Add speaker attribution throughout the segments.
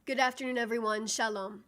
Speaker 1: Good afternoon, everyone. Shalom.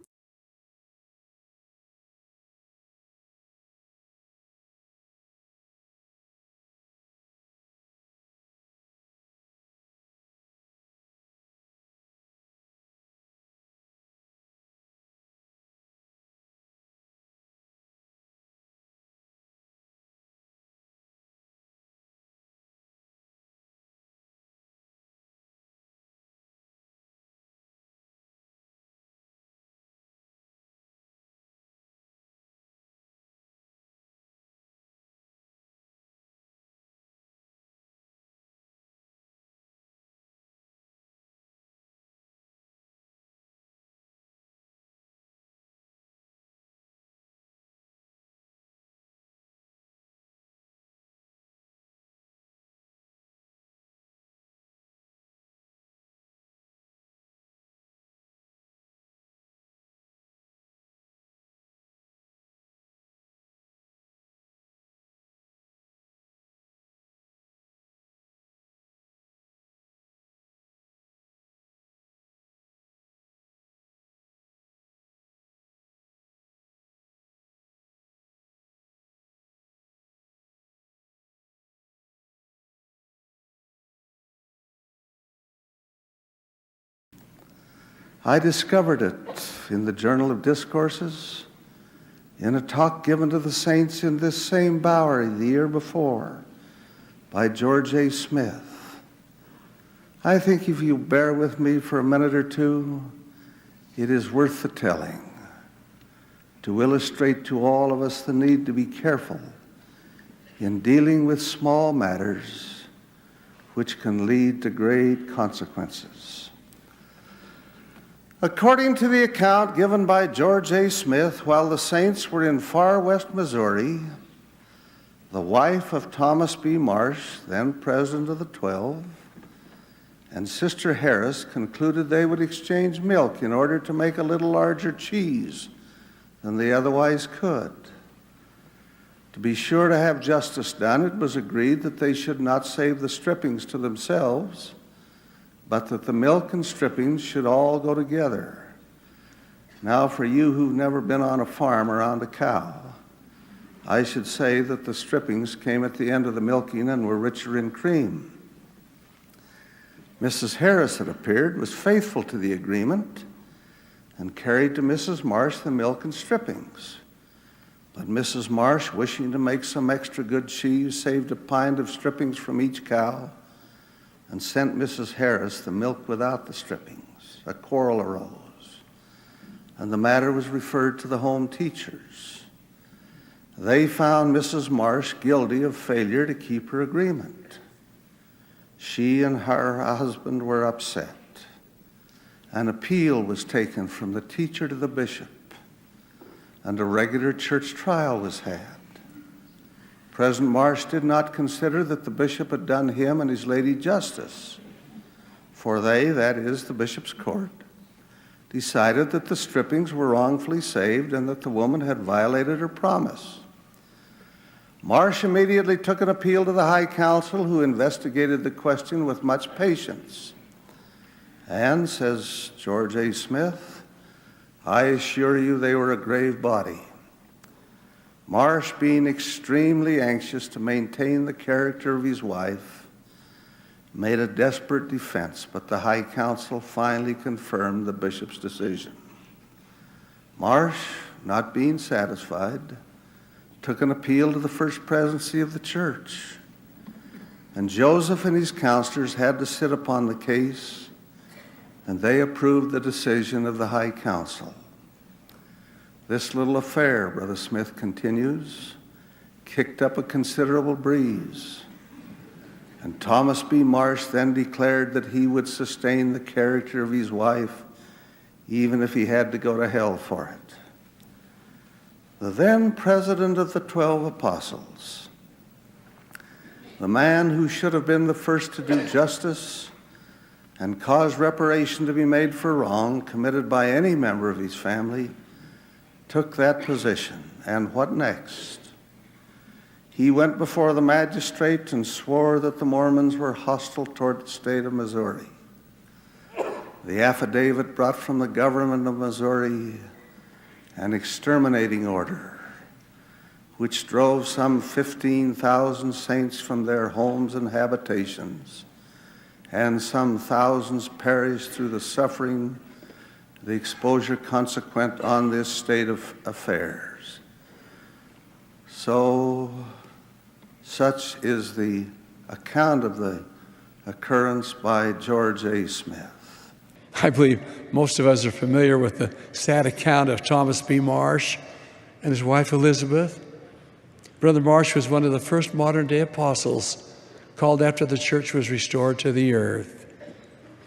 Speaker 2: I discovered it in the Journal of Discourses, in a talk given to the saints in this same Bowery the year before by George A. Smith. I think if you bear with me for a minute or two, it is worth the telling to illustrate to all of us the need to be careful in dealing with small matters which can lead to great consequences. According to the account given by George A. Smith, while the saints were in far west Missouri, the wife of Thomas B. Marsh, then president of the 12, and Sister Harris concluded they would exchange milk in order to make a little larger cheese than they otherwise could. To be sure to have justice done, it was agreed that they should not save the strippings to themselves, but that the milk and strippings should all go together. Now, for you who've never been on a farm around a cow, I should say that the strippings came at the end of the milking and were richer in cream. Mrs. Harris, it appeared, was faithful to the agreement and carried to Mrs. Marsh the milk and strippings. But Mrs. Marsh, wishing to make some extra good cheese, saved a pint of strippings from each cow and sent Mrs. Harris the milk without the strippings. A quarrel arose, and the matter was referred to the home teachers. They found Mrs. Marsh guilty of failure to keep her agreement. She and her husband were upset. An appeal was taken from the teacher to the bishop, and a regular church trial was had. President Marsh did not consider that the bishop had done him and his lady justice, for they, that is, the bishop's court, decided that the strippings were wrongfully saved and that the woman had violated her promise. Marsh immediately took an appeal to the High Council, who investigated the question with much patience. And, says George A. Smith, I assure you they were a grave body. Marsh, being extremely anxious to maintain the character of his wife, made a desperate defense, but the High Council finally confirmed the bishop's decision. Marsh, not being satisfied, took an appeal to the First Presidency of the church, and Joseph and his counselors had to sit upon the case, and they approved the decision of the High Council. This little affair, Brother Smith continues, kicked up a considerable breeze, and Thomas B. Marsh then declared that he would sustain the character of his wife even if he had to go to hell for it. The then president of the 12 apostles, the man who should have been the first to do justice and cause reparation to be made for wrong committed by any member of his family, took that position. And what next? He went before the magistrate and swore that the Mormons were hostile toward the state of Missouri. the affidavit brought from the government of Missouri an exterminating order, which drove some 15,000 saints from their homes and habitations, and some thousands perished through the suffering, the exposure consequent on this state of affairs. So, such is the account of the occurrence by George A. Smith.
Speaker 3: I believe most of us are familiar with the sad account of Thomas B. Marsh and his wife Elizabeth. Brother Marsh was one of the first modern-day apostles called after the church was restored to the earth.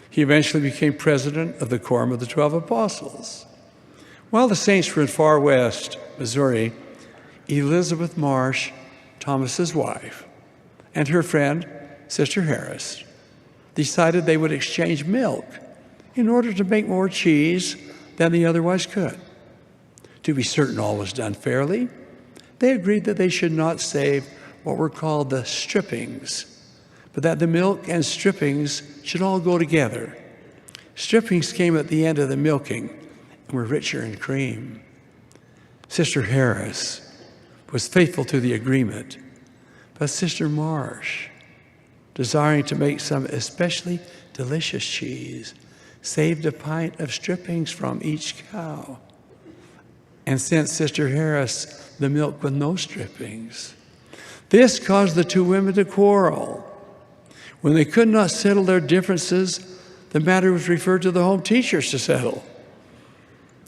Speaker 3: He eventually became president of the Quorum of the 12 Apostles. While the saints were in far west Missouri, Elizabeth Marsh, Thomas's wife, and her friend, Sister Harris, decided they would exchange milk in order to make more cheese than they otherwise could. To be certain all was done fairly, they agreed that they should not save what were called the strippings, but that the milk and strippings should all go together. Strippings came at the end of the milking and were richer in cream. Sister Harris was faithful to the agreement, but Sister Marsh, desiring to make some especially delicious cheese, saved a pint of strippings from each cow and sent Sister Harris the milk with no strippings. This caused the two women to quarrel. When they could not settle their differences, the matter was referred to the home teachers to settle.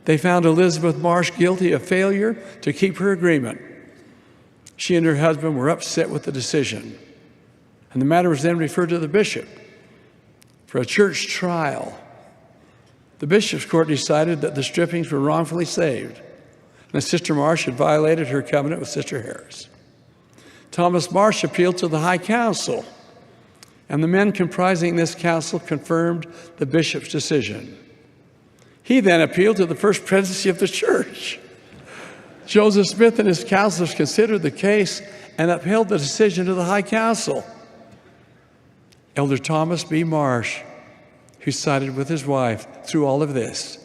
Speaker 3: They found Elizabeth Marsh guilty of failure to keep her agreement. She and her husband were upset with the decision, and the matter was then referred to the bishop for a church trial. The bishop's court decided that the strippings were wrongfully saved, and that Sister Marsh had violated her covenant with Sister Harris. Thomas Marsh appealed to the High Council, and the men comprising this council confirmed the bishop's decision. He then appealed to the first presidency of the church. Joseph Smith and his counselors considered the case and upheld the decision of the High Council. Elder Thomas B. Marsh, who sided with his wife through all of this,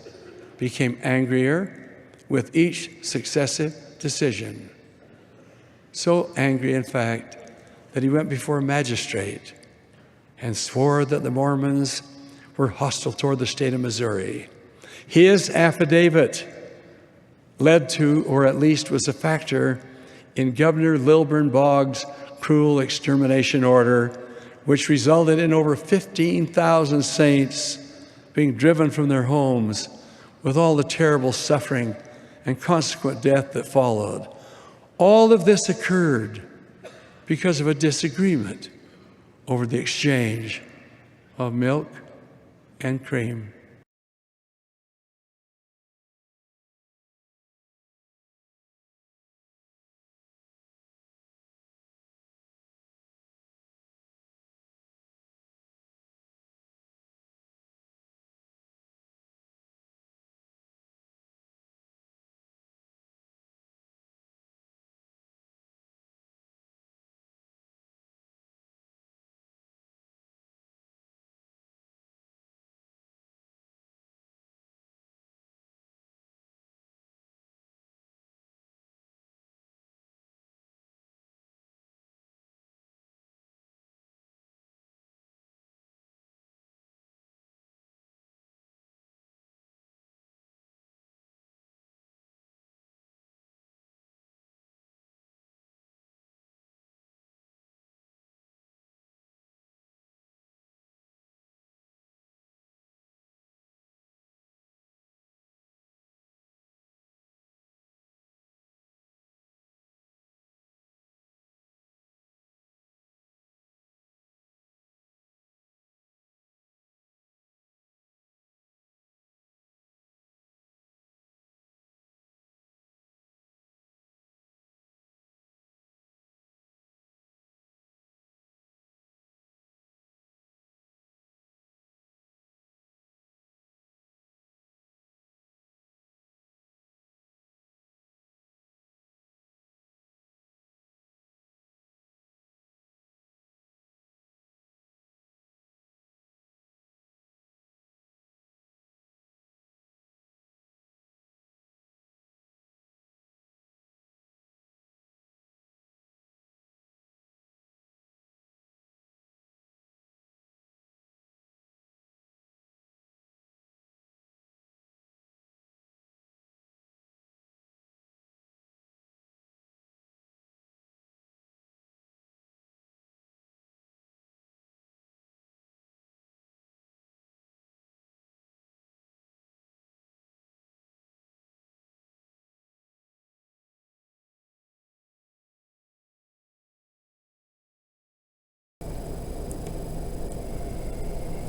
Speaker 3: became angrier with each successive decision. So angry, in fact, that he went before a magistrate and swore that the Mormons were hostile toward the state of Missouri. His affidavit led to, or at least was a factor, in Governor Lilburn Boggs' cruel extermination order, which resulted in over 15,000 saints being driven from their homes with all the terrible suffering and consequent death that followed. All of this occurred because of a disagreement over the exchange of milk and cream.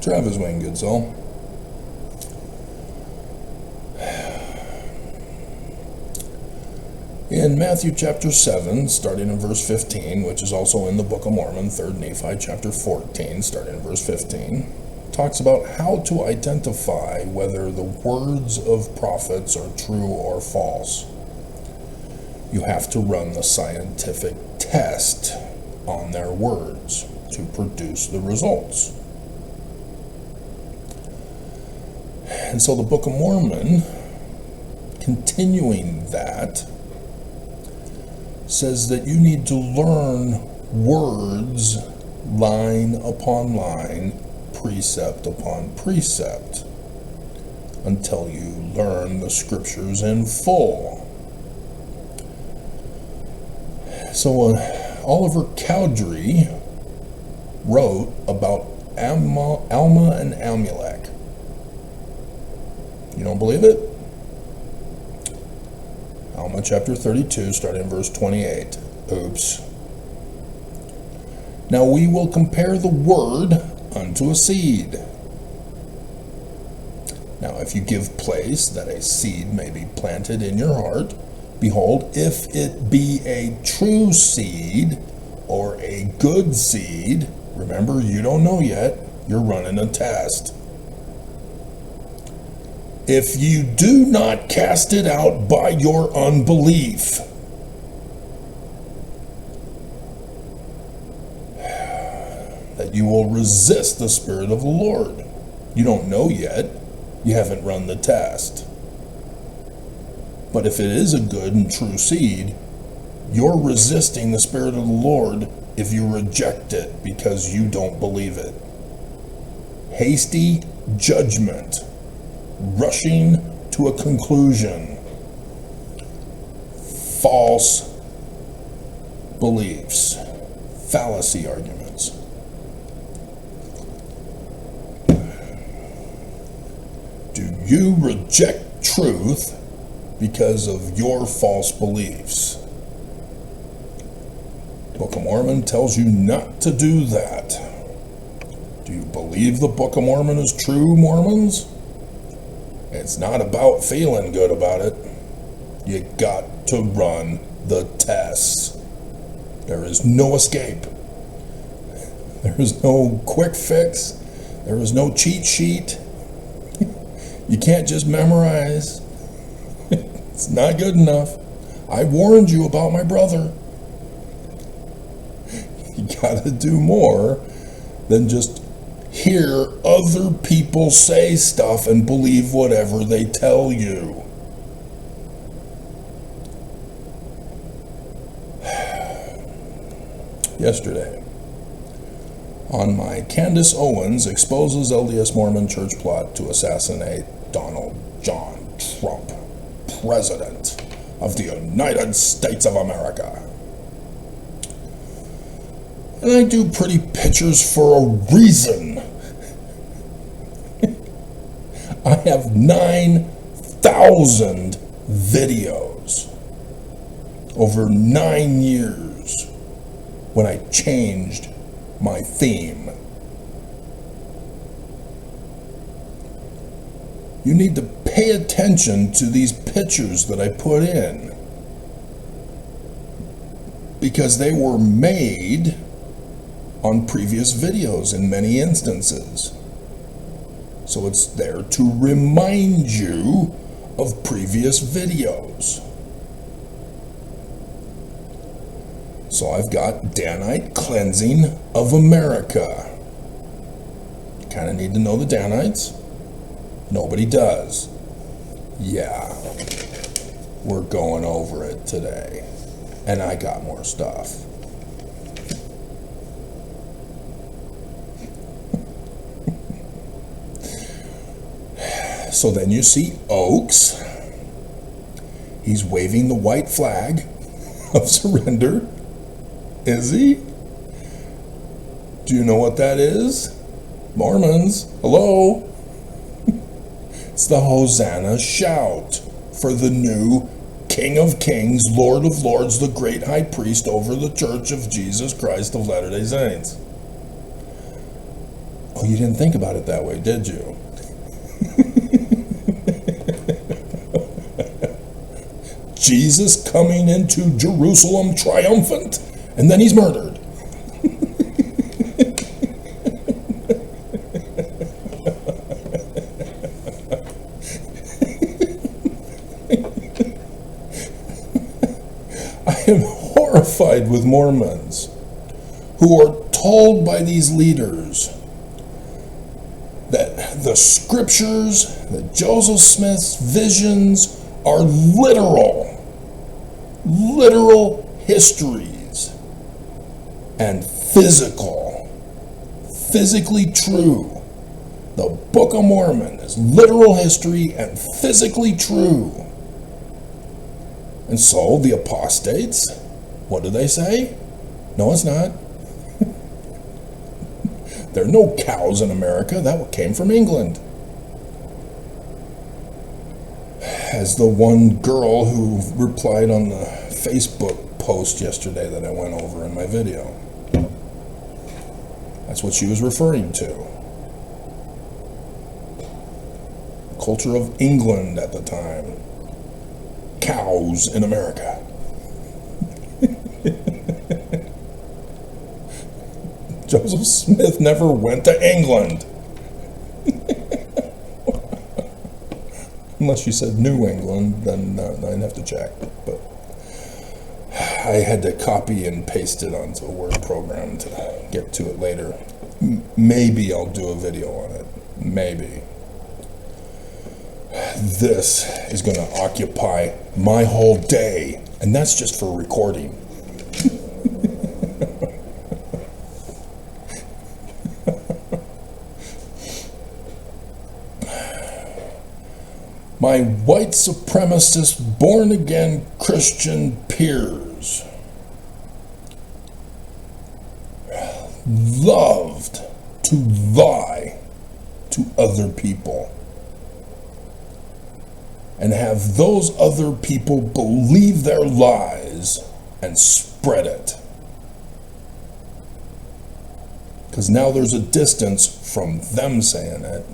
Speaker 4: Travis Wayne Goodsell. In Matthew chapter 7, starting in verse 15, which is also in the Book of Mormon, 3rd Nephi chapter 14, starting in verse 15, talks about how to identify whether the words of prophets are true or false. You have to run the scientific test on their words to produce the results. And so the Book of Mormon, continuing that, says that you need to learn words line upon line, precept upon precept, until you learn the scriptures in full. So Oliver Cowdery wrote about Alma and Amulek. You don't believe it? Alma chapter 32, starting in verse 28. Oops. Now we will compare the word unto a seed. Now if you give place that a seed may be planted in your heart, behold, if it be a true seed or a good seed, remember, you don't know yet, you're running a test. If you do not cast it out by your unbelief, that you will resist the Spirit of the Lord. You don't know yet. You haven't run the test. But if it is a good and true seed, you're resisting the Spirit of the Lord if you reject it because you don't believe it. Hasty judgment. Rushing to a conclusion. False beliefs. Fallacy arguments. Do you reject truth because of your false beliefs? Book of Mormon tells you not to do that. Do you believe the Book of Mormon is true, Mormons? It's not about feeling good about it. You got to run the tests. There is no escape. There is no quick fix. There is no cheat sheet. You can't just memorize. It's not good enough. I warned you about my brother. You gotta do more than just hear other people say stuff and believe whatever they tell you. Yesterday, on my Candace Owens exposes LDS Mormon church plot to assassinate Donald John Trump, President of the United States of America. And I do pretty pictures for a reason. I have 9,000 videos over 9 years when I changed my theme. You need to pay attention to these pictures that I put in because they were made on previous videos in many instances. So it's there to remind you of previous videos. So I've got Danite cleansing of America. You kind of need to know the Danites. Nobody does. Yeah, we're going over it today. And I got more stuff. So then you see Oaks. He's waving the white flag of surrender. Is he? Do you know what that is? Mormons, hello? It's the Hosanna shout for the new King of Kings, Lord of Lords, the great high priest over the Church of Jesus Christ of Latter-day Saints. Oh, you didn't think about it that way, did you? Jesus coming into Jerusalem triumphant, and then he's murdered. I am horrified with Mormons who are told by these leaders that the scriptures, that Joseph Smith's visions are literal histories and physically true. The Book of Mormon is literal history and physically true. And so the apostates, what do they say? No, it's not. There are no cows in America. That came from England. As the one girl who replied on the Facebook post yesterday that I went over in my video. That's what she was referring to. The culture of England at the time. Cows in America. Joseph Smith never went to England. Unless you said New England, then I'd have to check. But I had to copy and paste it onto a Word program to get to it later. Maybe I'll do a video on it. Maybe. This is going to occupy my whole day, and that's just for recording. My white supremacist, born-again Christian peers loved to lie to other people and have those other people believe their lies and spread it. Because now there's a distance from them saying it.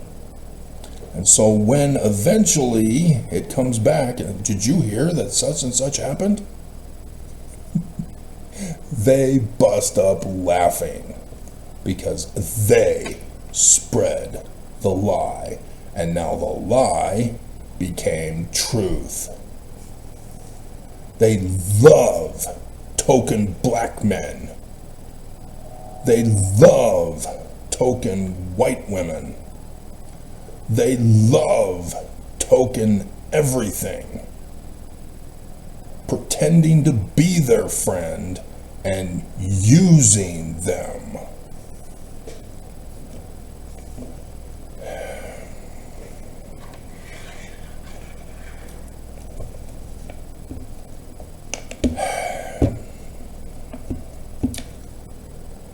Speaker 4: And so when eventually it comes back, and did you hear that such and such happened? They bust up laughing because they spread the lie. And now the lie became truth. They love token black men. They love token white women. They love token everything, pretending to be their friend and using them.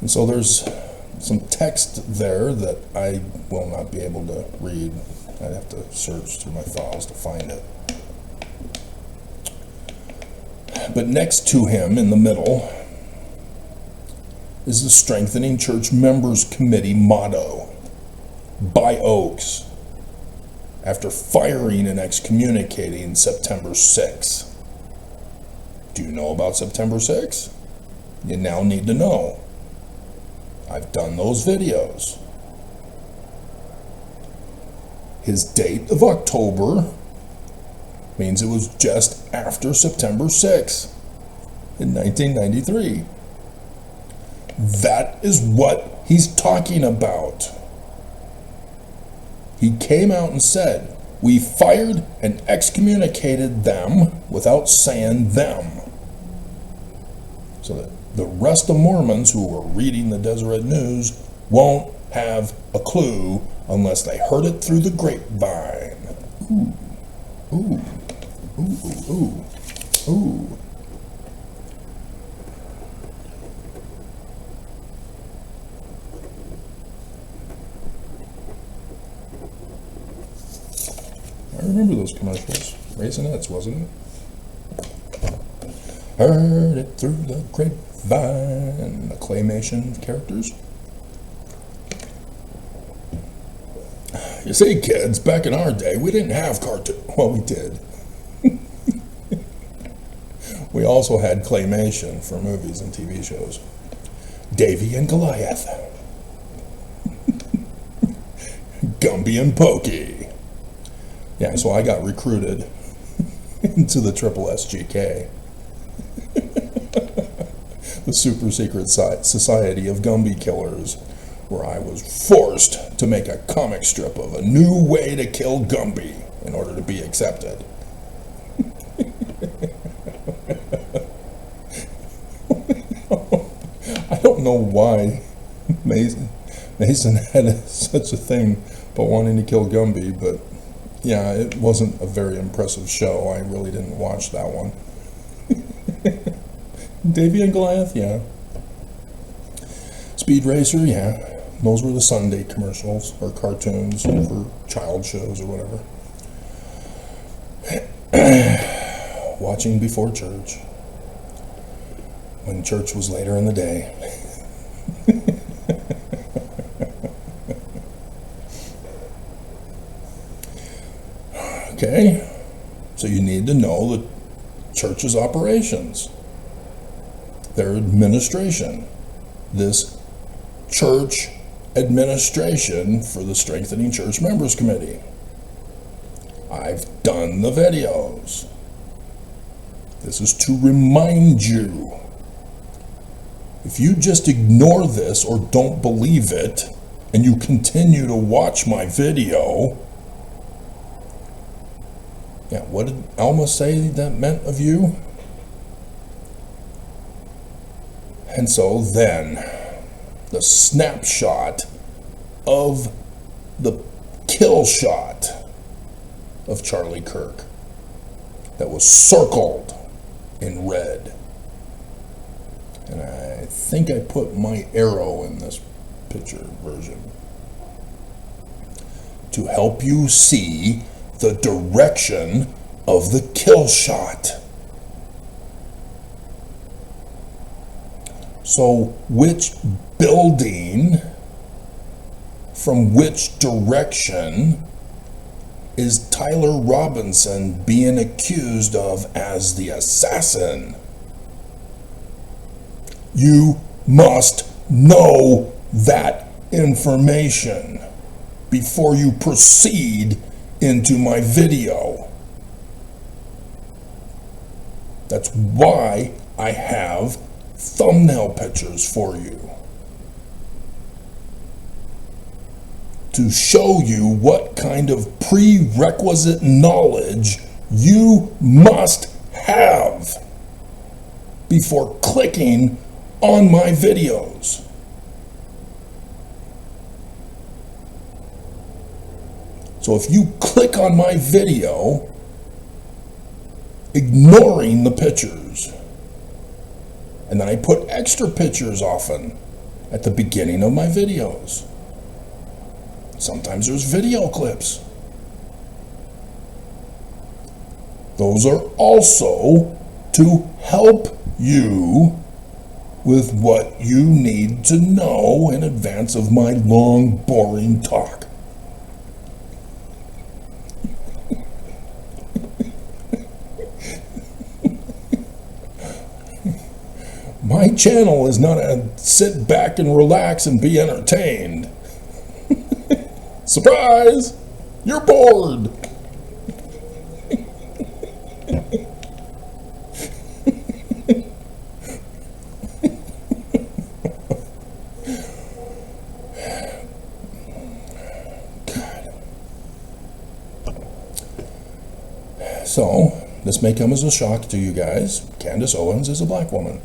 Speaker 4: And so there's some text there that I will not be able to read. I'd have to search through my files to find it. But next to him in the middle is the Strengthening Church Members Committee motto by Oaks after firing and excommunicating September 6th. Do you know about September 6th? You now need to know. I've done those videos. His date of October means it was just after September 6th in 1993. That is what he's talking about. He came out and said, we fired and excommunicated them without saying them. So that the rest of Mormons who are reading the Deseret News won't have a clue unless they heard it through the grapevine. Ooh, ooh, ooh, ooh, ooh. I remember those commercials. Raisinets, wasn't it? Heard it through the grapevine. The claymation characters. You see, kids, back in our day, we didn't have cartoons. Well, we did. We also had claymation for movies and TV shows. Davy and Goliath. Gumby and Pokey. Yeah, so I got recruited into the Triple SGK. The super secret society of Gumby killers, where I was forced to make a comic strip of a new way to kill Gumby in order to be accepted. I don't know why Mason had such a thing about wanting to kill Gumby, but yeah, it wasn't a very impressive show. I really didn't watch that one. Davy and Goliath, yeah. Speed Racer, yeah. Those were the Sunday commercials or cartoons for child shows or whatever. Watching before church, when church was later in the day. Okay, so you need to know the church's operations, their administration, this church administration for the Strengthening Church Members Committee. I've done the videos. This is to remind you. If you just ignore this or don't believe it, and you continue to watch my video, yeah, what did Alma say that meant of you? And so then, the snapshot of the kill shot of Charlie Kirk that was circled in red. And I think I put my arrow in this picture version to help you see the direction of the kill shot. So which building from which direction is Tyler Robinson being accused of as the assassin? You must know that information before you proceed into my video. That's why I have thumbnail pictures for you, to show you what kind of prerequisite knowledge you must have before clicking on my videos. So if you click on my video, ignoring the pictures, and then I put extra pictures often at the beginning of my videos. Sometimes there's video clips. Those are also to help you with what you need to know in advance of my long, boring talk. My channel is not a sit back and relax and be entertained. Surprise! You're bored! God. So, this may come as a shock to you guys. Candace Owens is a black woman.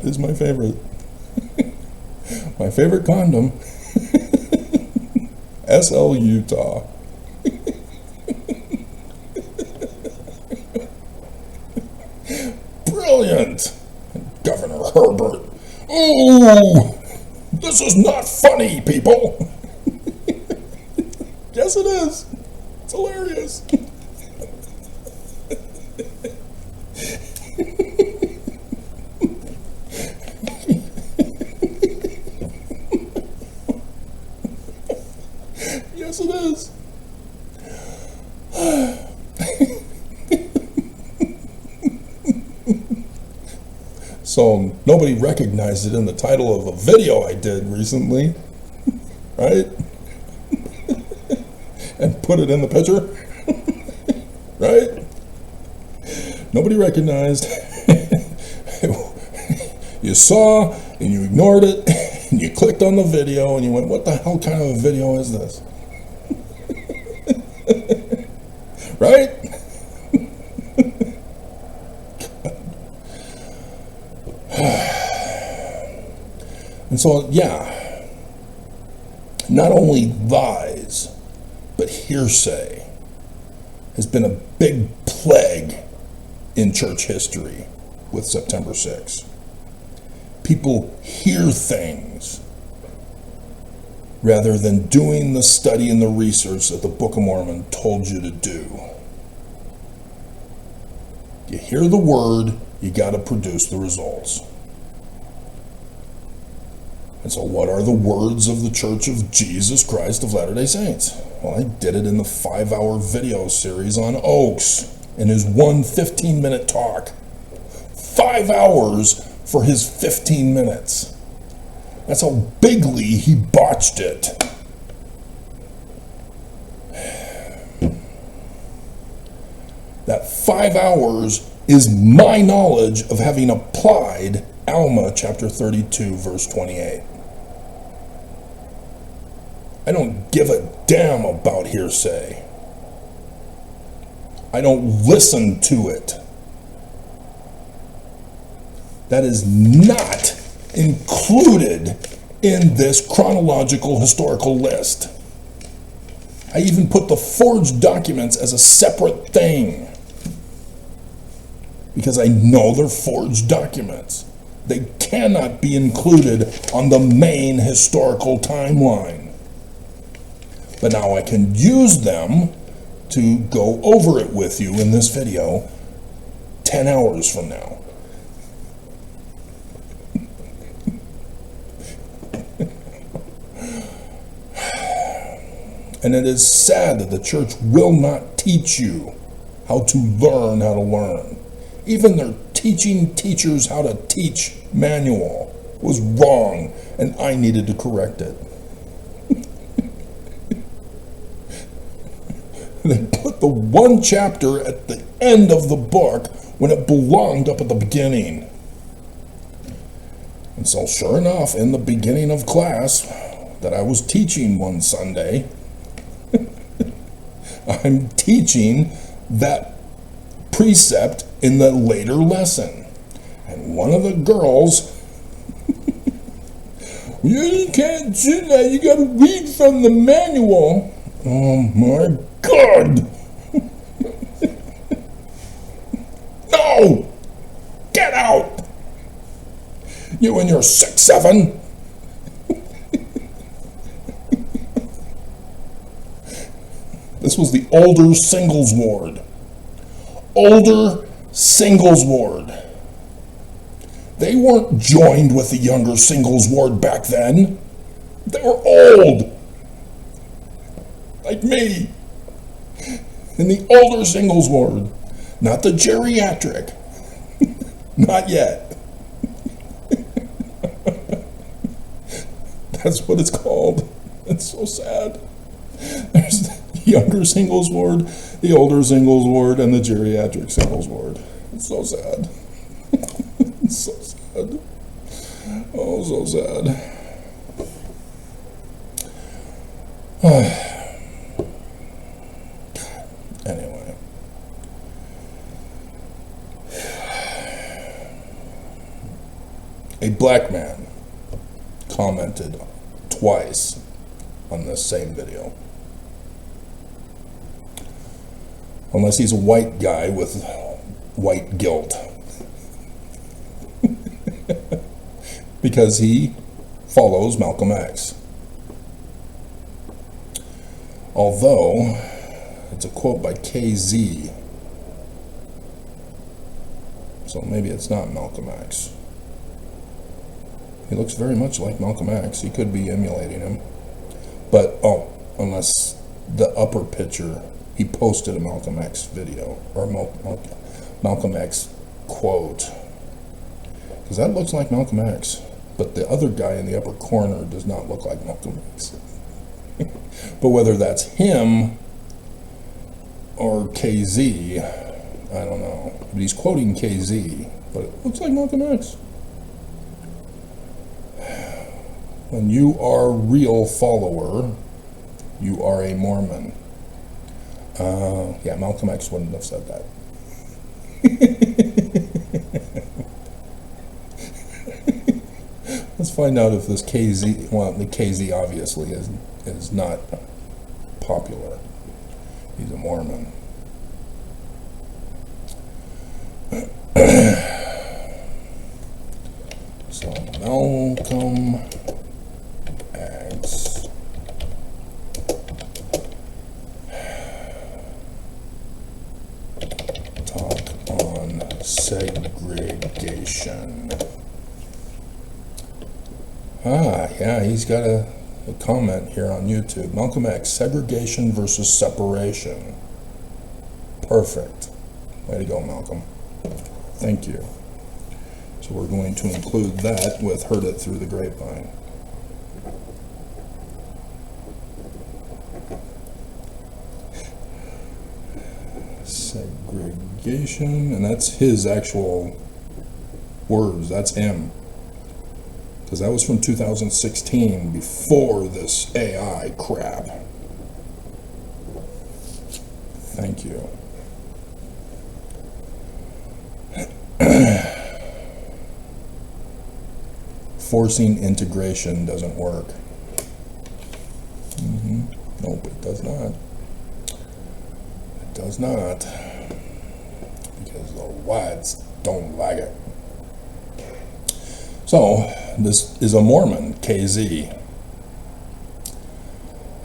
Speaker 4: Is my favorite. My favorite condom. SL Utah. Brilliant. Governor Herbert. Oh, this is not funny, people. Yes, it is. It's hilarious. So nobody recognized it in the title of a video I did recently, right? And put it in the picture, right? Nobody recognized. You saw and you ignored it and you clicked on the video and you went, what the hell kind of a video is this? Right? And so, yeah, not only lies, but hearsay has been a big plague in church history with September 6th. People hear things rather than doing the study and the research that the Book of Mormon told you to do. You hear the word, you got to produce the results. And so what are the words of the Church of Jesus Christ of Latter-day Saints? Well, I did it in the 5-hour video series on Oaks in his one 15-minute talk. 5 hours for his 15 minutes. That's how bigly he botched it. That 5 hours is my knowledge of having applied Alma chapter 32, verse 28. I don't give a damn about hearsay. I don't listen to it. That is not included in this chronological historical list. I even put the forged documents as a separate thing because I know they're forged documents. They cannot be included on the main historical timeline. But now I can use them to go over it with you in this video 10 hours from now. And it is sad that the church will not teach you how to learn how to learn. Even their teaching teachers how to teach manual was wrong, and I needed to correct it. They put the one chapter at the end of the book when it belonged up at the beginning. And so sure enough, in the beginning of class that I was teaching one Sunday, I'm teaching that precept in the later lesson. And one of the girls, you can't do that, you gotta read from the manual. Oh my God! No! Get out! You and your 6'7". This was the older singles ward. Older singles ward. They weren't joined with the younger singles ward back then. They were old. Like me. In the older singles ward. Not the geriatric. Not yet. That's what it's called. It's so sad. There's the younger singles ward, the older singles ward, and the geriatric singles ward. It's so sad. It's so sad. Oh, so sad. Anyway. A black man commented twice on this same video. Unless he's a white guy with white guilt. Because he follows Malcolm X. Although, it's a quote by KZ. So maybe it's not Malcolm X. He looks very much like Malcolm X. He could be emulating him. But, unless the upper picture, he posted a Malcolm X video, or Malcolm X quote. Because that looks like Malcolm X. But the other guy in the upper corner does not look like Malcolm X. But whether that's him or KZ, I don't know. But he's quoting KZ, but it looks like Malcolm X. When you are a real follower, you are a Mormon. Yeah, Malcolm X wouldn't have said that. Let's find out if this KZ, well, the KZ obviously is not popular. He's a Mormon. So Malcolm X talk on segregation. Yeah, he's got a comment here on YouTube. Malcolm X, segregation versus separation. Perfect. Way to go, Malcolm. Thank you. So we're going to include that with Heard It Through the Grapevine. Segregation, and that's his actual words. That's him. Because that was from 2016, before this AI crap. Thank you. Forcing integration doesn't work. Nope, it does not. It does not. Because the whites don't like it. So, this is a Mormon, KZ.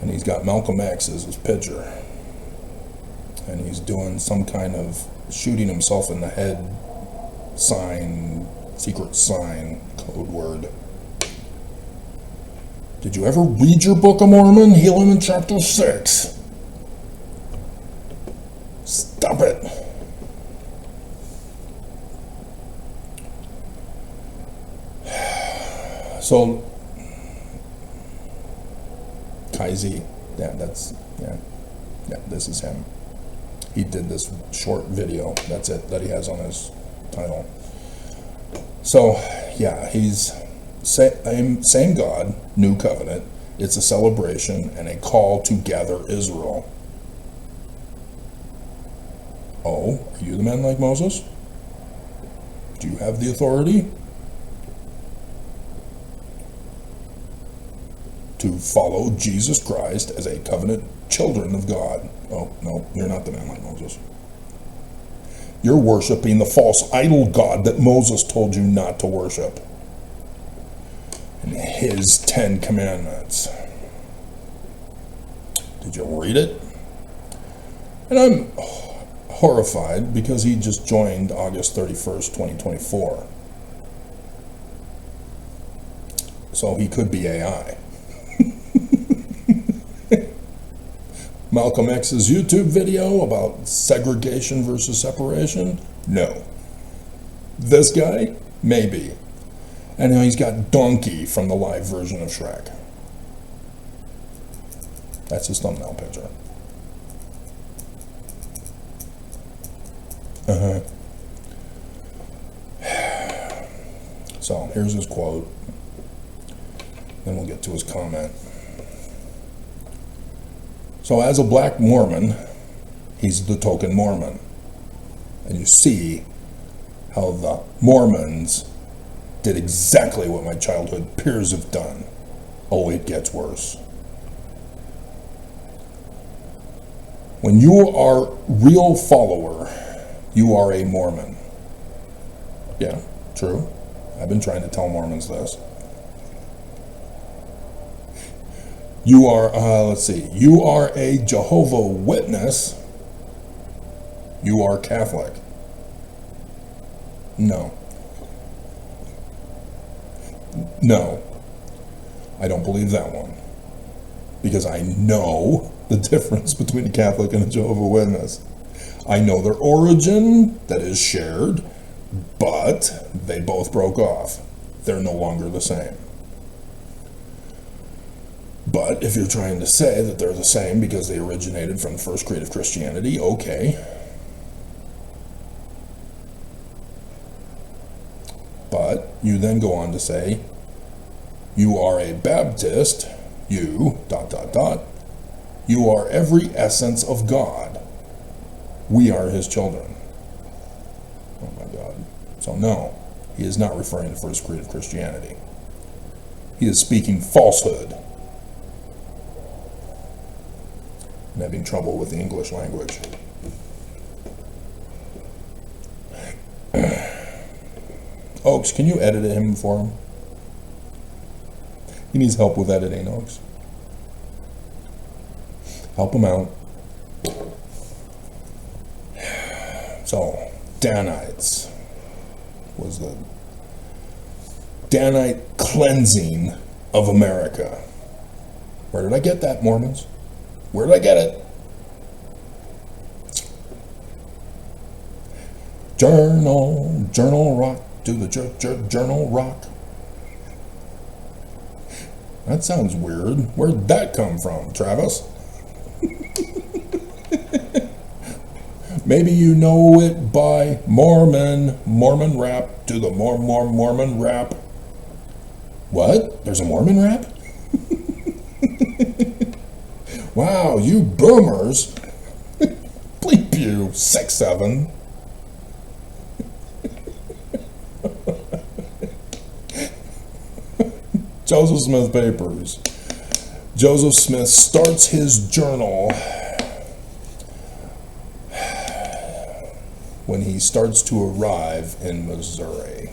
Speaker 4: And he's got Malcolm X as his picture. And he's doing some kind of shooting himself in the head sign, secret sign, code word. Did you ever read your Book of Mormon? Helaman chapter 6. Stop it. So, KZ, yeah, this is him. He did this short video, that's it, that he has on his title. So, yeah, he's same God, new covenant. It's a celebration and a call to gather Israel. Oh, are you the man like Moses? Do you have the authority to follow Jesus Christ as a covenant children of God? Oh, no, you're not the man like Moses. You're worshiping the false idol god that Moses told you not to worship. And his 10 commandments. Did you read it? And I'm horrified because he just joined August 31st, 2024. So he could be AI. Malcolm X's YouTube video about segregation versus separation? No. This guy? Maybe. And now he's got Donkey from the live version of Shrek. That's his thumbnail picture. So here's his quote. Then we'll get to his comment. So as a black Mormon, he's the token Mormon. And you see how the Mormons did exactly what my childhood peers have done. Oh, it gets worse. When you are a real follower, you are a Mormon. Yeah, true. I've been trying to tell Mormons this. You are, you are a Jehovah Witness. You are Catholic. No. No. I don't believe that one. Because I know the difference between a Catholic and a Jehovah Witness. I know their origin that is shared, But they both broke off. They're no longer the same. But if you're trying to say that they're the same because they originated from the first creed of Christianity, okay. But you then go on to say, you are a Baptist, you, ... you are every essence of God. We are his children. Oh my God. So no, he is not referring to the first creed of Christianity. He is speaking falsehood. And having trouble with the English language. Oaks, can you edit him for him? He needs help with editing, Oaks. Help him out. So, Danites was the Danite cleansing of America. Where did I get that, Mormons? Where did I get it? Journal rock, do the journal rock. That sounds weird. Where'd that come from, Travis? Maybe you know it by Mormon rap, do the Mormon rap. What? There's a Mormon rap? Wow, you boomers. Bleep you, 6'7". Joseph Smith Papers. Joseph Smith starts his journal when he starts to arrive in Missouri.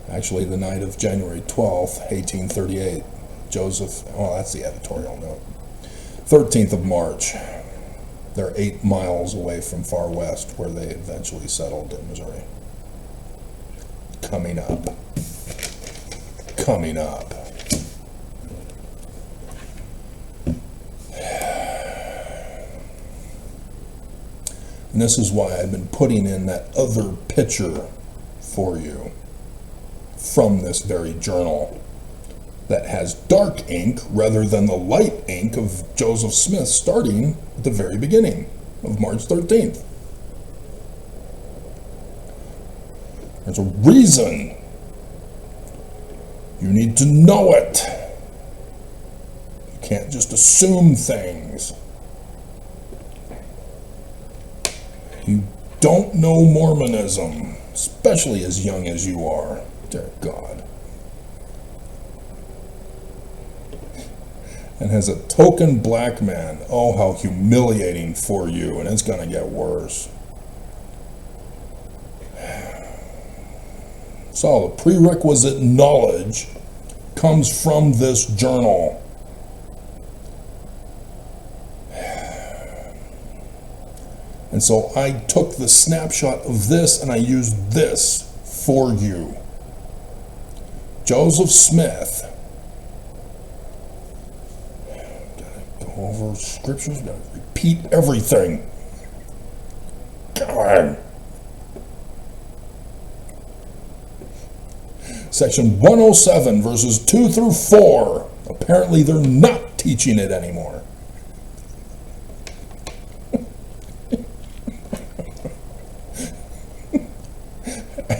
Speaker 4: Actually, the night of January 12th, 1838. That's the editorial note. 13th of March. They're 8 miles away from Far West, where they eventually settled in Missouri. Coming up. And this is why I've been putting in that other picture for you from this very journal that has dark ink rather than the light ink of Joseph Smith starting at the very beginning of March 13th. There's a reason. You need to know it. You can't just assume things. You don't know Mormonism, especially as young as you are. Dear God. And as a token black man, oh, how humiliating for you, and it's going to get worse. So the prerequisite knowledge comes from this journal. And so I took the snapshot of this and I used this for you. Joseph Smith. Gotta go over scriptures, gotta repeat everything. God. Section 107, verses 2 through 4. Apparently they're not teaching it anymore.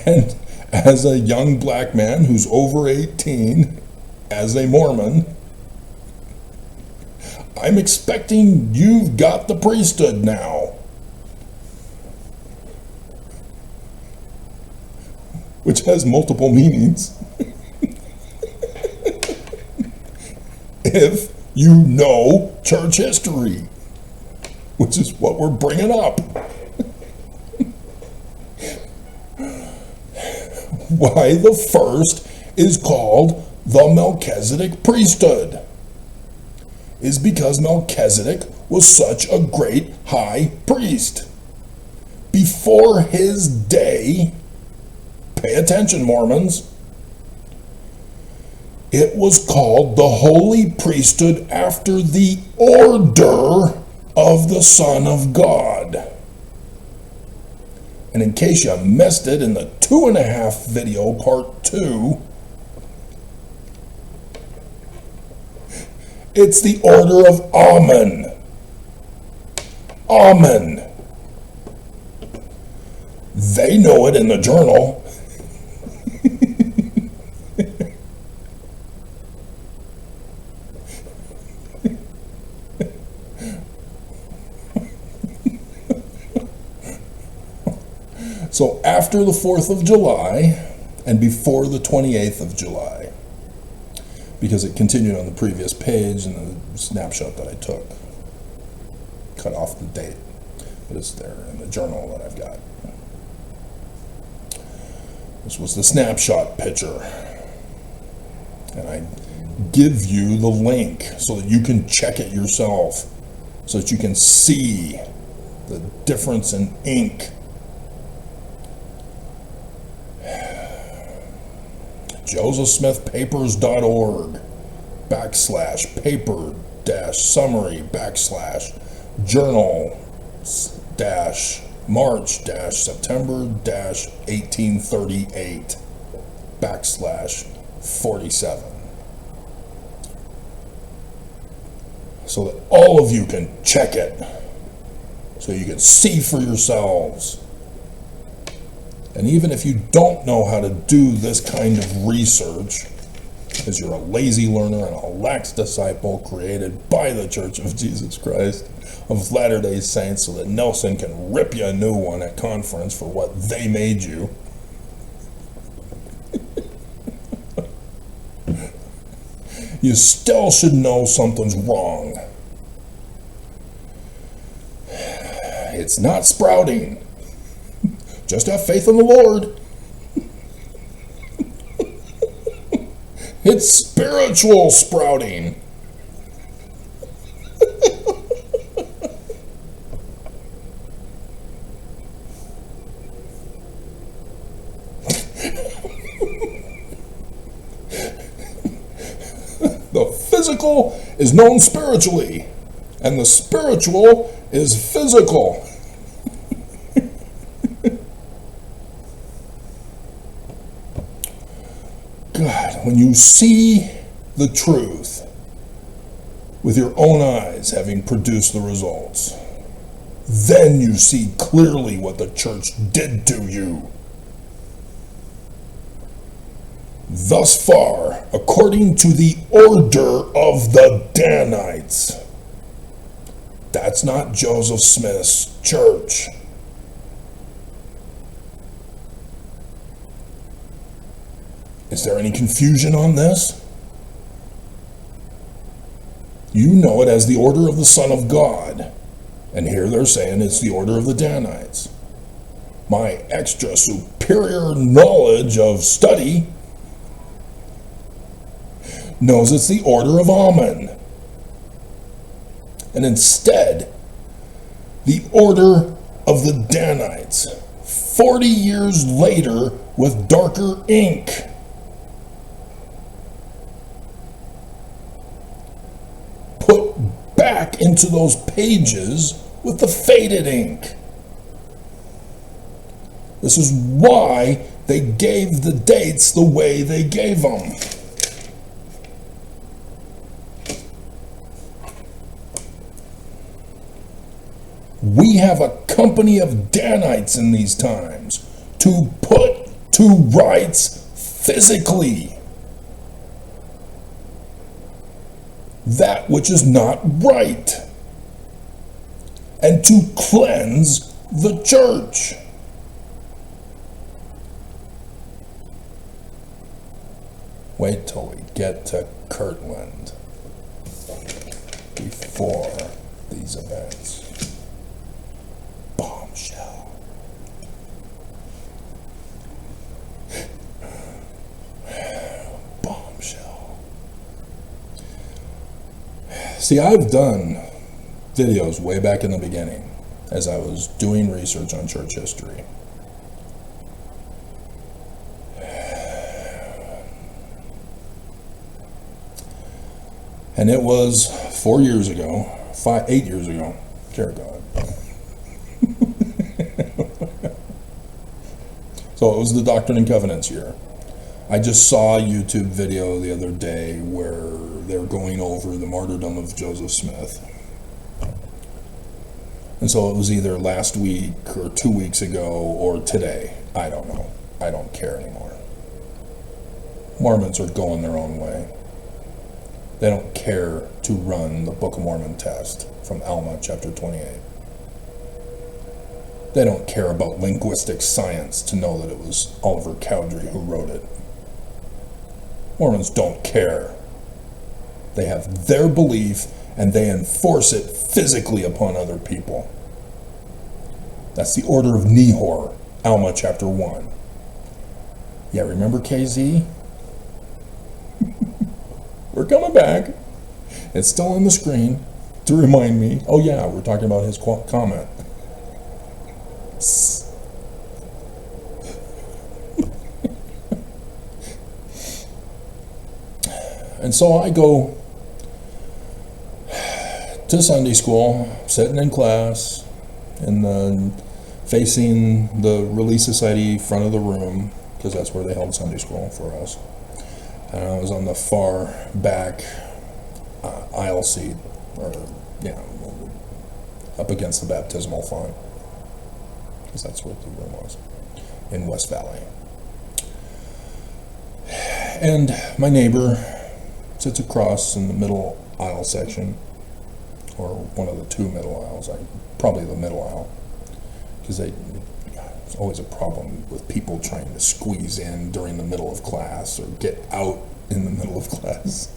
Speaker 4: And as a young black man who's over 18, as a Mormon, I'm expecting you've got the priesthood now. Which has multiple meanings. If you know church history, which is what we're bringing up. Why the first is called the Melchizedek priesthood is because Melchizedek was such a great high priest. Before his day, pay attention, Mormons, it was called the holy priesthood after the order of the Son of God. And in case you missed it in the 2.5 video part 2, it's the Order of Amen. Amen. They know it in the journal. So after the 4th of July and before the 28th of July, because it continued on the previous page in the snapshot that I took. Cut off the date, but it's there in the journal that I've got. This was the snapshot picture. And I give you the link so that you can check it yourself, so that you can see the difference in ink. josephsmithpapers.org /paper-summary/journal-March-September-1838/47. So that all of you can check it, so you can see for yourselves. And even if you don't know how to do this kind of research, because you're a lazy learner and a lax disciple created by the Church of Jesus Christ of Latter-day Saints so that Nelson can rip you a new one at conference for what they made you, you still should know something's wrong. It's not sprouting. Just have faith in the Lord. It's spiritual sprouting. The physical is known spiritually, and the spiritual is physical. God, when you see the truth with your own eyes having produced the results, then you see clearly what the church did to you. Thus far, according to the order of the Danites. That's not Joseph Smith's church. Is there any confusion on this? You know it as the order of the Son of God. And here they're saying it's the order of the Danites. My extra superior knowledge of study knows it's the order of Amen. And instead, the order of the Danites, 40 years later with darker ink. Put back into those pages with the faded ink. This is why they gave the dates the way they gave them. We have a company of Danites in these times to put to rights physically that which is not right, and to cleanse the church. Wait till we get to Kirtland before these events. Bombshell. Bombshell. See, I've done videos way back in the beginning as I was doing research on church history. And it was 8 years ago, dear God. So it was the Doctrine and Covenants year. I just saw a YouTube video the other day where they're going over the martyrdom of Joseph Smith. And so it was either last week or 2 weeks ago or today. I don't know. I don't care anymore. Mormons are going their own way. They don't care to run the Book of Mormon test from Alma chapter 28. They don't care about linguistic science to know that it was Oliver Cowdery who wrote it. Mormons don't care. They have their belief and they enforce it physically upon other people. That's the order of Nehor, Alma chapter 1. Yeah, remember KZ? We're coming back. It's still on the screen to remind me. Oh yeah, we're talking about his comment. And so I go to Sunday school, sitting in class, facing the Relief Society front of the room, because that's where they held Sunday school for us. And I was on the far back aisle seat, or up against the baptismal font, because that's where the room was, in West Valley. And my neighbor sits across in the middle aisle section, or one of the two middle aisles, probably the middle aisle, because there's always a problem with people trying to squeeze in during the middle of class or get out in the middle of class.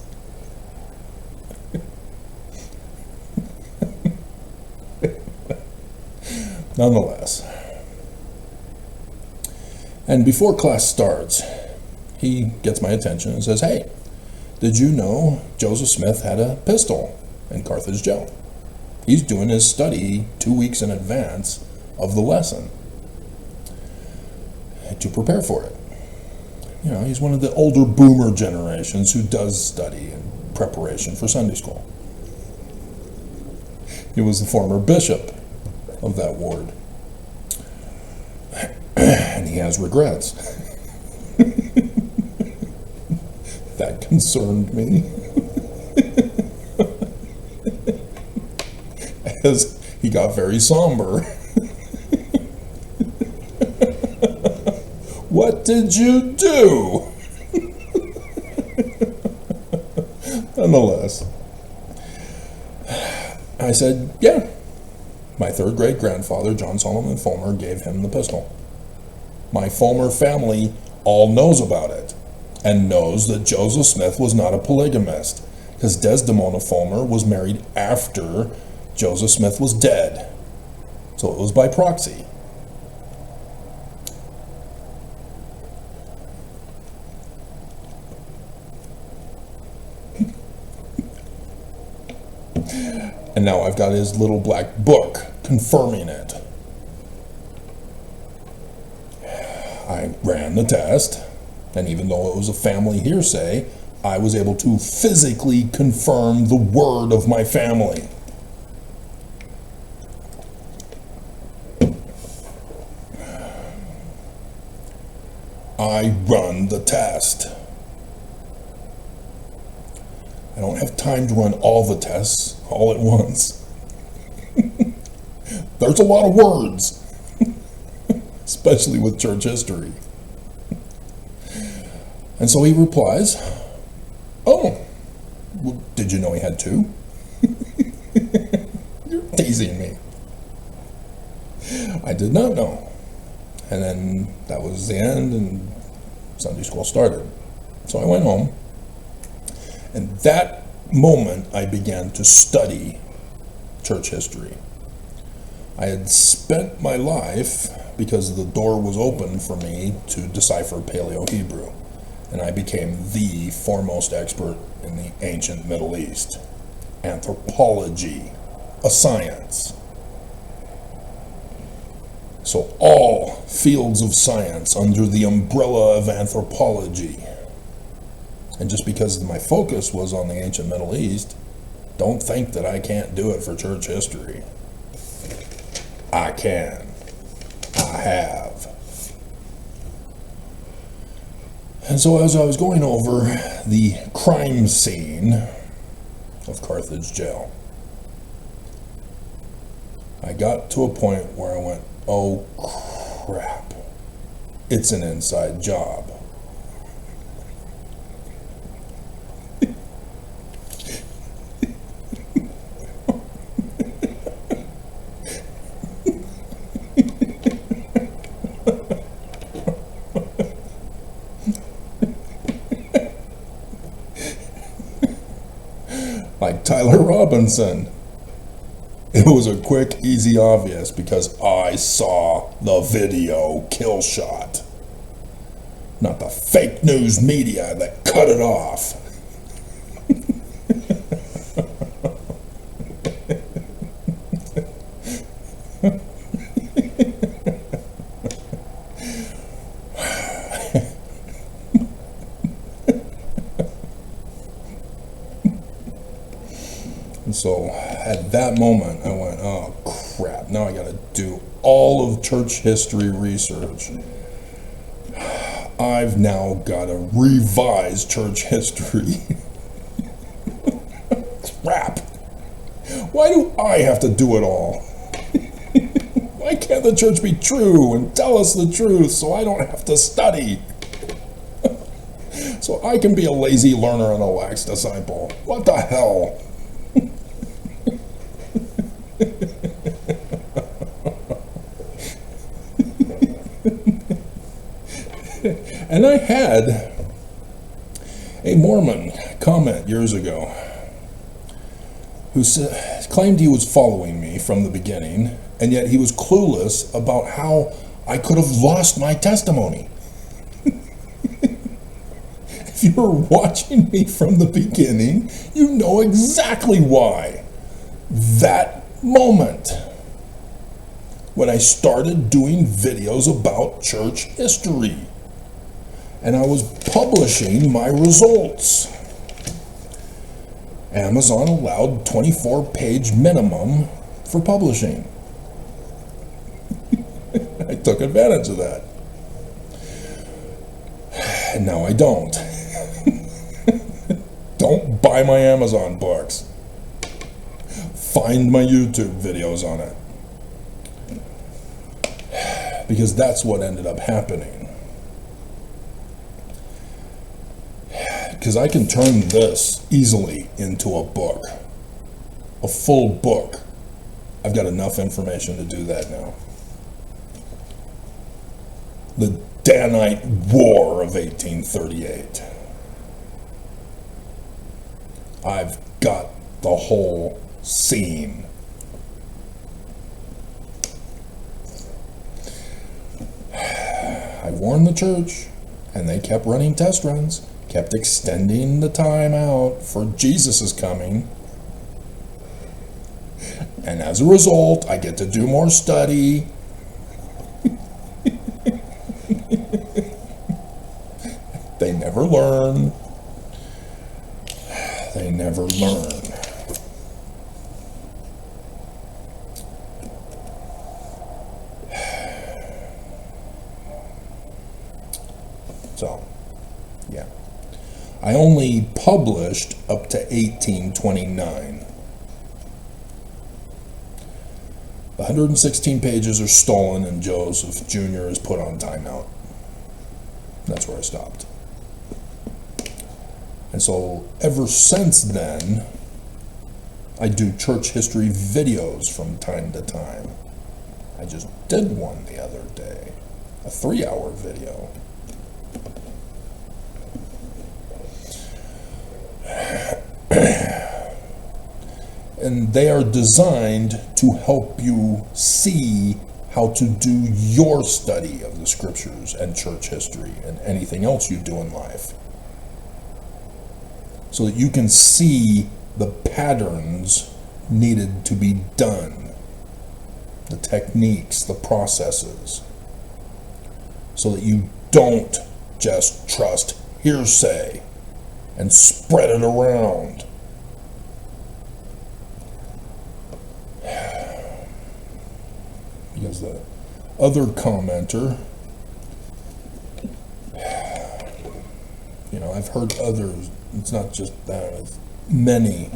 Speaker 4: Nonetheless. And before class starts, he gets my attention and says, "Hey, did you know Joseph Smith had a pistol in Carthage jail? He's doing his study 2 weeks in advance of the lesson to prepare for it. You know, he's one of the older boomer generations who does study in preparation for Sunday school. He was the former bishop of that ward. And he has regrets." That concerned me. As he got very somber. "What did you do?" Nonetheless, I said, "Yeah, my third great grandfather, John Solomon Fulmer, gave him the pistol. My Fulmer family all knows about it and knows that Joseph Smith was not a polygamist, because Desdemona Fulmer was married after Joseph Smith was dead. So it was by proxy." And now I've got his little black book confirming it. I ran the test, and even though it was a family hearsay, I was able to physically confirm the word of my family. I run the test. I don't have time to run all the tests all at once. There's a lot of words, especially with church history. And so he replies, "Oh, well, did you know he had two?" You're teasing me. I did not know. And then that was the end, and Sunday school started. So I went home, and that moment I began to study church history. I had spent my life, because the door was open for me to decipher Paleo-Hebrew, and I became the foremost expert in the ancient Middle East. Anthropology, a science. So all fields of science under the umbrella of anthropology. And just because my focus was on the ancient Middle East, don't think that I can't do it for church history. I can. I have. And so as I was going over the crime scene of Carthage jail, I got to a point where I went, oh crap, it's an inside job. Like Tyler Robinson. It was a quick, easy, obvious because I saw the video kill shot. Not the fake news media that cut it off. And so at that moment, I went, oh crap, now I gotta do all of church history research. I've now gotta revise church history. Crap. Why do I have to do it all? Why can't the church be true and tell us the truth so I don't have to study? So I can be a lazy learner and a lax disciple. What the hell? And I had a Mormon comment years ago who claimed he was following me from the beginning, and yet he was clueless about how I could have lost my testimony. If you were watching me from the beginning, you know exactly why. That moment when I started doing videos about church history. And I was publishing my results. Amazon allowed 24-page minimum for publishing. I took advantage of that. And now I don't. Don't buy my Amazon books. Find my YouTube videos on it. Because that's what ended up happening. Because I can turn this easily into a book, a full book. I've got enough information to do that now. The Danite War of 1838. I've got the whole scene. I warned the church, and they kept running test runs. Kept extending the time out for Jesus' coming. And as a result, I get to do more study. They never learn. They never learn. So, yeah. I only published up to 1829. The 116 pages are stolen and Joseph Jr. is put on timeout. That's where I stopped. And so ever since then, I do church history videos from time to time. I just did one the other day, a 3-hour video. And they are designed to help you see how to do your study of the scriptures and church history and anything else you do in life. So that you can see the patterns needed to be done, the techniques, the processes, so that you don't just trust hearsay and spread it around. Because the other commenter I've heard others, it's not just that, it's many,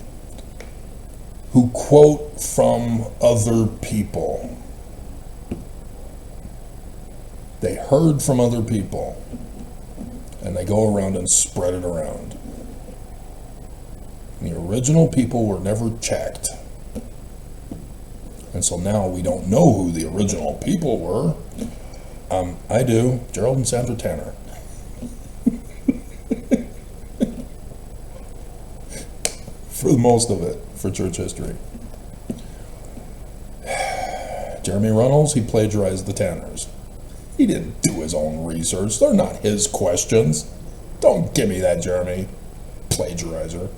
Speaker 4: who quote from other people. They heard from other people, and they go around and spread it around. The original people were never checked. And so now we don't know who the original people were. I do, Gerald and Sandra Tanner. For most of it, for church history. Jeremy Runnels, he plagiarized the Tanners. He didn't do his own research. They're not his questions. Don't give me that, Jeremy. Plagiarizer.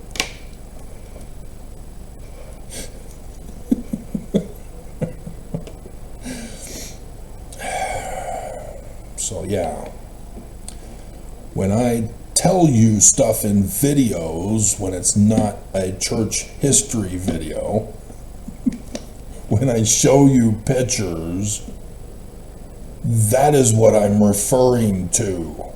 Speaker 4: So yeah, when I tell you stuff in videos, when it's not a church history video, when I show you pictures, that is what I'm referring to.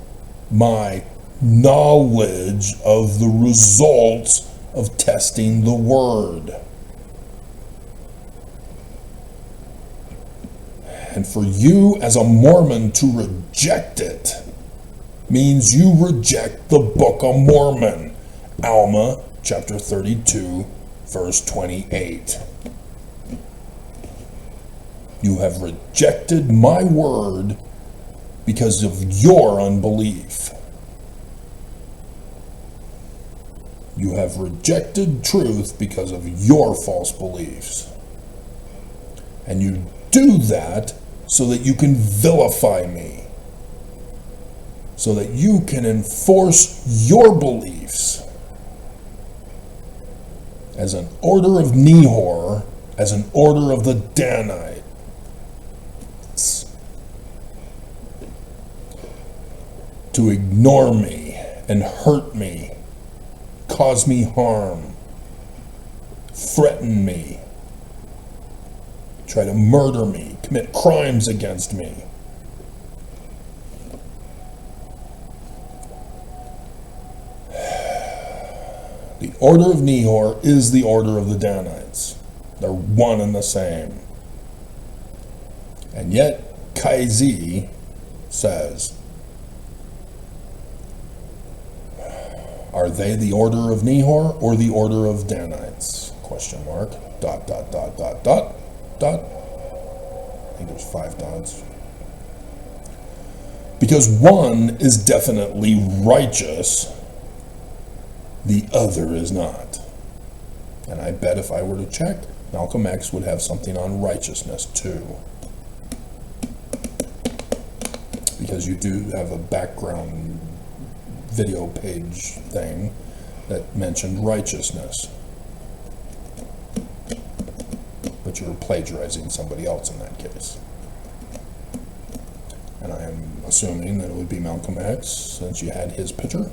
Speaker 4: My knowledge of the results of testing the word. And for you as a Mormon to reject it means you reject the Book of Mormon. Alma chapter 32, verse 28. You have rejected my word because of your unbelief. You have rejected truth because of your false beliefs. And you do that so that you can vilify me, so that you can enforce your beliefs as an order of Nehor, as an order of the Danites. To ignore me and hurt me, cause me harm, threaten me, try to murder me, commit crimes against me. The order of Nehor is the order of the Danites. They're one and the same. And yet, KZ says, are they the order of Nehor or the order of Danites? Question mark. Dot, dot, dot, dot, dot. Dot. I think there's 5 dots. Because one is definitely righteous, the other is not. And I bet if I were to check, Malcolm X would have something on righteousness too. Because you do have a background video page thing that mentioned righteousness. But you're plagiarizing somebody else in that case. And I am assuming that it would be Malcolm X, since you had his picture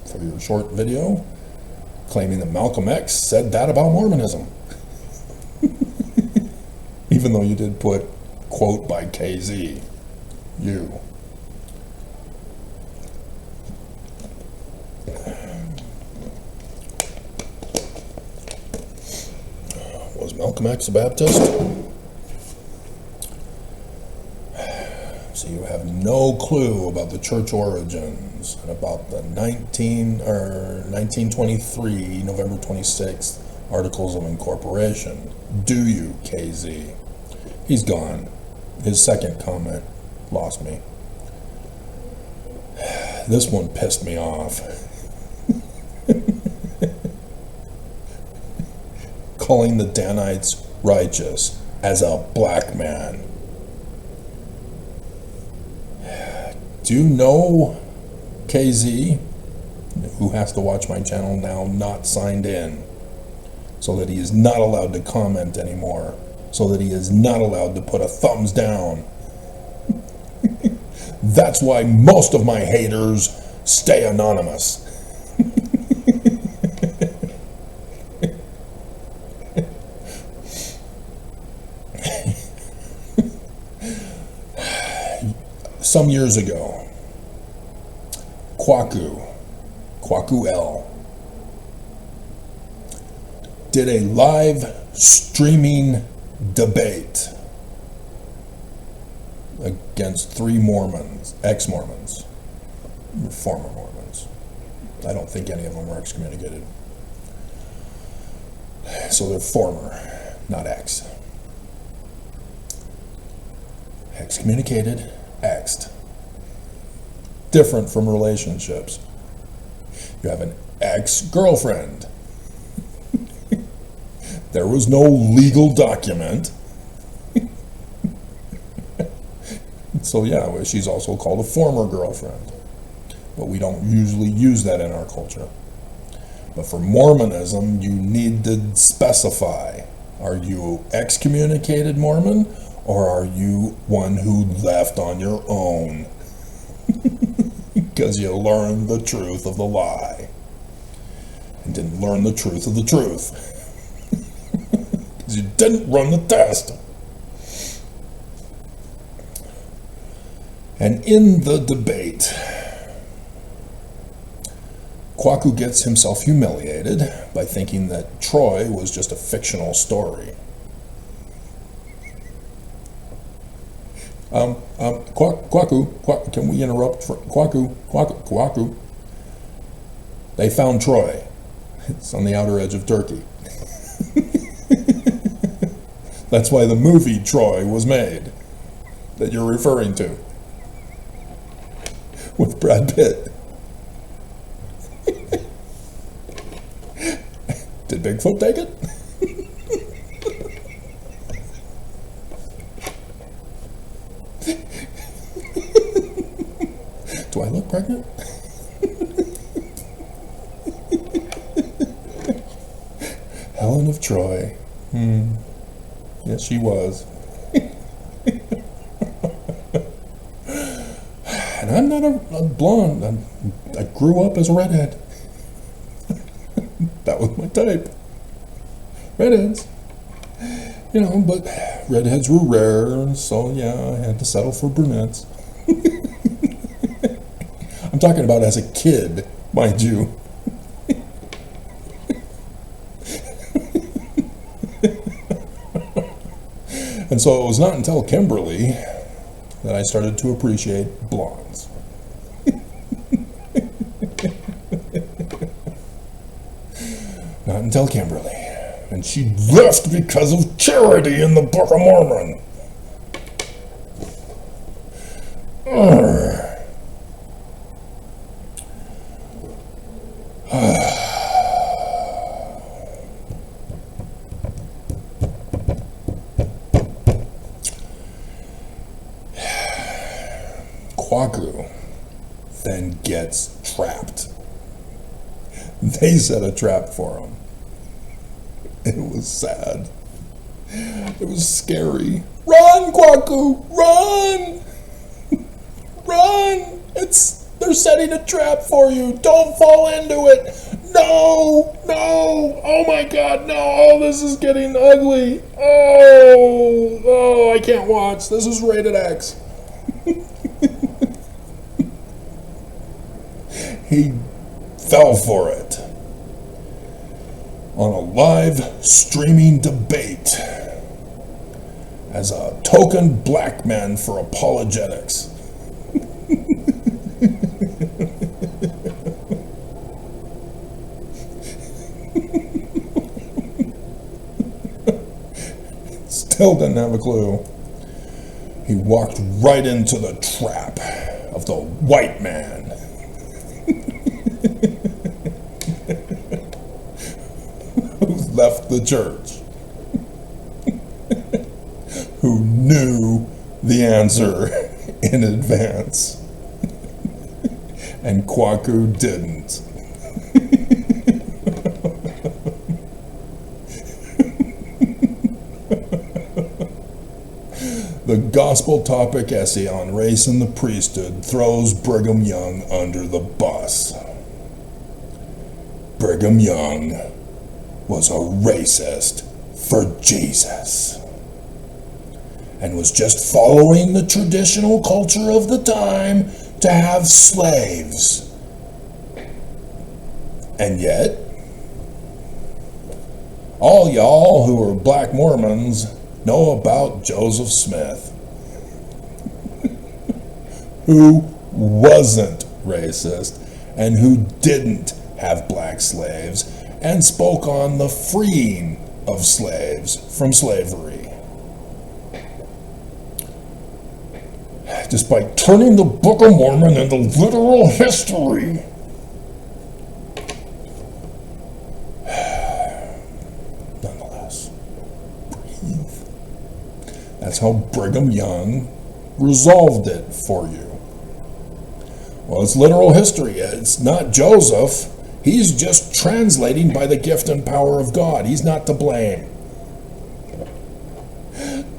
Speaker 4: for your short video, claiming that Malcolm X said that about Mormonism. Even though you did put, quote by KZ, you. Was Malcolm X a Baptist? So you have no clue about the church origins and about the 1923, November 26th, Articles of Incorporation. Do you, KZ? He's gone. His second comment lost me. This one pissed me off. Calling the Danites righteous as a black man. Do you know KZ, who has to watch my channel now, not signed in, so that he is not allowed to comment anymore, so that he is not allowed to put a thumbs down? That's why most of my haters stay anonymous. Some years ago, Kwaku Kwaku L, did a live streaming debate against 3 Mormons, ex-Mormons, former Mormons. I don't think any of them were excommunicated. So they're former, not ex. Excommunicated, exed. Different from relationships. You have an ex-girlfriend. There was no legal document. So yeah, she's also called a former girlfriend. But we don't usually use that in our culture. But for Mormonism, you need to specify. Are you excommunicated Mormon, or are you one who left on your own? Because you learned the truth of the lie. And didn't learn the truth of the truth. Because you didn't run the test. And in the debate, Kwaku gets himself humiliated by thinking that Troy was just a fictional story. Kwaku, can we interrupt for Kwaku? They found Troy. It's on the outer edge of Turkey. That's why the movie Troy was made, that you're referring to, with Brad Pitt. Did Bigfoot take it? Do I look pregnant? Helen of Troy. Yes, she was. And I'm not a blonde. I grew up as a redhead. That was my type. Redheads. You know, but redheads were rare, and so yeah, I had to settle for brunettes. I'm talking about as a kid, mind you. And so it was not until Kimberly that I started to appreciate blondes. Not until Kimberly. And she left because of charity in the Book of Mormon. Kwaku then gets trapped. They set a trap for him. It was sad. It was scary. Run, Kwaku! Run! Run! They're setting a trap for you. Don't fall into it. No! No! Oh my God, no! Oh, this is getting ugly. Oh, I can't watch. This is rated X. He fell for it on a live streaming debate as a token black man for apologetics. Still didn't have a clue. He walked right into the trap of the white man. Who left the church. Who knew the answer in advance. And Kwaku didn't. The gospel topic essay on race and the priesthood throws Brigham Young under the bus. Brigham Young was a racist for Jesus and was just following the traditional culture of the time to have slaves. And yet, all y'all who are black Mormons know about Joseph Smith, who wasn't racist and who didn't have black slaves and spoke on the freeing of slaves from slavery. Just by turning the Book of Mormon into literal history. Nonetheless, breathe. That's how Brigham Young resolved it for you. Well, it's literal history. It's not Joseph. He's just translating by the gift and power of God. He's not to blame.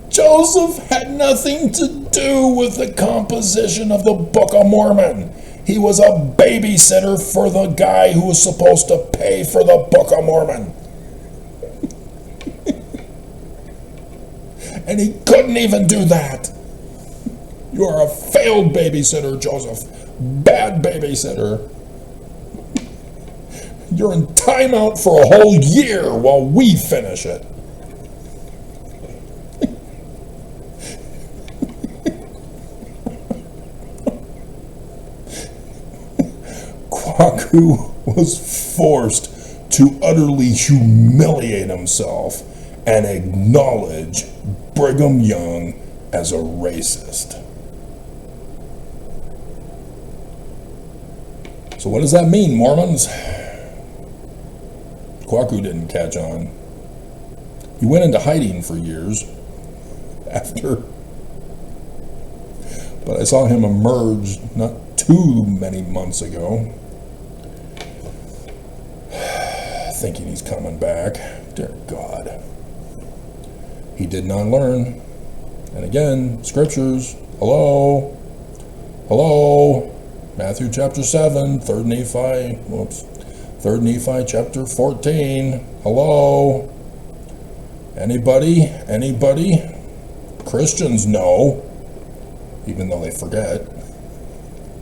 Speaker 4: Joseph had nothing to do with the composition of the Book of Mormon. He was a babysitter for the guy who was supposed to pay for the Book of Mormon. And he couldn't even do that. You are a failed babysitter, Joseph. Bad babysitter. You're in timeout for a whole year while we finish it. Kwaku was forced to utterly humiliate himself and acknowledge Brigham Young as a racist. So what does that mean, Mormons? Kwaku didn't catch on. He went into hiding for years after, but I saw him emerge not too many months ago, thinking he's coming back. Dear God. He did not learn. And again, scriptures, hello, Matthew chapter 7, 3rd Nephi chapter 14, hello. Anybody? Christians know, even though they forget.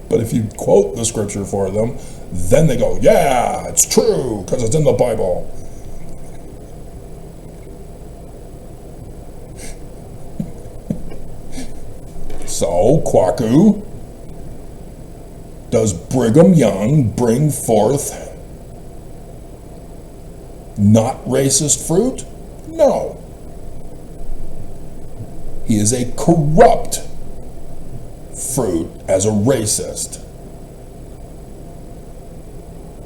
Speaker 4: But if you quote the scripture for them, then they go, yeah, it's true, because it's in the Bible. So, Kwaku, does Brigham Young bring forth not racist fruit? No. He is a corrupt fruit as a racist.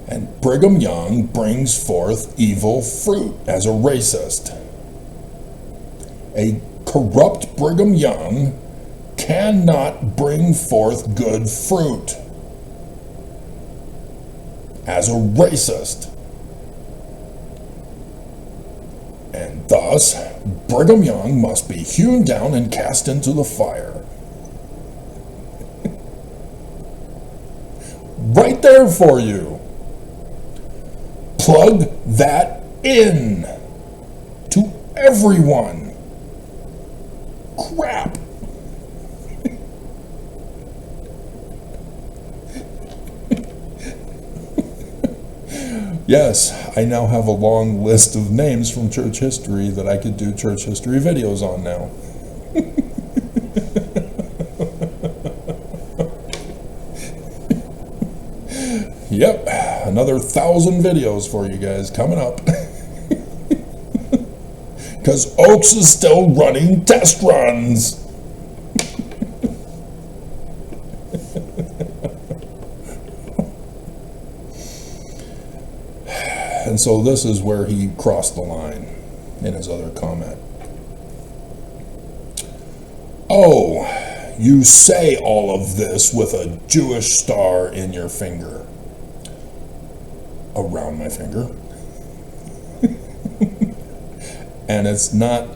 Speaker 4: And Brigham Young brings forth evil fruit as a racist. A corrupt Brigham Young cannot bring forth good fruit as a racist. And thus, Brigham Young must be hewn down and cast into the fire. Right there for you. Plug that in to everyone. Crap. Yes, I now have a long list of names from church history that I could do church history videos on now. Yep, another 1,000 videos for you guys coming up. Because Oaks is still running test runs. And so this is where he crossed the line in his other comment. Oh, you say all of this with a Jewish star in your finger. Around my finger. And it's not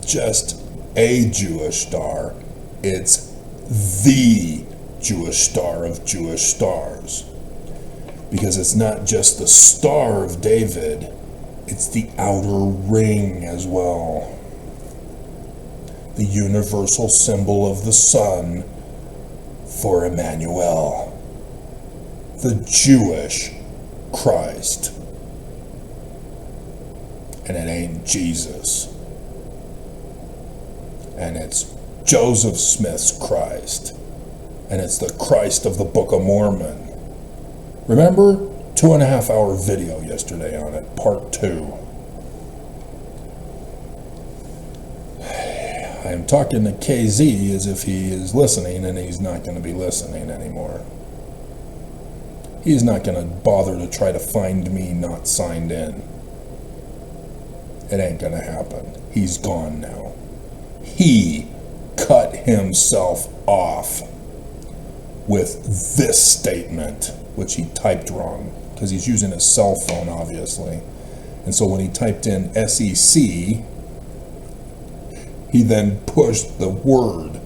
Speaker 4: just a Jewish star, it's the Jewish star of Jewish stars. Because it's not just the Star of David, it's the outer ring as well. The universal symbol of the sun for Emmanuel. The Jewish Christ. And it ain't Jesus. And it's Joseph Smith's Christ. And it's the Christ of the Book of Mormon. Remember? 2.5 hour video yesterday on it, part 2. I am talking to KZ as if he is listening, and he's not going to be listening anymore. He's not going to bother to try to find me not signed in. It ain't going to happen. He's gone now. He cut himself off with this statement, which he typed wrong, because he's using a cell phone, obviously. And so when he typed in SEC, he then pushed the word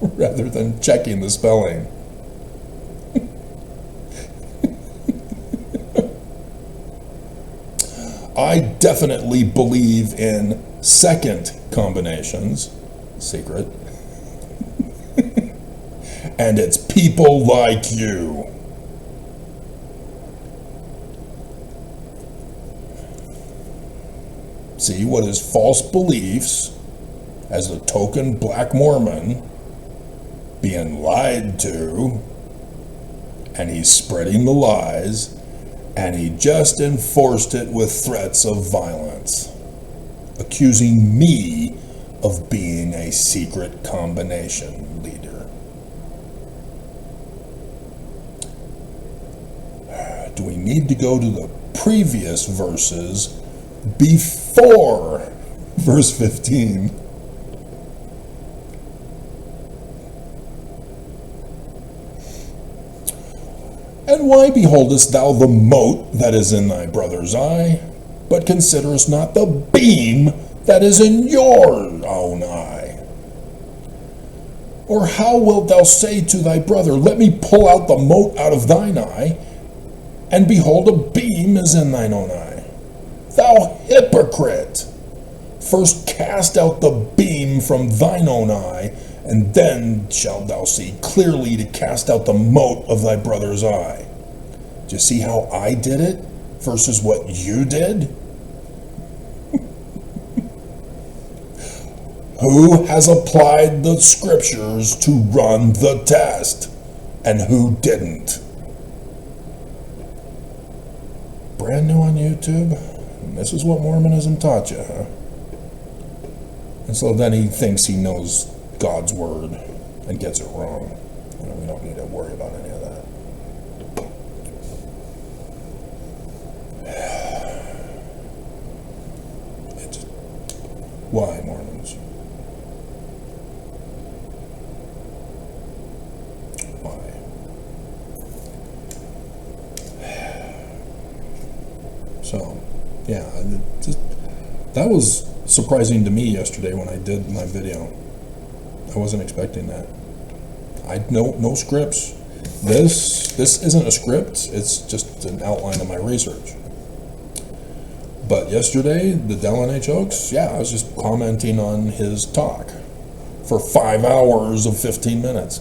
Speaker 4: rather than checking the spelling. I definitely believe in second combinations, secret, and it's people like you. See, what is false beliefs as a token black Mormon being lied to, and he's spreading the lies, and he just enforced it with threats of violence, accusing me of being a secret combination leader. Do we need to go to the previous verses before verse 15? And why beholdest thou the mote that is in thy brother's eye, but considerest not the beam that is in your own eye? Or how wilt thou say to thy brother, let me pull out the mote out of thine eye, and behold, a beam is in thine own eye? Thou hypocrite! First cast out the beam from thine own eye, and then shalt thou see clearly to cast out the mote of thy brother's eye. Do you see how I did it versus what you did? Who has applied the scriptures to run the test, and who didn't? Brand new on YouTube? This is what Mormonism taught you, huh? And so then he thinks he knows God's word and gets it wrong. We don't need to worry about any of that. Why, Mormons? Why? So, yeah, that was surprising to me yesterday when I did my video. I wasn't expecting that. No scripts. This isn't a script. It's just an outline of my research. But yesterday, the Dallin H. Oaks, I was just commenting on his talk for 5 hours of 15 minutes.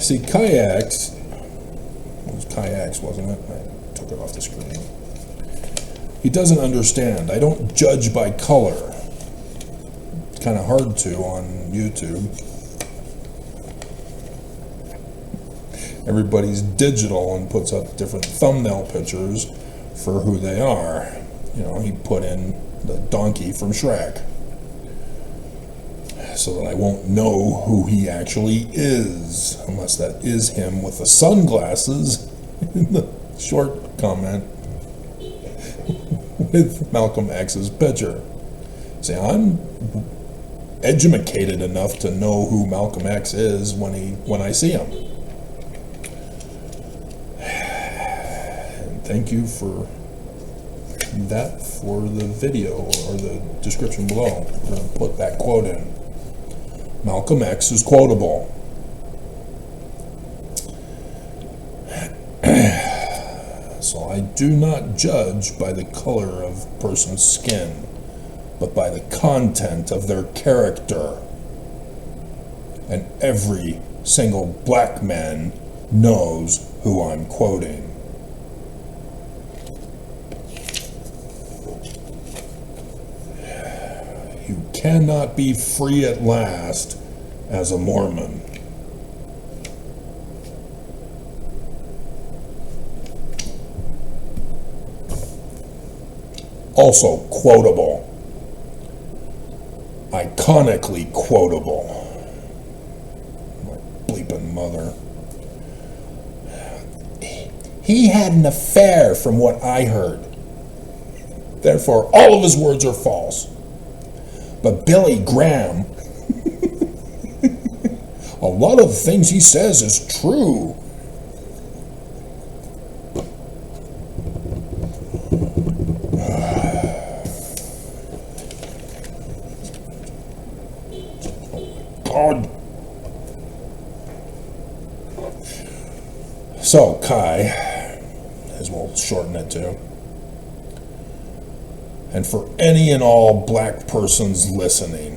Speaker 4: See, kayaks, it was kayaks, wasn't it? I took it off the screen. He doesn't understand. I don't judge by color. It's kind of hard to on YouTube. Everybody's digital and puts up different thumbnail pictures for who they are. You know, he put in the donkey from Shrek, so that I won't know who he actually is, unless that is him with the sunglasses in the short comment with Malcolm X's picture. See, I'm educated enough to know who Malcolm X is when I see him. And thank you for that for the video or the description below. We're going to put that quote in. Malcolm X is quotable. So I do not judge by the color of a person's skin. but by the content of their character. And every single black man knows who I'm quoting. You cannot be free at last as a Mormon. Also quotable. Iconically quotable. My bleeping mother. He had an affair from what I heard. Therefore, all of his words are false. But Billy Graham, a lot of the things he says is true. God. So, Kai, as we'll shorten it to, and for any and all black persons listening,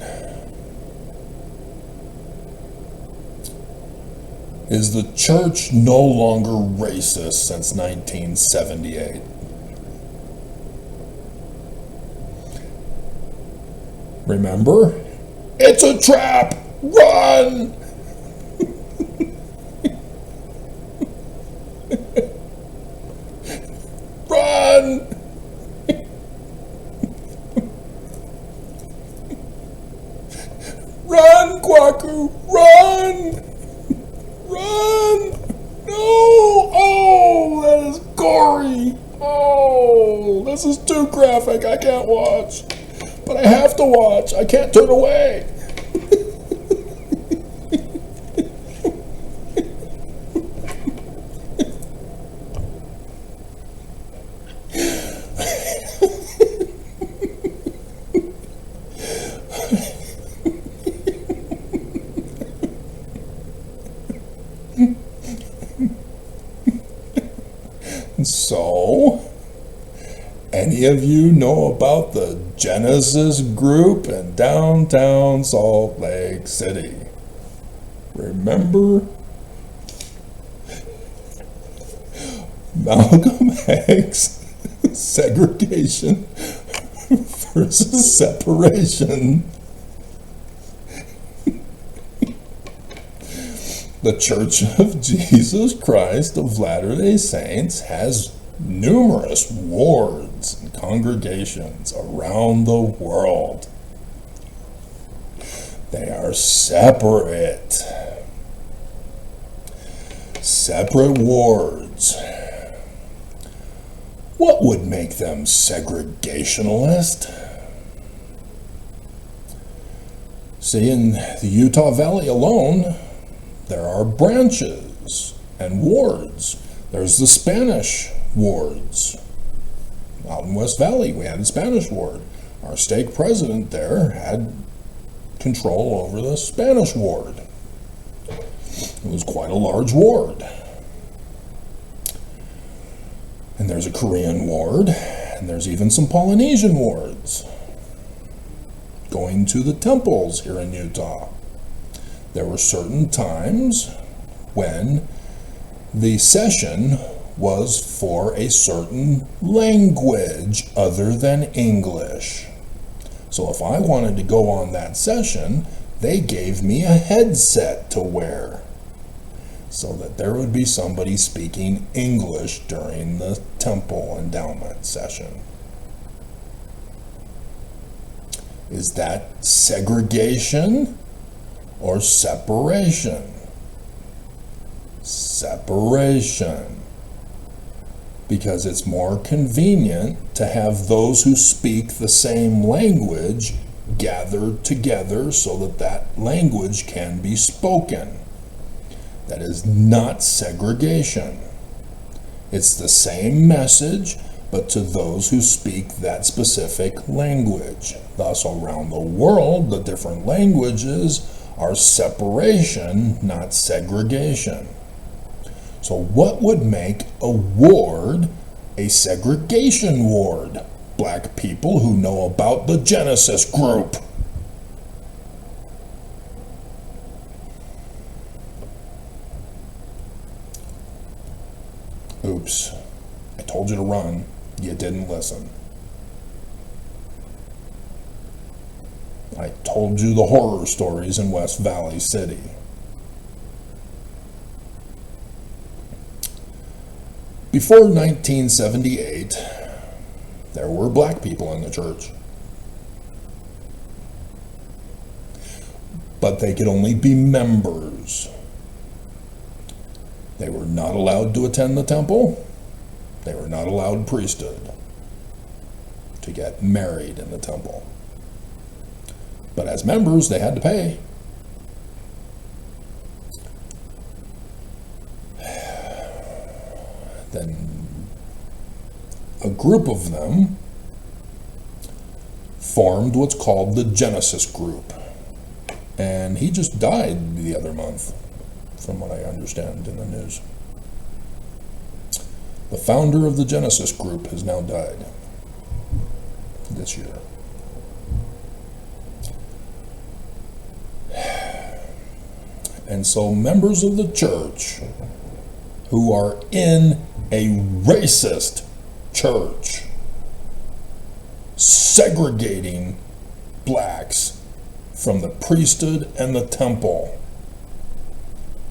Speaker 4: is the church no longer racist since 1978? Remember? It's a trap! Run! Run! Run, Kwaku! Run! Run! No! Oh, that is gory! Oh, this is too graphic. I can't watch. But I have to watch. I can't turn away. So, any of you know about the Genesis group in downtown Salt Lake City? Remember? Malcolm X, segregation versus separation. The Church of Jesus Christ of Latter-day Saints has numerous wards and congregations around the world. They are separate. Separate wards. What would make them segregationalist? See, in the Utah Valley alone, there are branches and wards. There's the Spanish wards. Out in West Valley, we had the Spanish ward. Our stake president there had control over the Spanish ward. It was quite a large ward. And there's a Korean ward, and there's even some Polynesian wards. Going to the temples here in Utah, there were certain times when the session was for a certain language other than English. So if I wanted to go on that session, they gave me a headset to wear so that there would be somebody speaking English during the temple endowment session. Is that segregation or separation? Separation. Because it's more convenient to have those who speak the same language gathered together so that that language can be spoken. That is not segregation. It's the same message, but to those who speak that specific language. Thus, around the world, the different languages are separation, not segregation. So what would make a ward a segregation ward? black people who know about the Genesis group. Oops, I told you to run. You didn't listen. I told you the horror stories in West Valley City. Before 1978, there were black people in the church. But they could only be members. They were not allowed to attend the temple. They were not allowed priesthood to get married in the temple. But as members, they had to pay. Then a group of them formed what's called the Genesis group. And he just died the other month, from what I understand in the news. The founder of the Genesis group has now died this year. And so members of the church who are in a racist church, segregating blacks from the priesthood and the temple,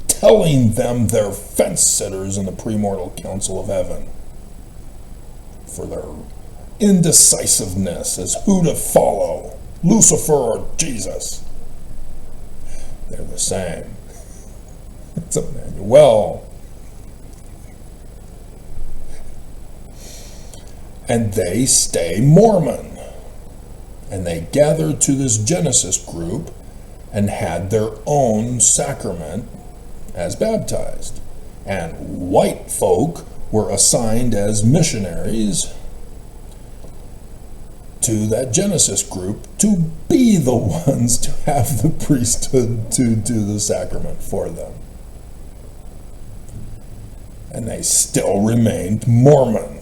Speaker 4: telling them they're fence sitters in the premortal council of heaven for their indecisiveness as who to follow, Lucifer or Jesus. They're the same. It's Emmanuel. And they stay Mormon. And they gathered to this Genesis group and had their own sacrament as baptized. And white folk were assigned as missionaries to that Genesis group to be the ones to have the priesthood to do the sacrament for them. And they still remained Mormon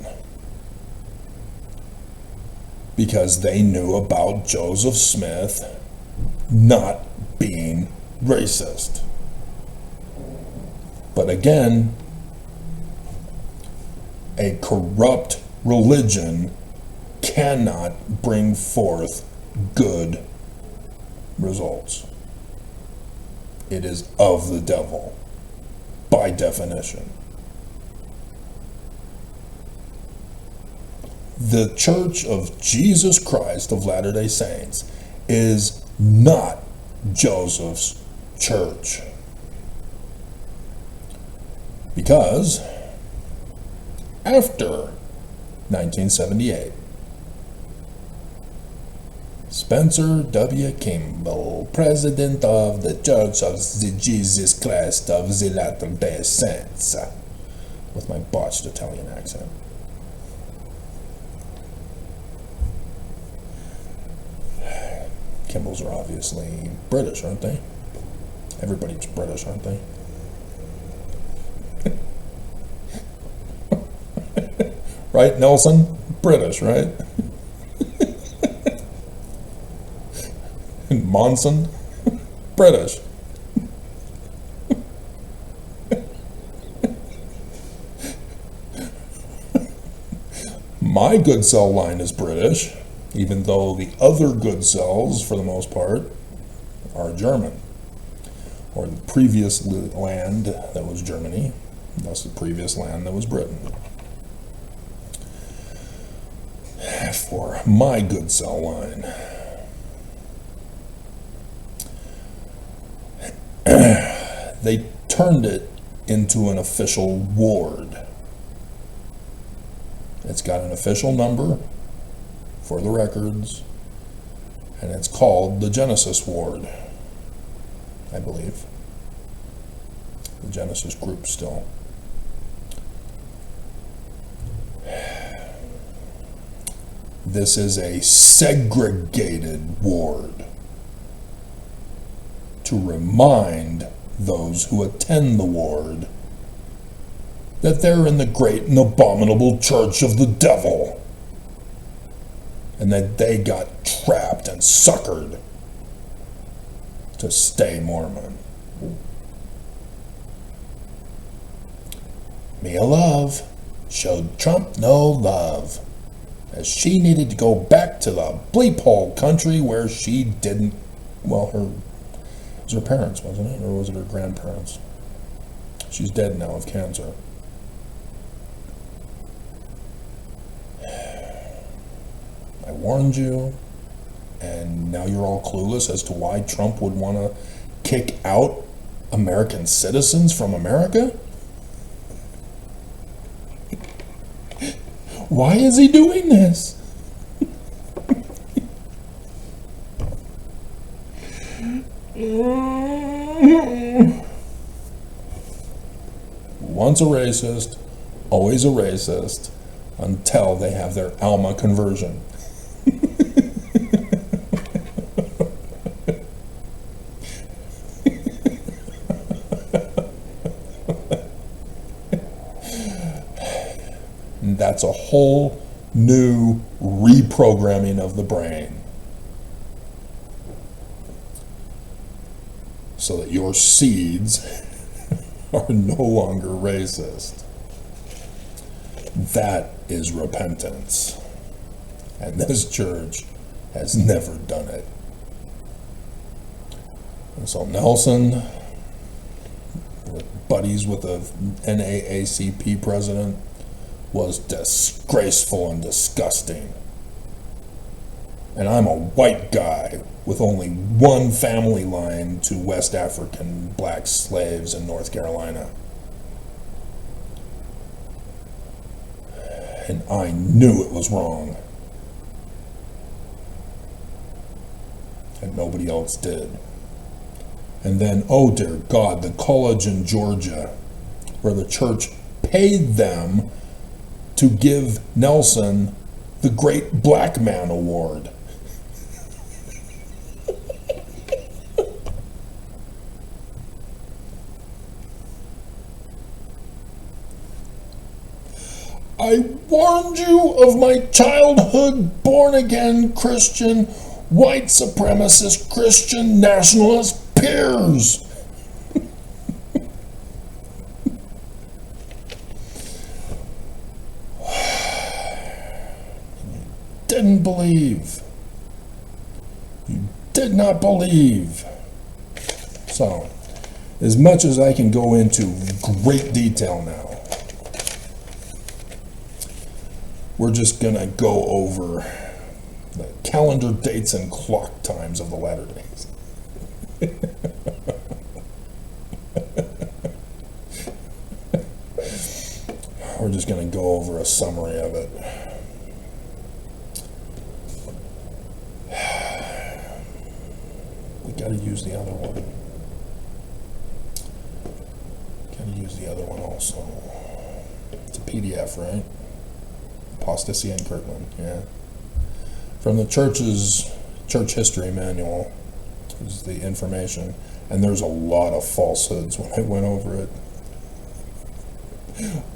Speaker 4: because they knew about Joseph Smith not being racist. But again, a corrupt religion cannot bring forth good results. It is of the devil, by definition. The Church of Jesus Christ of Latter-day Saints is not Joseph's church. Because after 1978, Spencer W. Kimball, president of the Church of the Jesus Christ of the Latter-day Saints, with my botched Italian accent. Kimballs are obviously British, aren't they? Everybody's British, aren't they? Right, Nelson? British, right? And Monson? British. My good cell line is British, even though the other good cells, for the most part, are German. Or the previous land that was Germany, thus the previous land that was Britain. For my good cell line. They turned it into an official ward. It's got an official number for the records, and it's called the Genesis Ward, I believe. The Genesis group still. This is a segregated ward to remind those who attend the ward that they're in the great and abominable church of the devil. and that they got trapped and suckered to stay Mormon. Mia Love showed Trump no love, as she needed to go back to the bleep hole country where she didn't, well, it was her parents, wasn't it? Or was it her grandparents? She's dead now of cancer. I warned you, and now you're all clueless as to why Trump would want to kick out American citizens from America? Why is he doing this? Once a racist, always a racist, until they have their Alma conversion. And that's a whole new reprogramming of the brain, so that your seeds are no longer racist. That is repentance. And this church has never done it. And so Nelson, buddies with the NAACP president, was disgraceful and disgusting. And I'm a white guy with only one family line to West African black slaves in North Carolina. And I knew it was wrong. And nobody else did. And then, oh dear God, the college in Georgia, where the church paid them to give Nelson the Great Black Man Award. I warned you of my childhood born-again Christian, white supremacist Christian nationalist peers. Didn't believe. You did not believe. So, as much as I can go into great detail now, we're just gonna go over the calendar dates and clock times of the latter days. We're just gonna go over a summary of it. We gotta use the other one. Gotta use the other one also. It's a PDF, right? Apostasy in Kirtland, yeah. From the church's church history manual is the information, and there's a lot of falsehoods when I went over it.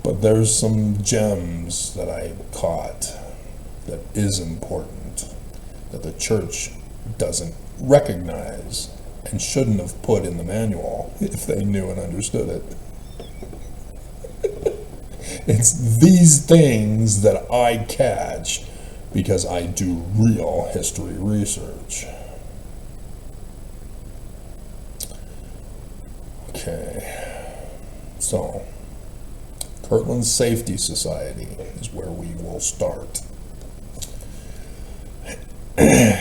Speaker 4: But there's some gems that I caught that is important, that the church doesn't recognize and shouldn't have put in the manual if they knew and understood it. It's these things that I catch because I do real history research. Okay, so Kirtland Safety Society is where we will start. In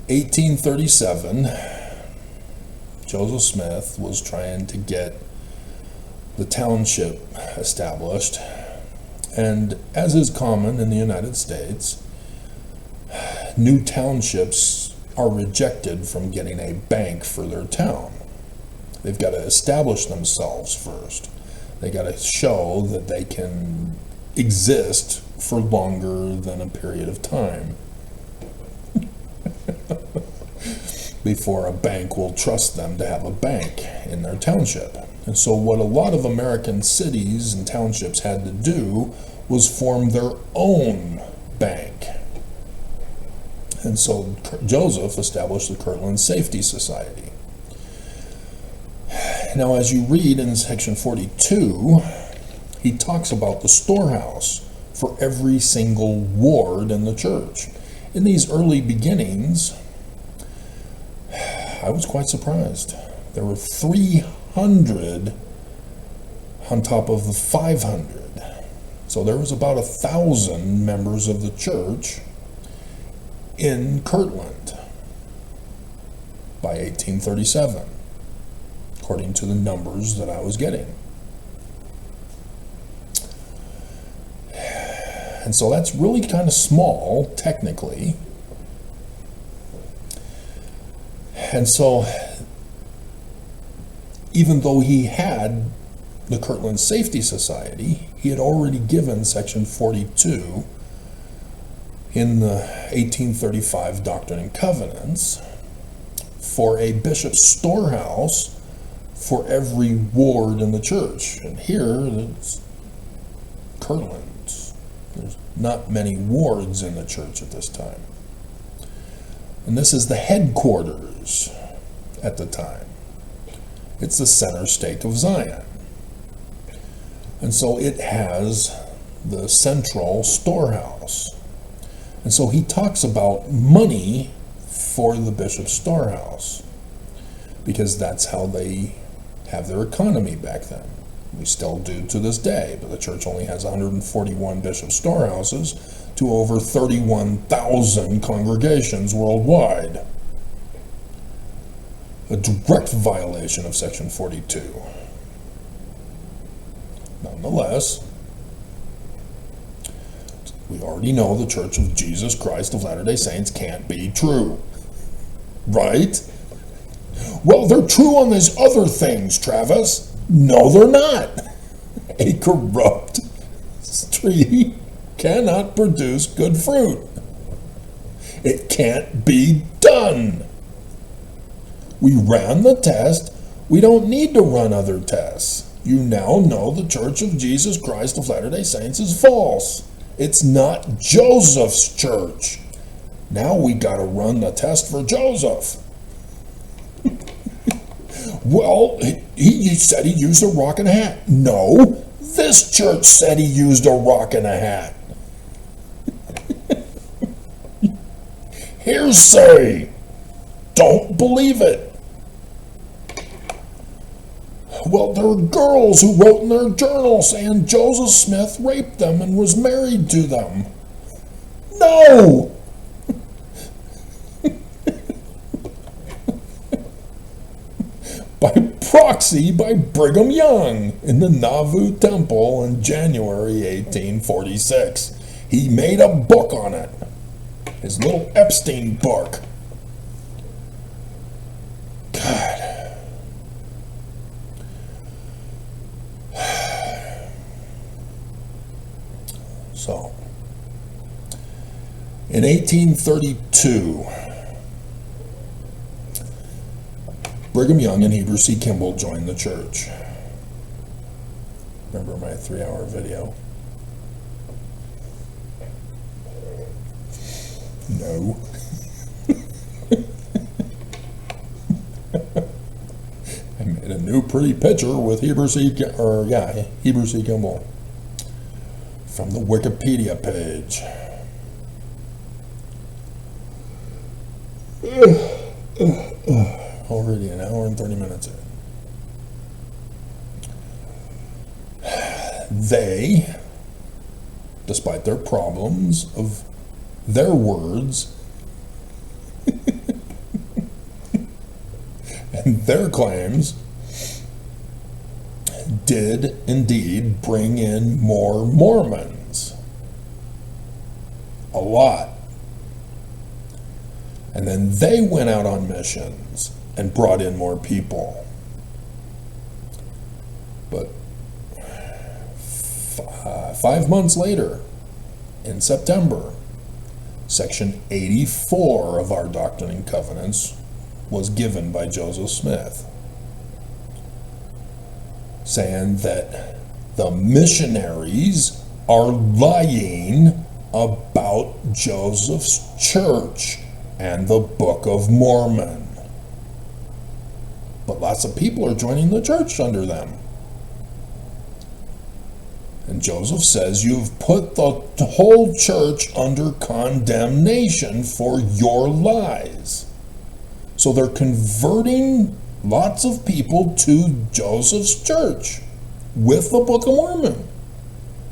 Speaker 4: 1837, Joseph Smith was trying to get the township established, and as is common in the United States, new townships are rejected from getting a bank for their town. They've got to establish themselves first. They got to show that they can exist for longer than a period of time before a bank will trust them to have a bank in their township. And so what a lot of American cities and townships had to do was form their own bank. And so Joseph established the Kirtland Safety Society. Now, as you read in section 42, he talks about the storehouse for every single ward in the church. In these early beginnings, I was quite surprised. There were 300 on top of the 500. So there was about 1,000 members of the church in Kirtland by 1837, according to the numbers that I was getting. And so that's really kind of small, technically. And so, even though he had the Kirtland Safety Society, he had already given Section 42 in the 1835 Doctrine and Covenants for a bishop's storehouse for every ward in the church. And here, it's Kirtland. There's not many wards in the church at this time. And this is the headquarters at the time. It's the center state of Zion. And so it has the central storehouse. And so he talks about money for the bishop's storehouse, because that's how they have their economy back then. We still do to this day, but the church only has 141 bishop storehouses to over 31,000 congregations worldwide. A direct violation of Section 42. Nonetheless, we already know the Church of Jesus Christ of Latter-day Saints can't be true. Right? Well, they're true on these other things, Travis. No, they're not. A corrupt tree cannot produce good fruit. It can't be done. We ran the test. We don't need to run other tests. You now know the Church of Jesus Christ of Latter-day Saints is false. It's not Joseph's church. Now we got to run the test for Joseph. Well, he said he used a rock and a hat. No, this church said he used a rock and a hat. Hearsay. Don't believe it. Well, there were girls who wrote in their journal saying Joseph Smith raped them and was married to them. No! By proxy by Brigham Young in the Nauvoo Temple in January 1846. He made a book on it. His little Epstein book. God. So, in 1832, Brigham Young and Heber C. Kimball joined the church. Remember my 3-hour video? No. I made a new pretty picture with Heber C. Kimball from the Wikipedia page. Already an hour and 30 minutes in. They, despite their problems of their words and their claims, did indeed bring in more Mormons. A lot. And then they went out on missions and brought in more people. But 5 months later, in September, Section 84 of our Doctrine and Covenants was given by Joseph Smith, saying that the missionaries are lying about Joseph's church and the Book of Mormon. But lots of people are joining the church under them. And Joseph says, you've put the whole church under condemnation for your lies. So they're converting lots of people to Joseph's church with the Book of Mormon.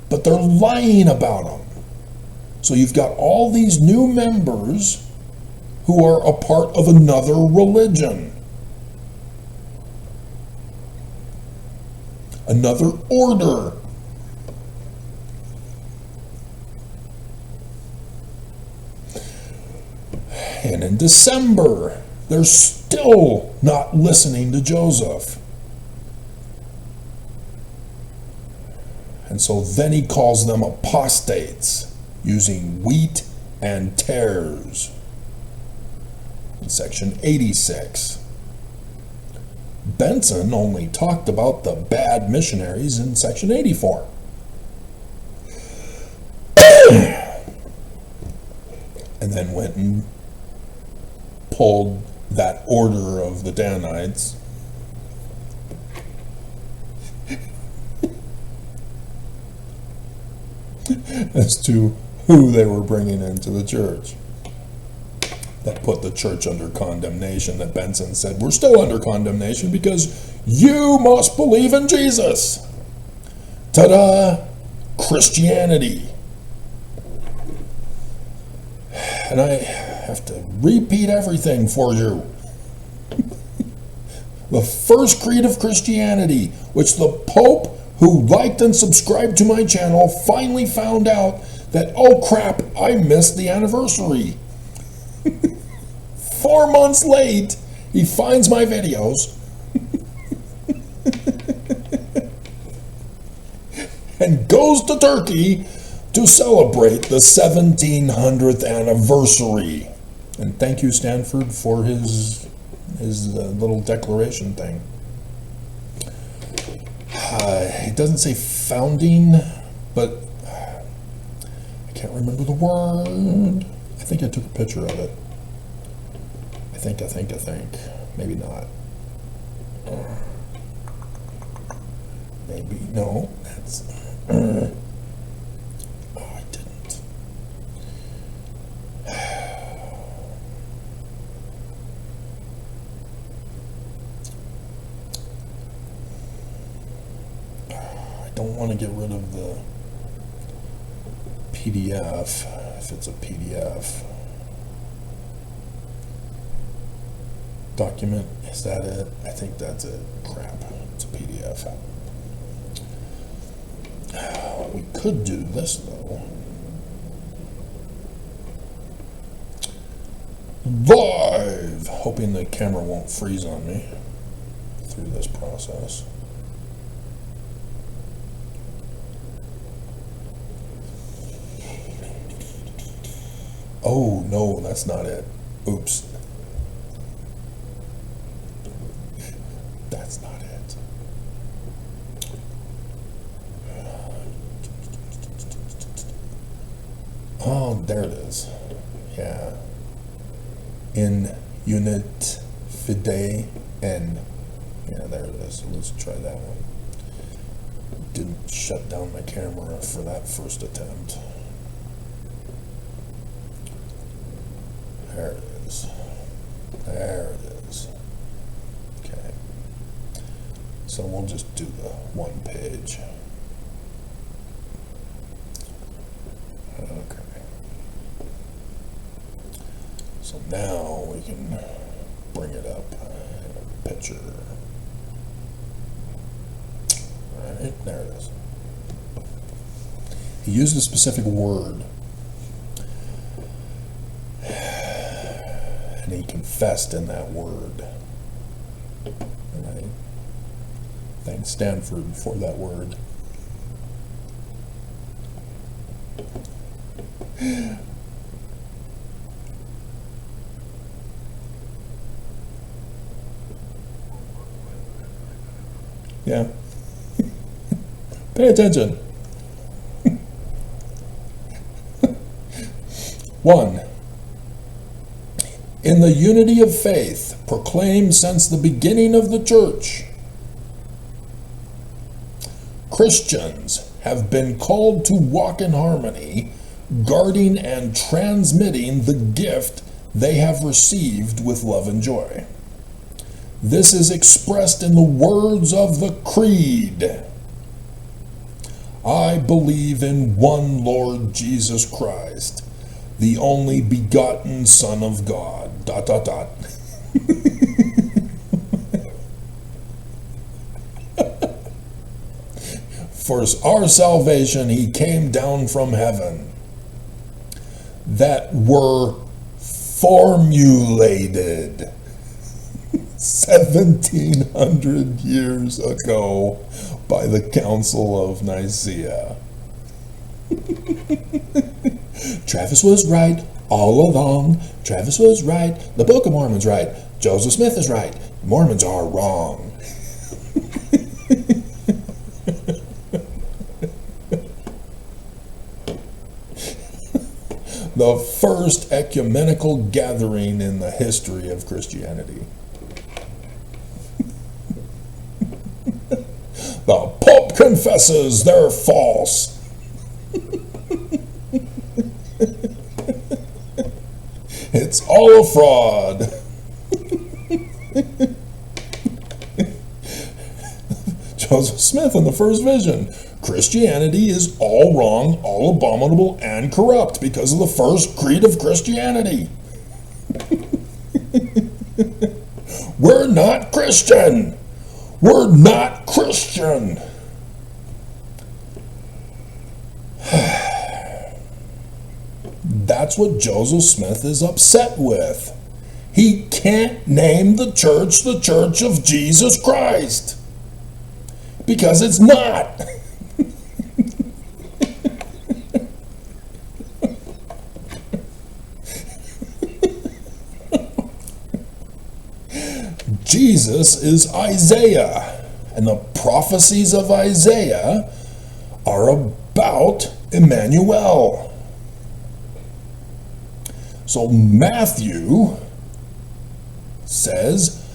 Speaker 4: But they're lying about them. So you've got all these new members who are a part of another religion. Another order. And in December, they're still not listening to Joseph. And so then he calls them apostates, using wheat and tares in section 86. Benson only talked about the bad missionaries in section 84. And then went and pulled that order of the Danites as to who they were bringing into the church. That put the church under condemnation, that Benson said, we're still under condemnation because you must believe in Jesus. Ta-da! Christianity. And I have to repeat everything for you. The first creed of Christianity, which the Pope, who liked and subscribed to my channel, finally found out that, oh crap, I missed the anniversary. 4 months late, he finds my videos and goes to Turkey to celebrate the 1700th anniversary. And thank you, Stanford, for his little declaration thing. It doesn't say founding, but I can't remember the word. I think I took a picture of it. I think. Maybe not. Maybe, no, that's... oh, I didn't. I don't want to get rid of the PDF, if it's a PDF. Document, is that it? I think that's it. Crap, it's a PDF. We could do this though. Live! Hoping the camera won't freeze on me through this process. Oh no, that's not it. Oops. That's not it. Oh, there it is. Yeah. In unit fide n. Yeah, there it is. Let's try that one. Didn't shut down my camera for that first attempt. There it is. There it is. Okay. So we'll just do the one page. Okay. So now we can bring it up in a picture. Alright, there it is. He used a specific word. And he confessed in that word. And I thank Stanford for that word. Yeah. Pay attention. 1. In the unity of faith proclaimed since the beginning of the church, Christians have been called to walk in harmony, guarding and transmitting the gift they have received with love and joy. This is expressed in the words of the Creed. I believe in one Lord Jesus Christ, the only begotten Son of God. ... For our salvation he came down from heaven, that were formulated 1700 years ago by the Council of Nicaea. Travis was right all along. Travis was right. The Book of Mormon's right. Joseph Smith is right. Mormons are wrong. The first ecumenical gathering in the history of Christianity. The Pope confesses they're false. It's all a fraud. Joseph Smith in the first vision. Christianity is all wrong, all abominable, and corrupt because of the first creed of Christianity. We're not Christian. We're not Christian. That's what Joseph Smith is upset with. He can't name the Church of Jesus Christ. Because it's not. Jesus is Isaiah, and the prophecies of Isaiah are about Emmanuel. So Matthew says,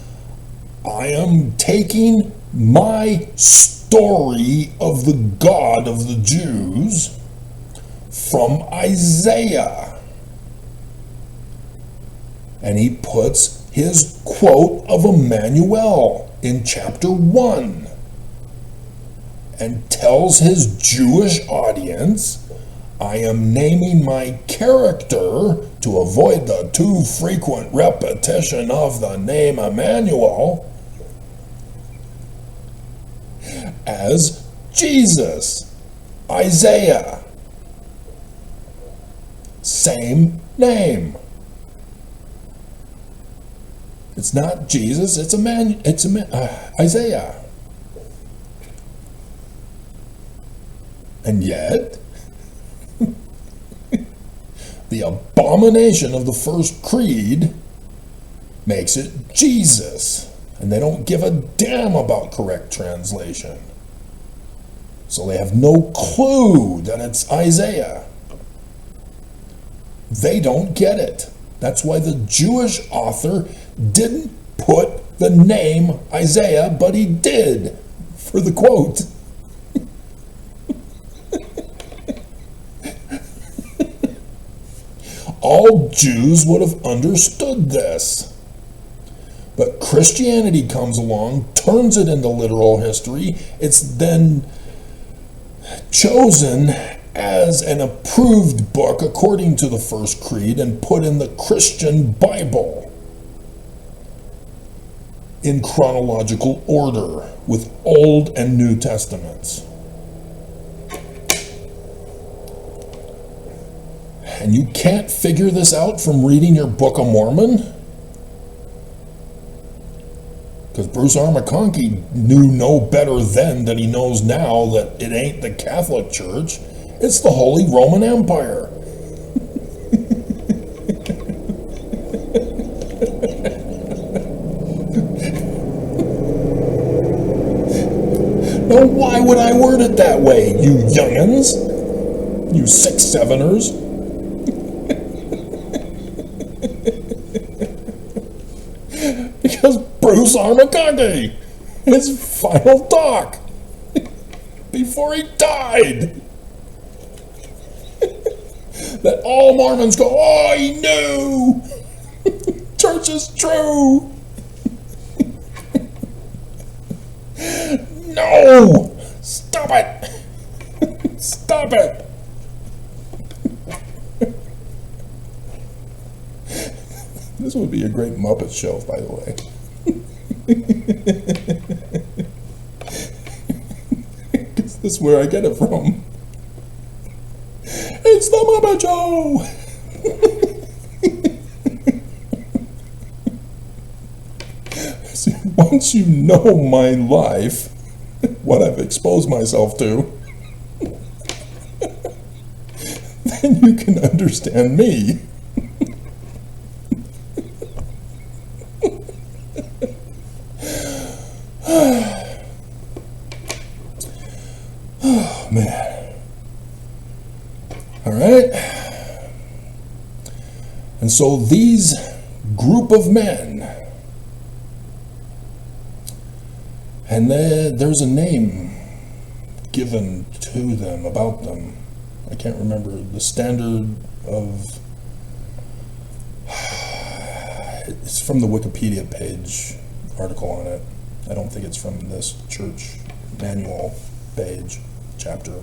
Speaker 4: I am taking my story of the God of the Jews from Isaiah. And he puts his quote of Emmanuel in chapter 1 and tells his Jewish audience, I am naming my character to avoid the too frequent repetition of the name Emmanuel as Jesus, Isaiah. Same name. It's not Jesus, it's Isaiah. And yet, the abomination of the first creed makes it Jesus. And they don't give a damn about correct translation. So they have no clue that it's Isaiah. They don't get it. That's why the Jewish author didn't put the name Isaiah, but he did for the quote. All Jews would have understood this. But Christianity comes along, turns it into literal history. It's then chosen as an approved book according to the First Creed and put in the Christian Bible in chronological order with Old and New Testaments. And you can't figure this out from reading your Book of Mormon? Because Bruce R. McConkie knew no better then than he knows now that it ain't the Catholic Church, it's the Holy Roman Empire. Now why would I word it that way, you young'uns? You 6-7ers? Sarmakage, his final talk before he died. That all Mormons go, oh, he knew. Church is true. No! Stop it! Stop it! This would be a great Muppet show, by the way. This is where I get it from. It's the Muppet Show! See, once you know my life, what I've exposed myself to, then you can understand me. Oh, man. All right. And so these group of men, and there's a name given to them, about them. I can't remember the standard of, it's from the Wikipedia page, article on it. I don't think it's from this church manual page, chapter.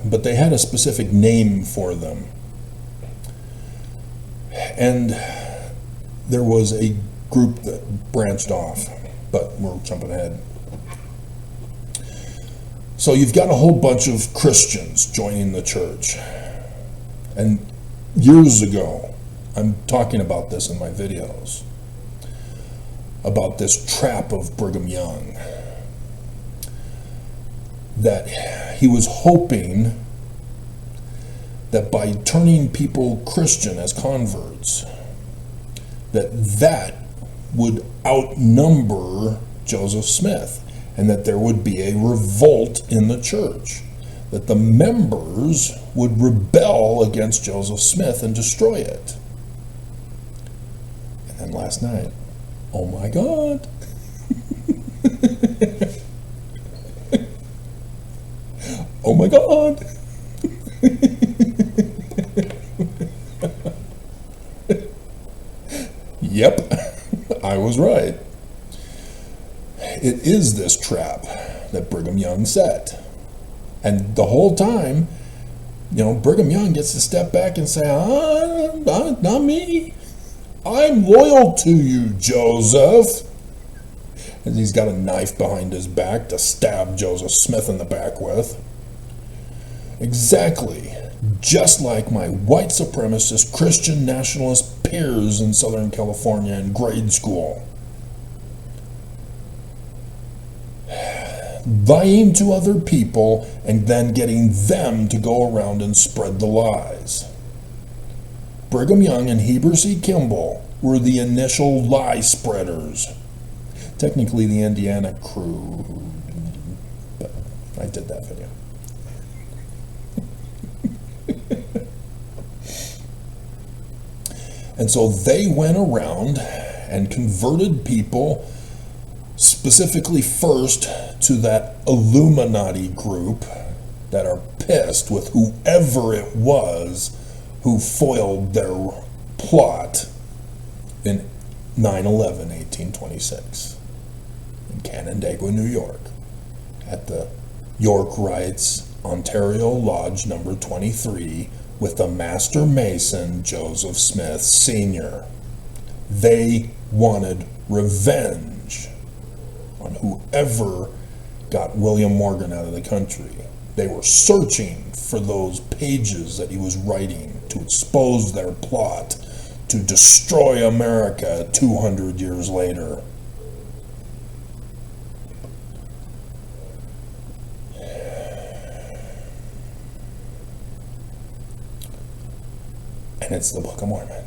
Speaker 4: But they had a specific name for them. And there was a group that branched off, but we're jumping ahead. So you've got a whole bunch of Christians joining the church. And years ago, I'm talking about this in my videos, about this trap of Brigham Young, that he was hoping that by turning people Christian as converts, that would outnumber Joseph Smith, and that there would be a revolt in the church, that the members would rebel against Joseph Smith and destroy it. And then last night, oh my God. Oh my God. Yep, I was right. It is this trap that Brigham Young set. And the whole time, Brigham Young gets to step back and say, not me. I'm loyal to you, Joseph. And he's got a knife behind his back to stab Joseph Smith in the back with. Exactly. Just like my white supremacist Christian nationalist peers in Southern California in grade school. Lying to other people and then getting them to go around and spread the lies. Brigham Young and Heber C. Kimball were the initial lie spreaders. Technically the Indiana crew, but I did that video. And so they went around and converted people, specifically first to that Illuminati group that are pissed with whoever it was who foiled their plot in 9/11, 1826 in Canandaigua, New York, at the York Rites, Ontario Lodge number 23, with the Master Mason, Joseph Smith Sr. They wanted revenge on whoever got William Morgan out of the country. They were searching for those pages that he was writing to expose their plot to destroy America 200 years later. And it's the Book of Mormon.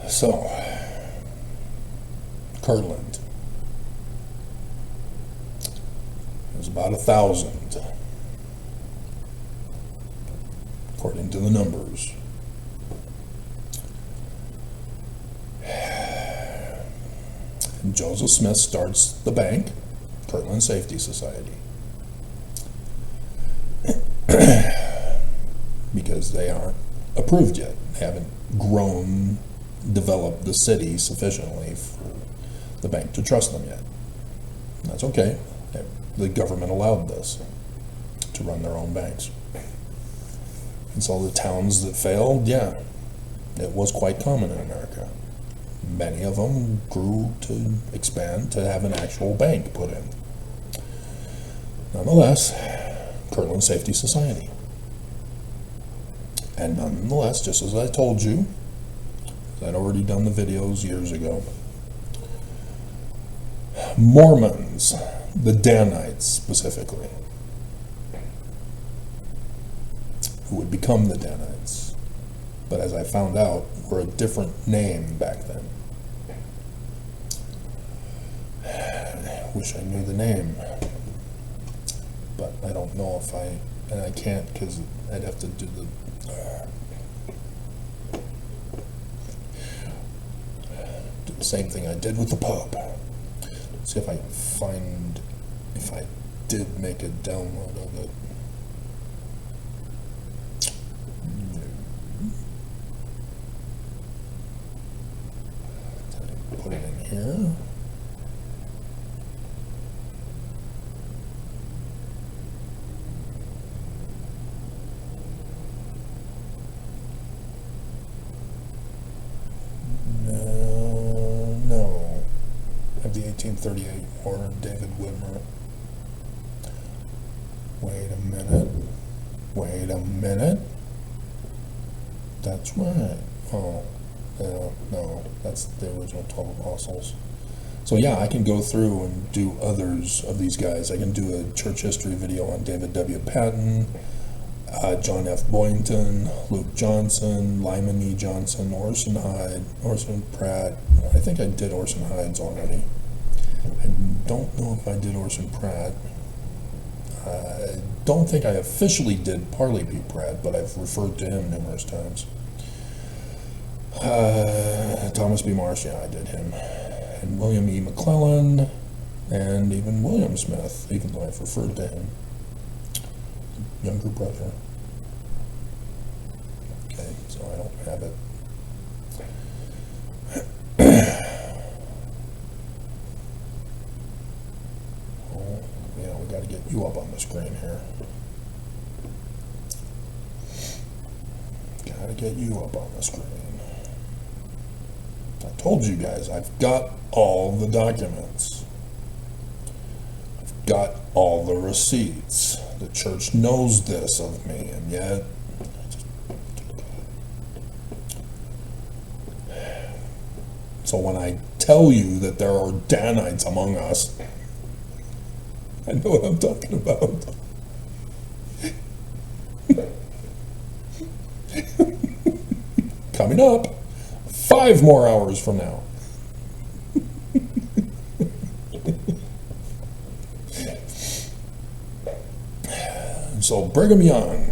Speaker 4: So, Kirtland It was about 1,000, according to the numbers. And Joseph Smith starts the bank, Kirtland Safety Society, because they aren't approved yet. They haven't developed the city sufficiently for the bank to trust them yet. And that's okay. The government allowed this to run their own banks. And so the towns that failed, yeah, it was quite common in America. Many of them grew to expand to have an actual bank put in. Nonetheless, Kirtland Safety Society. And nonetheless, just as I told you, I'd already done the videos years ago, Mormons, the Danites specifically, who would become the Danites, but as I found out, were a different name back then. I wish I knew the name, but I don't know if and I can't because I'd have to do the same thing I did with the Pope. See if I can find if I did make a download of it. Put it in here. No. I have the 1838 War, David Whitmer. Wait a minute. Wait a minute. That's right. Oh, no, that's the original 12 Apostles. So yeah, I can go through and do others of these guys. I can do a church history video on David W. Patton, John F. Boynton, Luke Johnson, Lyman E. Johnson, Orson Hyde, Orson Pratt. I think I did Orson Hyde's already. I don't know if I did Orson Pratt. I don't think I officially did Parley P. Pratt, but I've referred to him numerous times. Thomas B. Marsh, yeah, I did him. And William E. McClellan, and even William Smith, even though I've referred to him. Younger brother. Okay, so I don't have it. Oh, yeah, we got to get you up on the screen here. Got to get you up on the screen. I told you guys, I've got all the documents. I've got all the receipts. The church knows this of me, and yet so when I tell you that there are Danites among us, I know what I'm talking about. Coming up 5 more hours from now. So Brigham Young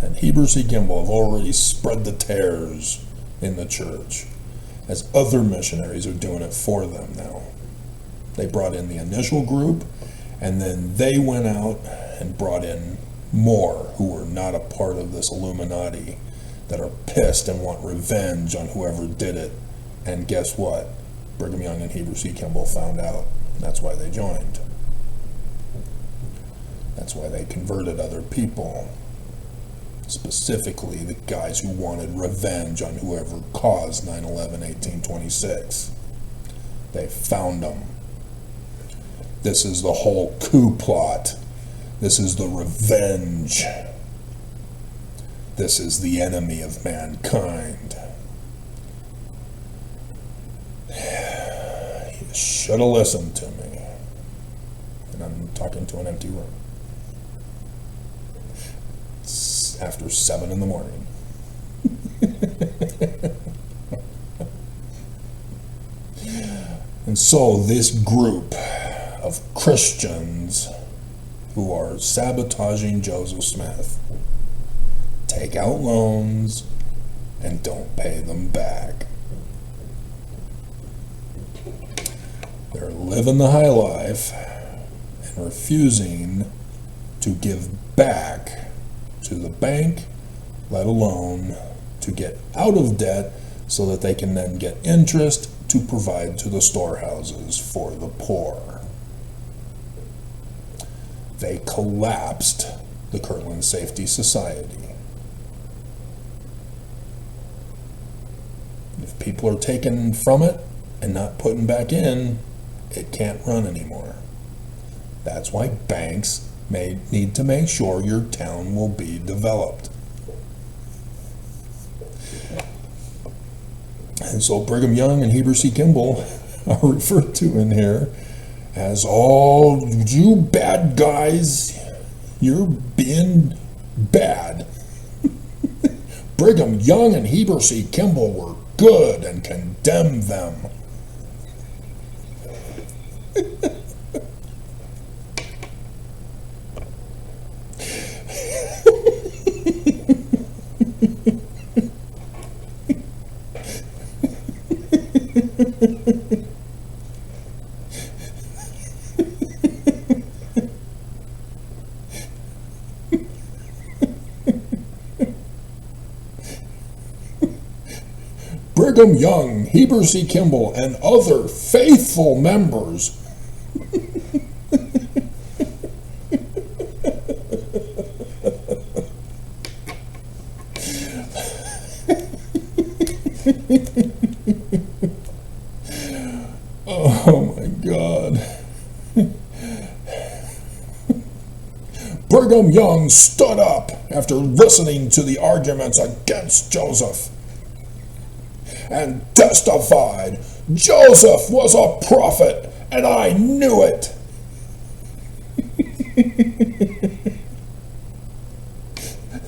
Speaker 4: and Heber C. Kimball have already spread the tares in the church, as other missionaries are doing it for them now. They brought in the initial group, and then they went out and brought in more who were not a part of this Illuminati, that are pissed and want revenge on whoever did it. And guess what? Brigham Young and Heber C. Kimball found out. That's why they joined. That's why they converted other people. Specifically the guys who wanted revenge on whoever caused 9/11/1826. They found them. This is the whole coup plot. This is the revenge. This is the enemy of mankind. You should have listened to me. And I'm talking to an empty room. It's after 7 in the morning. And so this group of Christians who are sabotaging Joseph Smith take out loans and don't pay them back. They're living the high life and refusing to give back to the bank, let alone to get out of debt so that they can then get interest to provide to the storehouses for the poor. They collapsed the Kirtland Safety Society. If people are taken from it and not putting back in, it can't run anymore. That's why banks may need to make sure your town will be developed. And so Brigham Young and Heber C. Kimball are referred to in here as all you bad guys, you're being bad. Brigham Young and Heber C. Kimball were good and condemned them. Brigham Young, Heber C. Kimball, and other faithful members oh my God. Brigham Young stood up after listening to the arguments against Joseph and testified, Joseph was a prophet, and I knew it.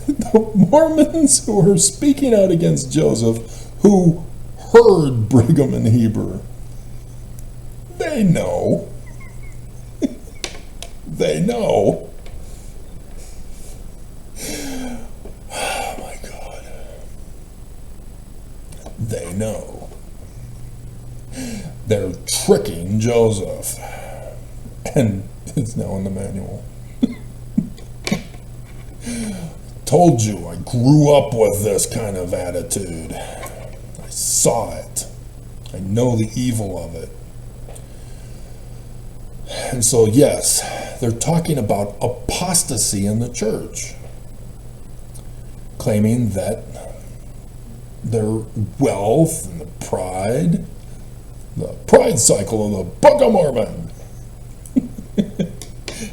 Speaker 4: The Mormons who were speaking out against Joseph, who heard Brigham and Heber, they know. They know. Oh my God. They know. They're tricking Joseph. And it's now in the manual. Told you I grew up with this kind of attitude. I saw it. I know the evil of it. And so, yes, they're talking about apostasy in the church, claiming that their wealth and the pride cycle of the Book of Mormon,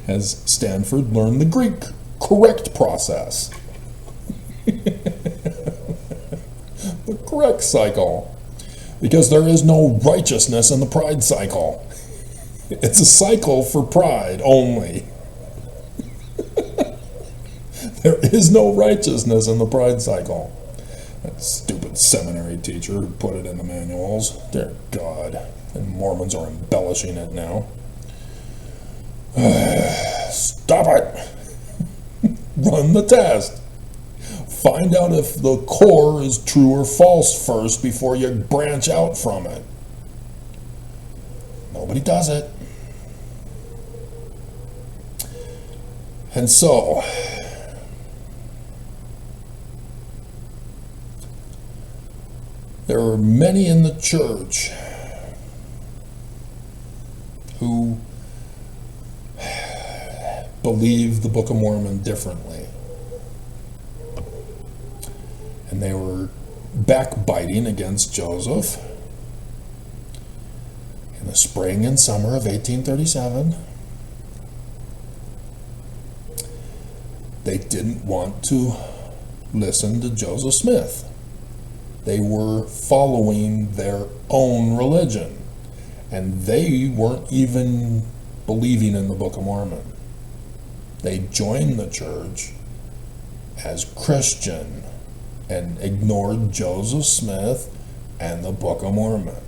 Speaker 4: as Stanford learned the Greek correct process. The correct cycle. Because there is no righteousness in the pride cycle. It's a cycle for pride only. There is no righteousness in the pride cycle. That stupid seminary teacher who put it in the manuals. Dear God. And Mormons are embellishing it now. Stop it. Run the test. Find out if the core is true or false first before you branch out from it. Nobody does it. And so, there are many in the church who believe the Book of Mormon differently. And they were backbiting against Joseph in the spring and summer of 1837. They didn't want to listen to Joseph Smith. They were following their own religion. And they weren't even believing in the Book of Mormon. They joined the church as Christian and ignored Joseph Smith and the Book of Mormon.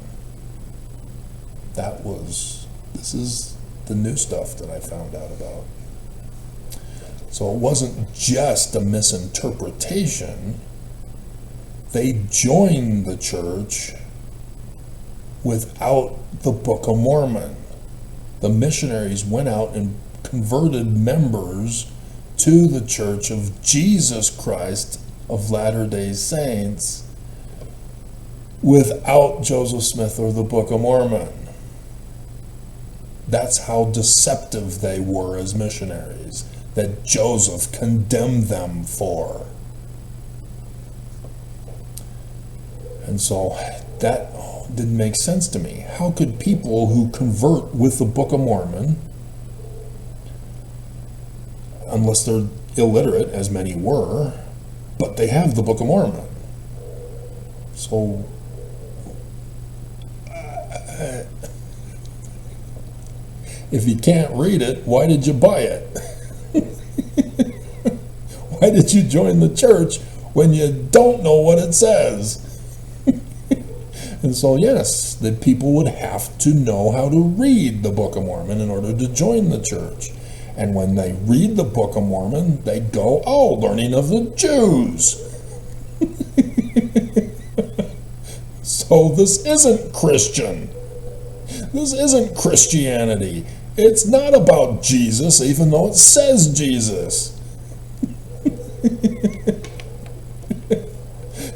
Speaker 4: This is the new stuff that I found out about. So it wasn't just a misinterpretation. They joined the church without the Book of Mormon. The missionaries went out and converted members to the Church of Jesus Christ of Latter-day Saints without Joseph Smith or the Book of Mormon. That's how deceptive they were as missionaries, that Joseph condemned them for. And so that didn't make sense to me. How could people who convert with the Book of Mormon, unless they're illiterate, as many were, but they have the Book of Mormon? So if you can't read it, why did you buy it? Why did you join the church when you don't know what it says? And so, yes, the people would have to know how to read the Book of Mormon in order to join the church. And when they read the Book of Mormon, they go, oh, learning of the Jews. So this isn't Christian. This isn't Christianity. It's not about Jesus, even though it says Jesus.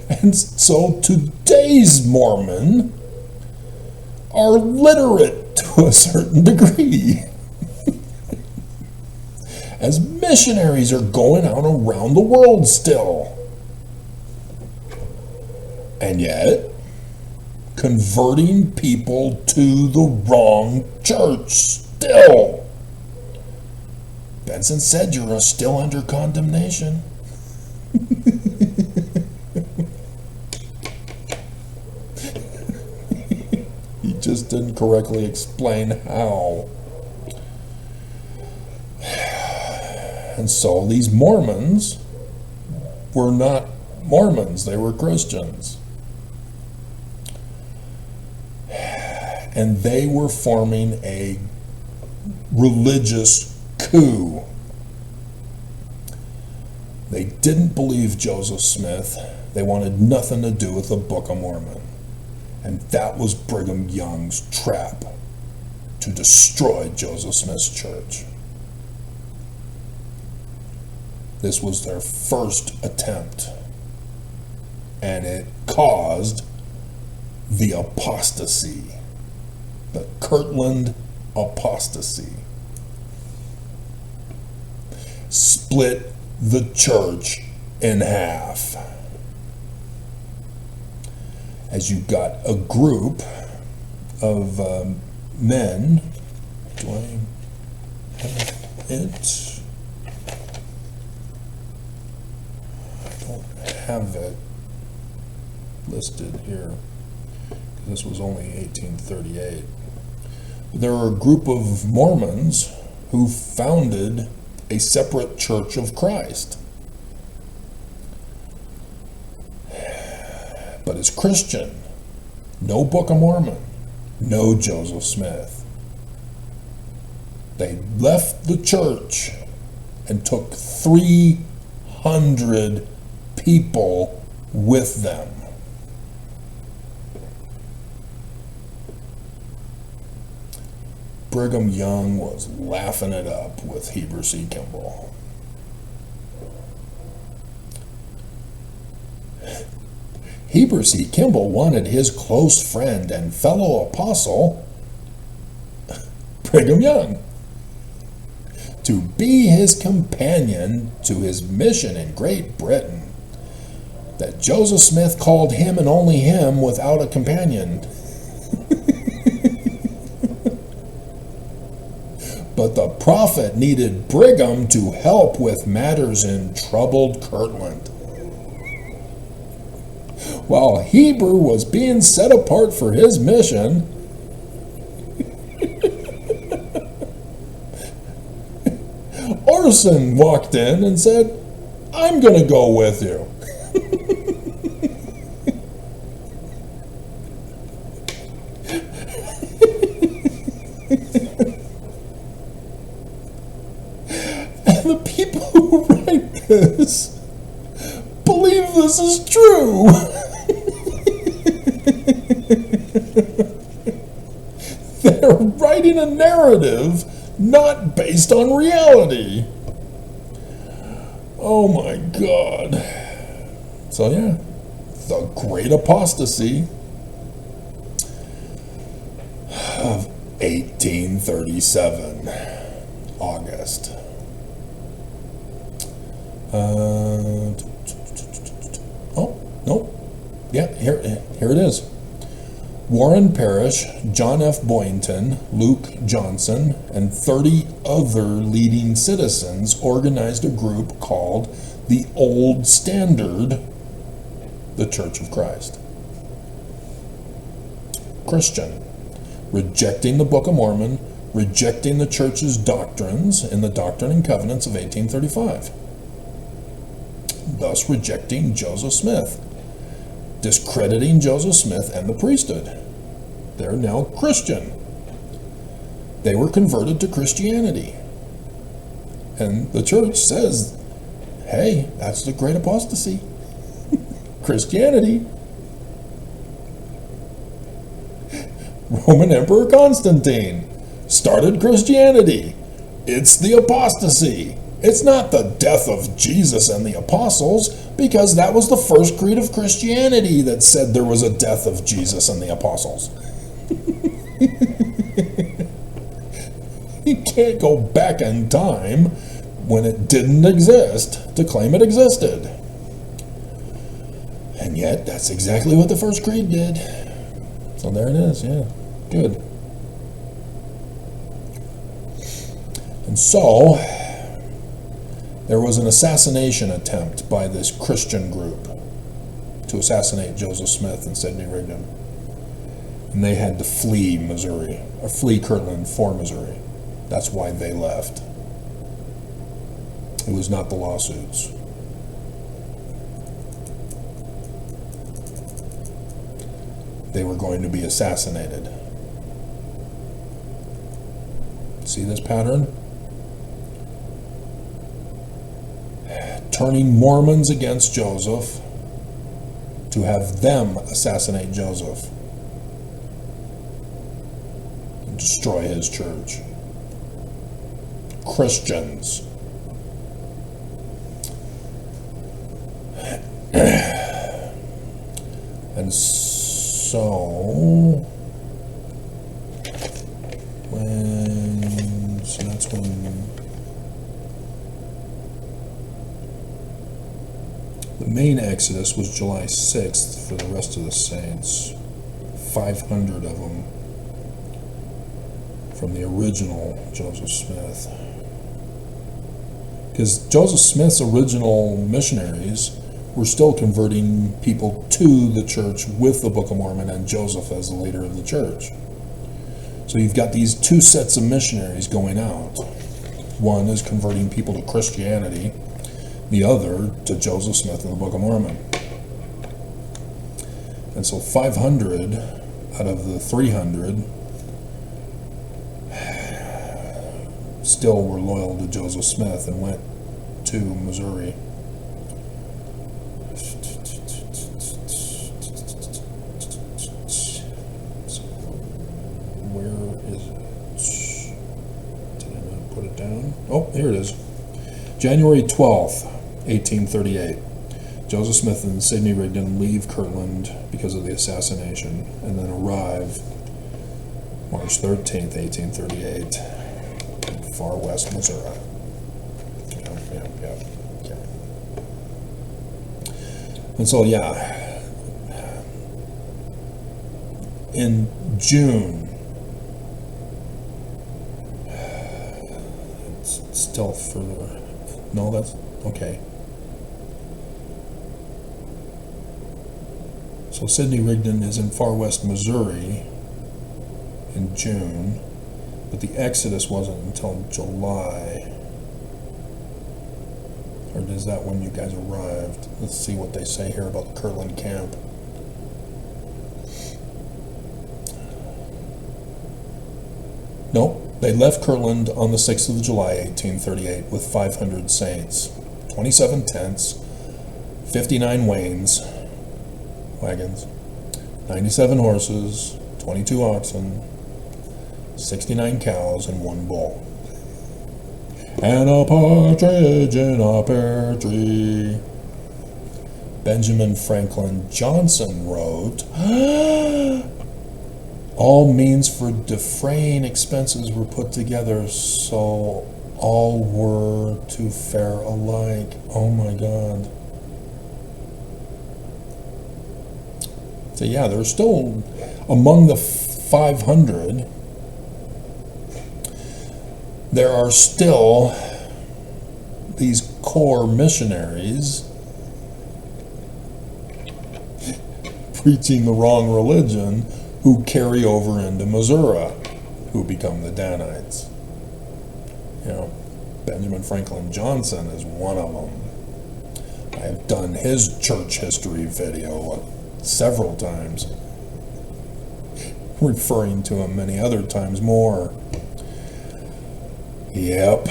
Speaker 4: And so today's Mormon are literate to a certain degree. As missionaries are going out around the world still. And yet, converting people to the wrong church still. Benson said you're still under condemnation. He just didn't correctly explain how. And so these Mormons were not Mormons, they were Christians. And they were forming a religious coup. They didn't believe Joseph Smith. They wanted nothing to do with the Book of Mormon. And that was Brigham Young's trap to destroy Joseph Smith's church. This was their first attempt. And it caused the apostasy. The Kirtland apostasy. Split the church in half. As you got a group of men. Do I have it? I don't have it listed here. This was only 1838. There were a group of Mormons who founded a separate Church of Christ. But it's Christian. No Book of Mormon. No Joseph Smith. They left the church and took 300 people with them. Brigham Young was laughing it up with Heber C. Kimball. Heber C. Kimball wanted his close friend and fellow apostle, Brigham Young, to be his companion to his mission in Great Britain. That Joseph Smith called him and only him without a companion. But the prophet needed Brigham to help with matters in troubled Kirtland. While Heber was being set apart for his mission, Orson walked in and said, I'm going to go with you. the people who write this believe this is true. They're writing a narrative not based on reality. Oh my God. So yeah, the Great Apostasy of 1837, August. Oh, no. Yeah, here it is. Warren Parrish, John F. Boynton, Luke Johnson, and 30 other leading citizens organized a group called the Old Standard, the Church of Christ. Christian, rejecting the Book of Mormon, rejecting the church's doctrines in the Doctrine and Covenants of 1835, thus rejecting Joseph Smith, discrediting Joseph Smith and the priesthood. They're now Christian. They were converted to Christianity. And the church says, hey, that's the Great Apostasy. Christianity. Roman Emperor Constantine started Christianity. It's the apostasy. It's not the death of Jesus and the apostles, because that was the first creed of Christianity that said there was a death of Jesus and the apostles. You can't go back in time when it didn't exist to claim it existed. And yet, that's exactly what the first creed did. So there it is, yeah. Good. And so, there was an assassination attempt by this Christian group to assassinate Joseph Smith and Sidney Rigdon. And they had to flee Missouri, or flee Kirtland for Missouri. That's why they left. It was not the lawsuits. They were going to be assassinated. See this pattern? Turning Mormons against Joseph to have them assassinate Joseph and destroy his church. Christians. And so that's when the main exodus was July 6th for the rest of the saints. 500 of them from the original Joseph Smith. Because Joseph Smith's original missionaries were still converting people to the church with the Book of Mormon and Joseph as the leader of the church. So you've got these two sets of missionaries going out. One is converting people to Christianity, the other to Joseph Smith and the Book of Mormon. And so 500 out of the 300 still were loyal to Joseph Smith and went to Missouri. So where is it? Did I not put it down? Oh, here it is. January 12th, 1838. Joseph Smith and Sidney Rigdon leave Kirtland because of the assassination and then arrive March 13th, 1838. Far west Missouri. Okay. And so, in June, it's still further. No, that's okay. So Sidney Rigdon is in far west Missouri in June. But the Exodus wasn't until July. Or is that when you guys arrived? Let's see what they say here about the Kirtland camp. Nope. They left Kirtland on the 6th of July, 1838, with 500 saints, 27 tents, 59 wagons, 97 horses, 22 oxen, 69 cows, and 1 bull. And a partridge in a pear tree. Benjamin Franklin Johnson wrote, all means for defraying expenses were put together, so all were to fare alike. Oh my God. So yeah, there's still, among the 500, there are still these core missionaries preaching the wrong religion who carry over into Missouri, who become the Danites. You know, Benjamin Franklin Johnson is one of them. I have done his church history video several times, referring to him many other times more. Yep.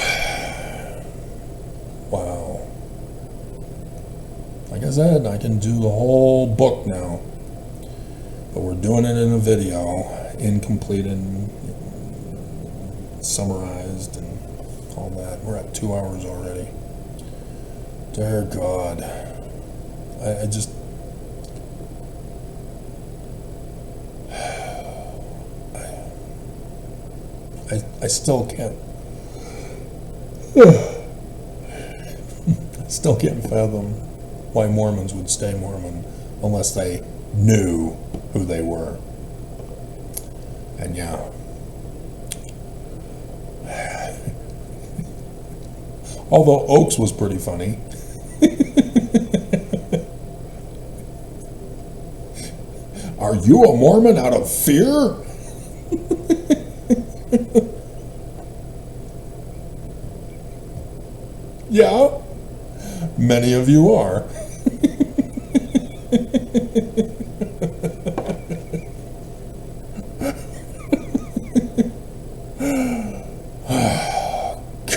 Speaker 4: Wow. Like I said, I can do the whole book now, but we're doing it in a video, incomplete and summarized and all that. We're at 2 hours already. Dear God. I just... I still can't... I still can't fathom why Mormons would stay Mormon unless they knew who they were. And yeah. Although Oaks was pretty funny. Are you a Mormon out of fear? Yeah, many of you are.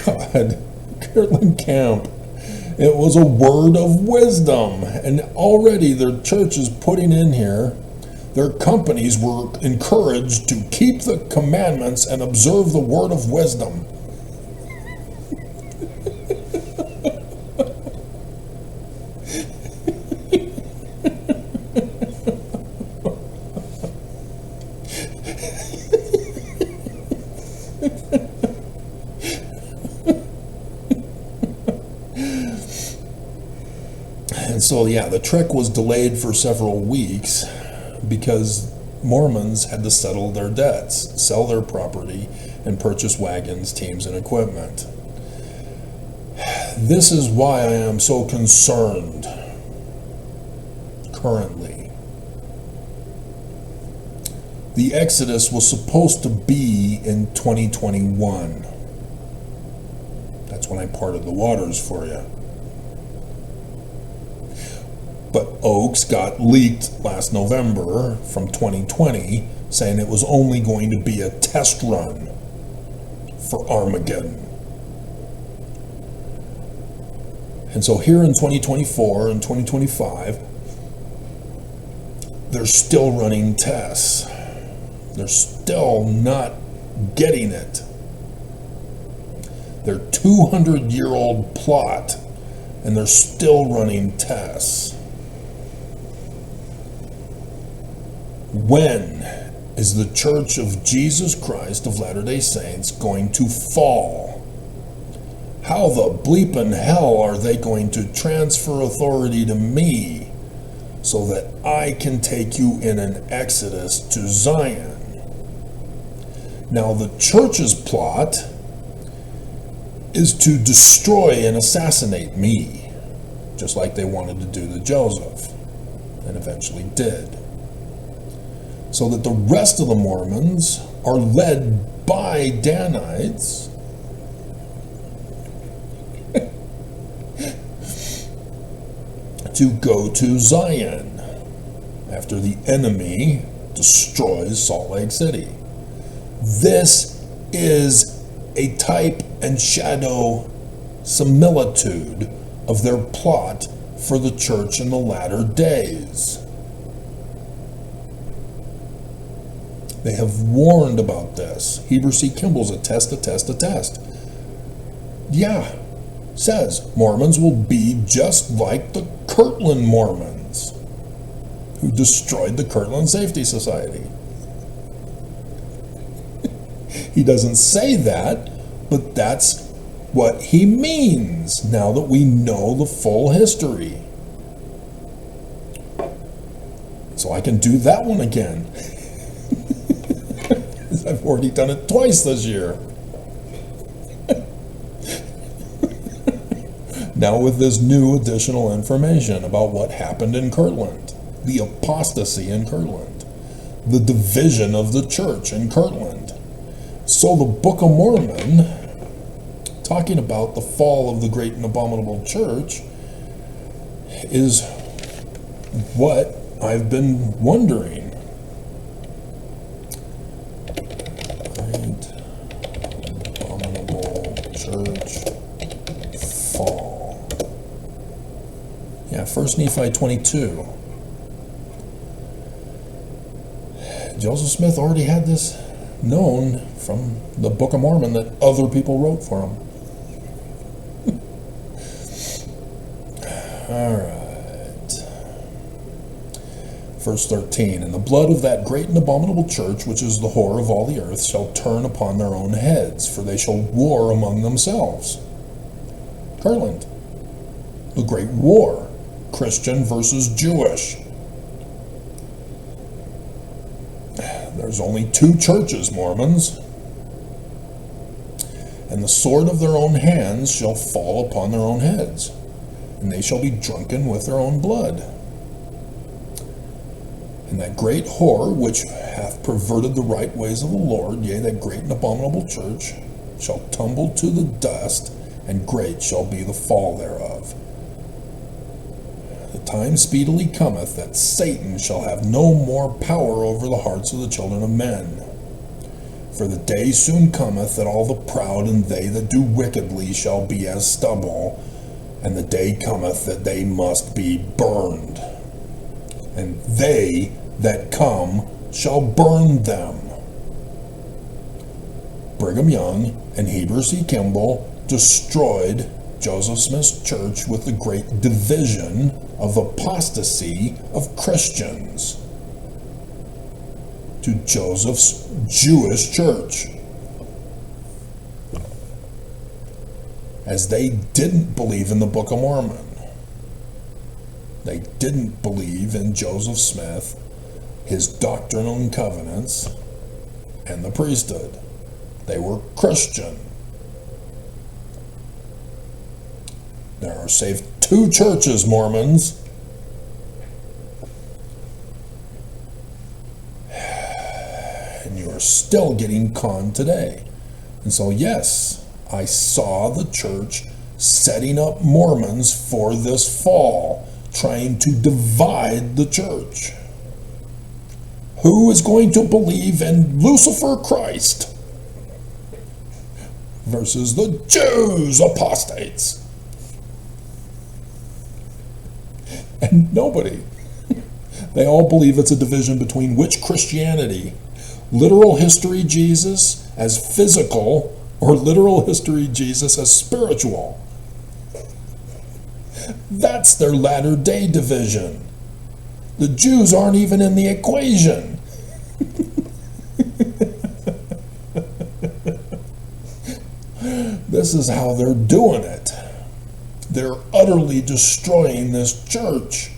Speaker 4: God, Kirtland Camp. It was a word of wisdom, and already their church is putting in here, their companies were encouraged to keep the commandments and observe the word of wisdom. And so, yeah, the trek was delayed for several weeks because Mormons had to settle their debts, sell their property, and purchase wagons, teams, and equipment. This is why I am so concerned currently. The Exodus was supposed to be in 2021. That's when I parted the waters for you. But Oaks got leaked last November from 2020, saying it was only going to be a test run for Armageddon. And so here in 2024 and 2025, they're still running tests. They're still not getting it. Their 200-year-old plot, and they're still running tests. When is the Church of Jesus Christ of Latter-day Saints going to fall? How the bleepin' hell are they going to transfer authority to me so that I can take you in an exodus to Zion? Now, the church's plot is to destroy and assassinate me, just like they wanted to do to Joseph, and eventually did. So that the rest of the Mormons are led by Danites to go to Zion after the enemy destroys Salt Lake City. This is a type and shadow similitude of their plot for the church in the latter days. They have warned about this. Heber C. Kimball's attest. Yeah, says Mormons will be just like the Kirtland Mormons, who destroyed the Kirtland Safety Society. He doesn't say that, but that's what he means now that we know the full history. So I can do that one again. I've already done it twice this year. Now with this new additional information about what happened in Kirtland, the apostasy in Kirtland, the division of the church in Kirtland. So the Book of Mormon, talking about the fall of the great and abominable church, is what I've been wondering. Great abominable church fall. Yeah, 1 Nephi 22. Joseph Smith already had this known from the Book of Mormon that other people wrote for him. All right. Verse 13, and the blood of that great and abominable church, which is the whore of all the earth, shall turn upon their own heads, for they shall war among themselves. Kirtland, the great war, Christian versus Jewish. There's only two churches, Mormons. And the sword of their own hands shall fall upon their own heads, and they shall be drunken with their own blood. And that great whore, which hath perverted the right ways of the Lord, yea, that great and abominable church, shall tumble to the dust, and great shall be the fall thereof. The time speedily cometh that Satan shall have no more power over the hearts of the children of men. For the day soon cometh that all the proud and they that do wickedly shall be as stubble, and the day cometh that they must be burned. And they that come shall burn them. Brigham Young and Heber C. Kimball destroyed Joseph Smith's church with the great division of apostasy of Christians to Joseph's Jewish church, as they didn't believe in the Book of Mormon. They didn't believe in Joseph Smith, his Doctrine and Covenants, and the priesthood. They were Christian. There are saved two churches, Mormons. And you are still getting conned today. And so, yes, I saw the church setting up Mormons for this fall, trying to divide the church. Who is going to believe in Lucifer Christ versus the Jews, apostates? And nobody. They all believe it's a division between which Christianity, literal history Jesus as physical, or literal history Jesus as spiritual. That's their latter-day division. The Jews aren't even in the equation. This is how they're doing it. They're utterly destroying this church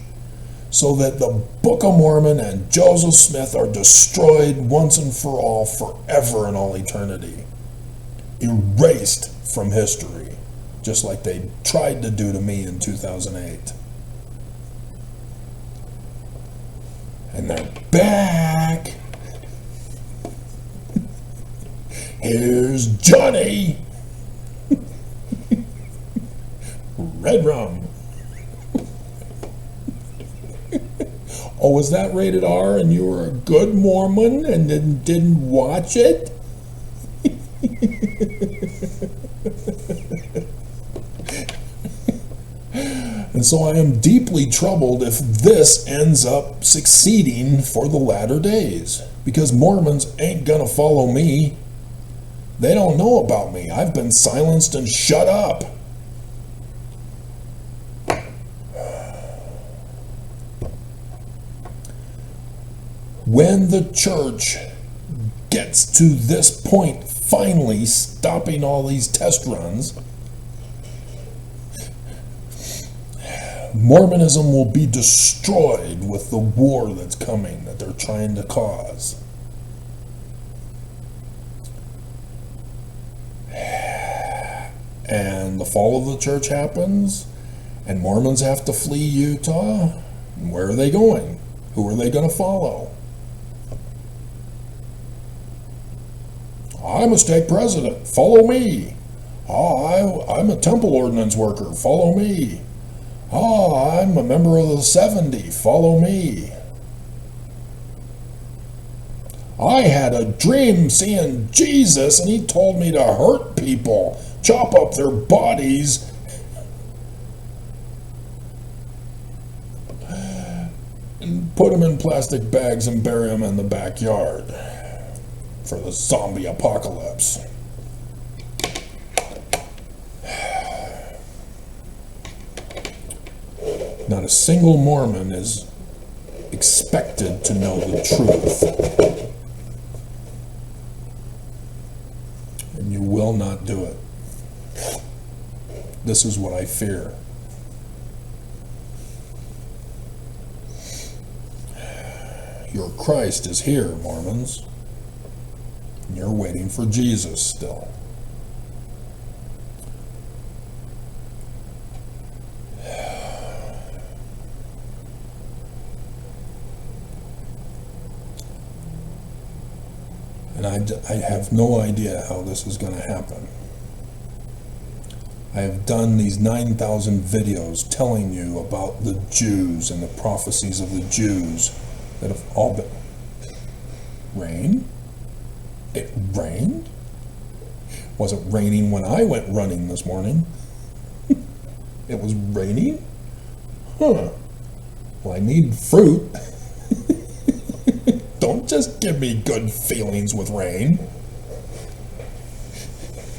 Speaker 4: so that the Book of Mormon and Joseph Smith are destroyed once and for all, forever and all eternity. Erased from history, just like they tried to do to me in 2008. And they're back. Here's Johnny. Red rum. Oh, was that rated R and you were a good Mormon and then didn't watch it? And so I am deeply troubled if this ends up succeeding for the latter days, because Mormons ain't gonna follow me. They don't know about me. I've been silenced and shut up. When the church gets to this point, finally stopping all these test runs, Mormonism will be destroyed with the war that's coming, that they're trying to cause. And the fall of the church happens, and Mormons have to flee Utah. And where are they going? Who are they going to follow? I'm a stake president. Follow me. Oh, I'm a temple ordinance worker. Follow me. Oh, I'm a member of the 70. Follow me. I had a dream seeing Jesus, and he told me to hurt people, chop up their bodies, and put them in plastic bags and bury them in the backyard for the zombie apocalypse. Not a single Mormon is expected to know the truth. And you will not do it. This is what I fear. Your Christ is here, Mormons. And you're waiting for Jesus still. And I have no idea how this is going to happen. I have done these 9,000 videos telling you about the Jews and the prophecies of the Jews that have all been... Rain? It rained? Was it raining when I went running this morning? It was raining? Huh. Well, I need fruit. Don't just give me good feelings with rain.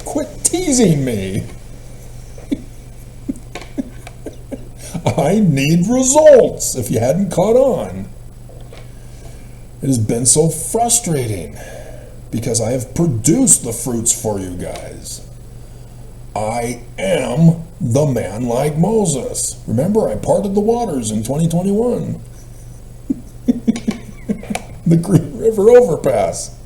Speaker 4: Quit teasing me. I need results, if you hadn't caught on. It has been so frustrating because I have produced the fruits for you guys. I am the man like Moses. Remember, I parted the waters in 2021. The Green River overpass.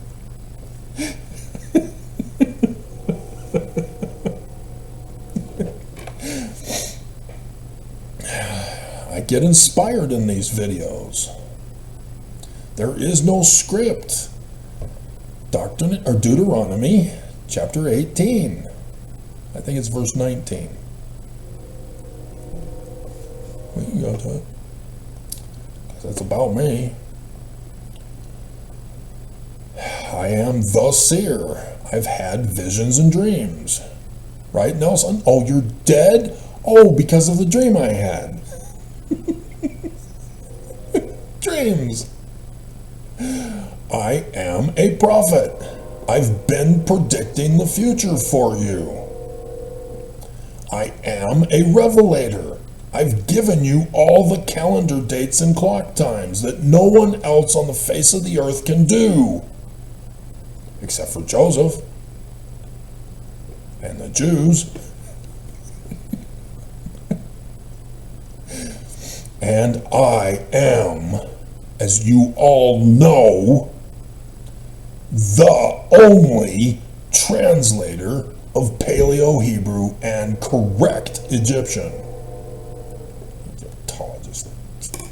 Speaker 4: I get inspired in these videos. There is no script. Doctrine or Deuteronomy chapter 18. I think it's verse 19. We can go to it. 'Cause that's about me. I am the seer. I've had visions and dreams. Right, Nelson? Oh, you're dead? Oh, because of the dream I had. Dreams. I am a prophet. I've been predicting the future for you. I am a revelator. I've given you all the calendar dates and clock times that no one else on the face of the earth can do. Except for Joseph and the Jews. And I am, as you all know, the only translator of Paleo-Hebrew and correct Egyptian. Egyptologist,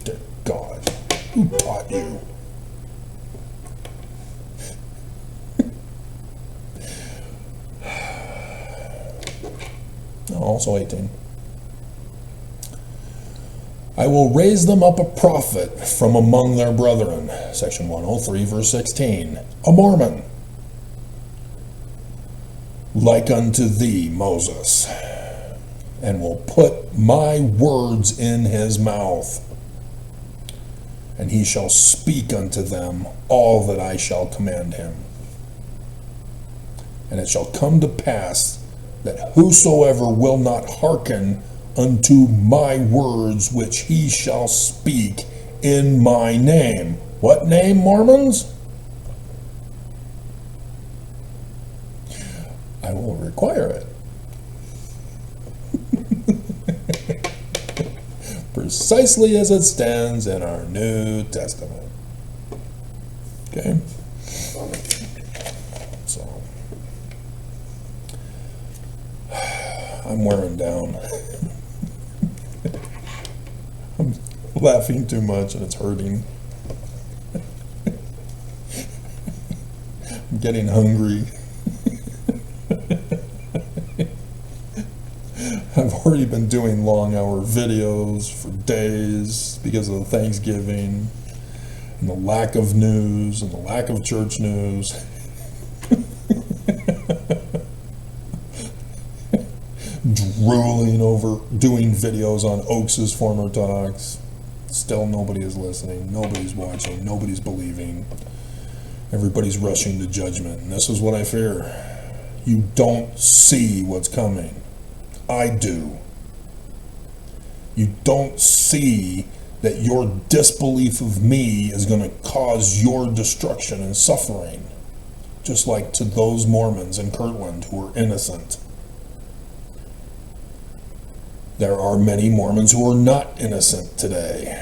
Speaker 4: dear God, who taught you? Also 18. I will raise them up a prophet from among their brethren. Section 103, verse 16. A Mormon. like unto thee, Moses, and will put my words in his mouth. And he shall speak unto them all that I shall command him. And it shall come to pass that whosoever will not hearken unto my words which he shall speak in my name. What name, Mormons? I will require it. Precisely as it stands in our New Testament. Okay? So, I'm wearing down. I'm laughing too much and it's hurting. I'm getting hungry. I've already been doing long hour videos for days because of Thanksgiving and the lack of news and the lack of church news. Drooling over doing videos on Oaks' former talks. Still nobody is listening, nobody's watching, nobody's believing. Everybody's rushing to judgment. And this is what I fear. You don't see what's coming. I do. You don't see that your disbelief of me is going to cause your destruction and suffering, just like to those Mormons in Kirtland who are innocent. There are many Mormons who are not innocent today.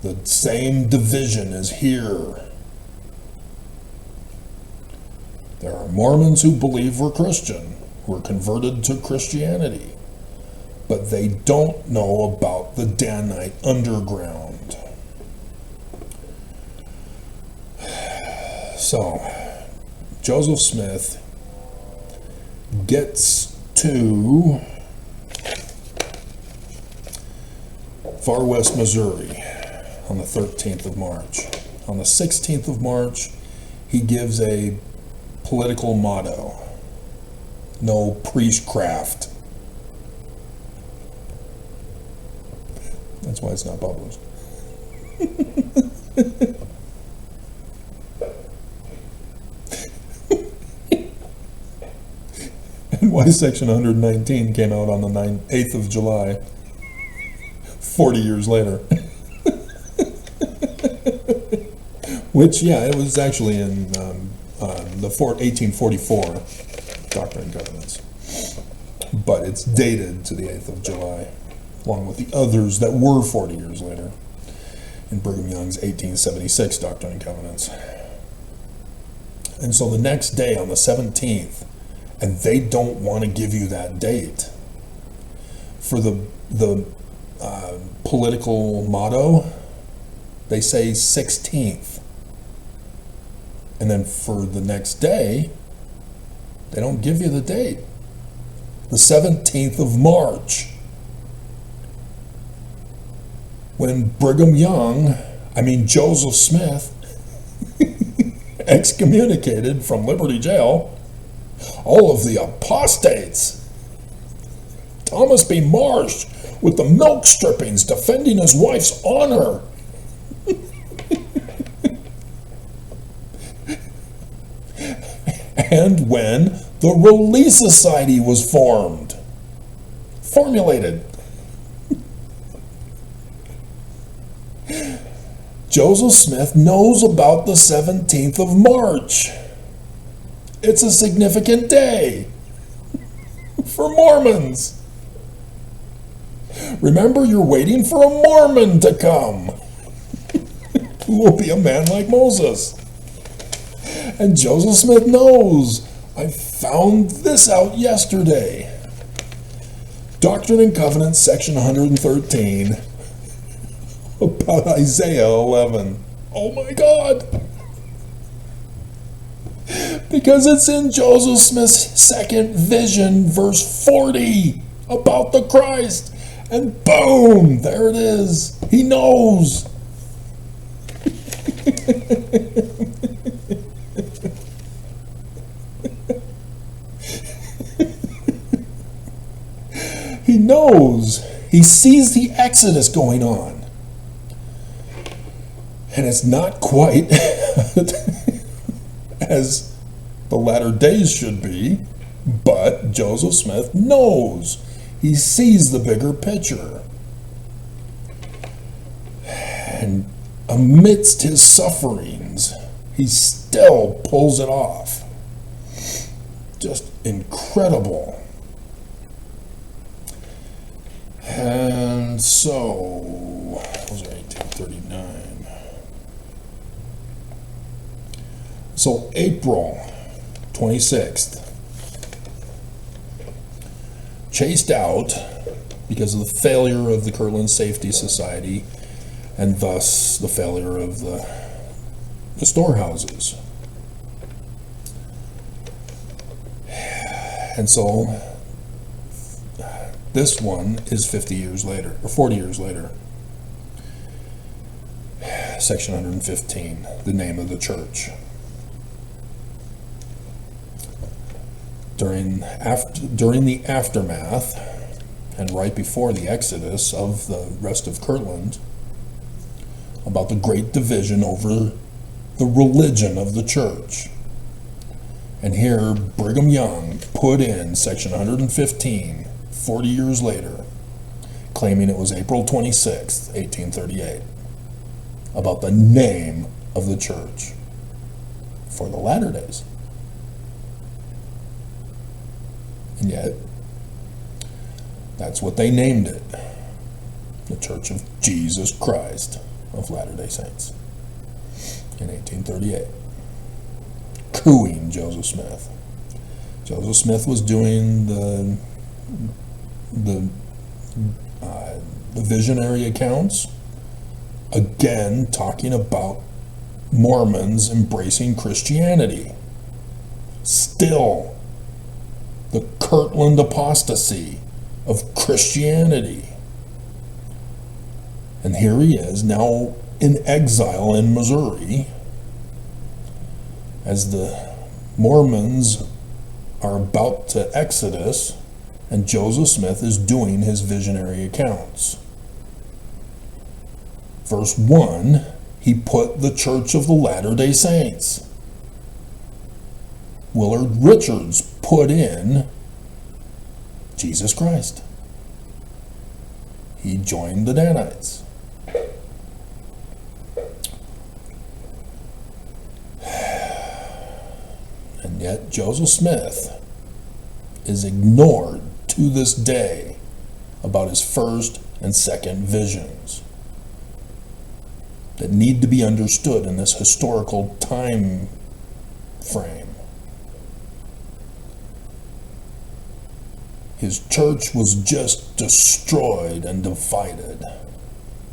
Speaker 4: The same division is here. There are Mormons who believe we're Christian, who are converted to Christianity, but they don't know about the Danite underground. So, Joseph Smith gets to Far West Missouri on the 13th of March. On the 16th of March, he gives a political motto: no priestcraft. That's why it's not published. And why Section 119 came out on the 8th of July, 40 years later. Which, yeah, it was actually in the 1844 Doctrine and Covenants. But it's dated to the 8th of July, along with the others that were 40 years later in Brigham Young's 1876 Doctrine and Covenants. And so the next day, on the 17th, and they don't want to give you that date for the political motto, they say 16th. And then for the next day, they don't give you the date. The 17th of March. When Joseph Smith, excommunicated from Liberty Jail all of the apostates. Thomas B. Marsh with the milk strippings defending his wife's honor. And when the Relief Society was formulated. Joseph Smith knows about the 17th of March. It's a significant day for Mormons. Remember, you're waiting for a Mormon to come who will be a man like Moses. And Joseph Smith knows. I found this out yesterday. Doctrine and Covenants, section 113, about Isaiah 11. Oh my God! Because it's in Joseph Smith's second vision, verse 40, about the Christ. And boom, there it is. He knows. He knows. He sees the Exodus going on. And it's not quite as the latter days should be, but Joseph Smith knows. He sees the bigger picture. And amidst his sufferings, he still pulls it off. Just incredible. And so, what was it, 1839? So April 26th, chased out because of the failure of the Kirtland Safety Society and thus the failure of the storehouses. And so this one is 50 years later, or 40 years later. Section 115, the name of the church. During the aftermath, and right before the exodus of the rest of Kirtland, about the great division over the religion of the church. And here, Brigham Young put in section 115, 40 years later, claiming it was April 26th, 1838, about the name of the church for the latter days. And yet, that's what they named it, the Church of Jesus Christ of Latter-day Saints, in 1838. Cooing Joseph Smith. Joseph Smith was doing the visionary accounts, again talking about Mormons embracing Christianity. Still, the Kirtland apostasy of Christianity. And here he is now in exile in Missouri as the Mormons are about to exodus and Joseph Smith is doing his visionary accounts. Verse 1, he put the Church of the Latter-day Saints. Willard Richards put in Jesus Christ. He joined the Danites. And yet Joseph Smith is ignored to this day about his first and second visions that need to be understood in this historical time frame. His church was just destroyed and divided,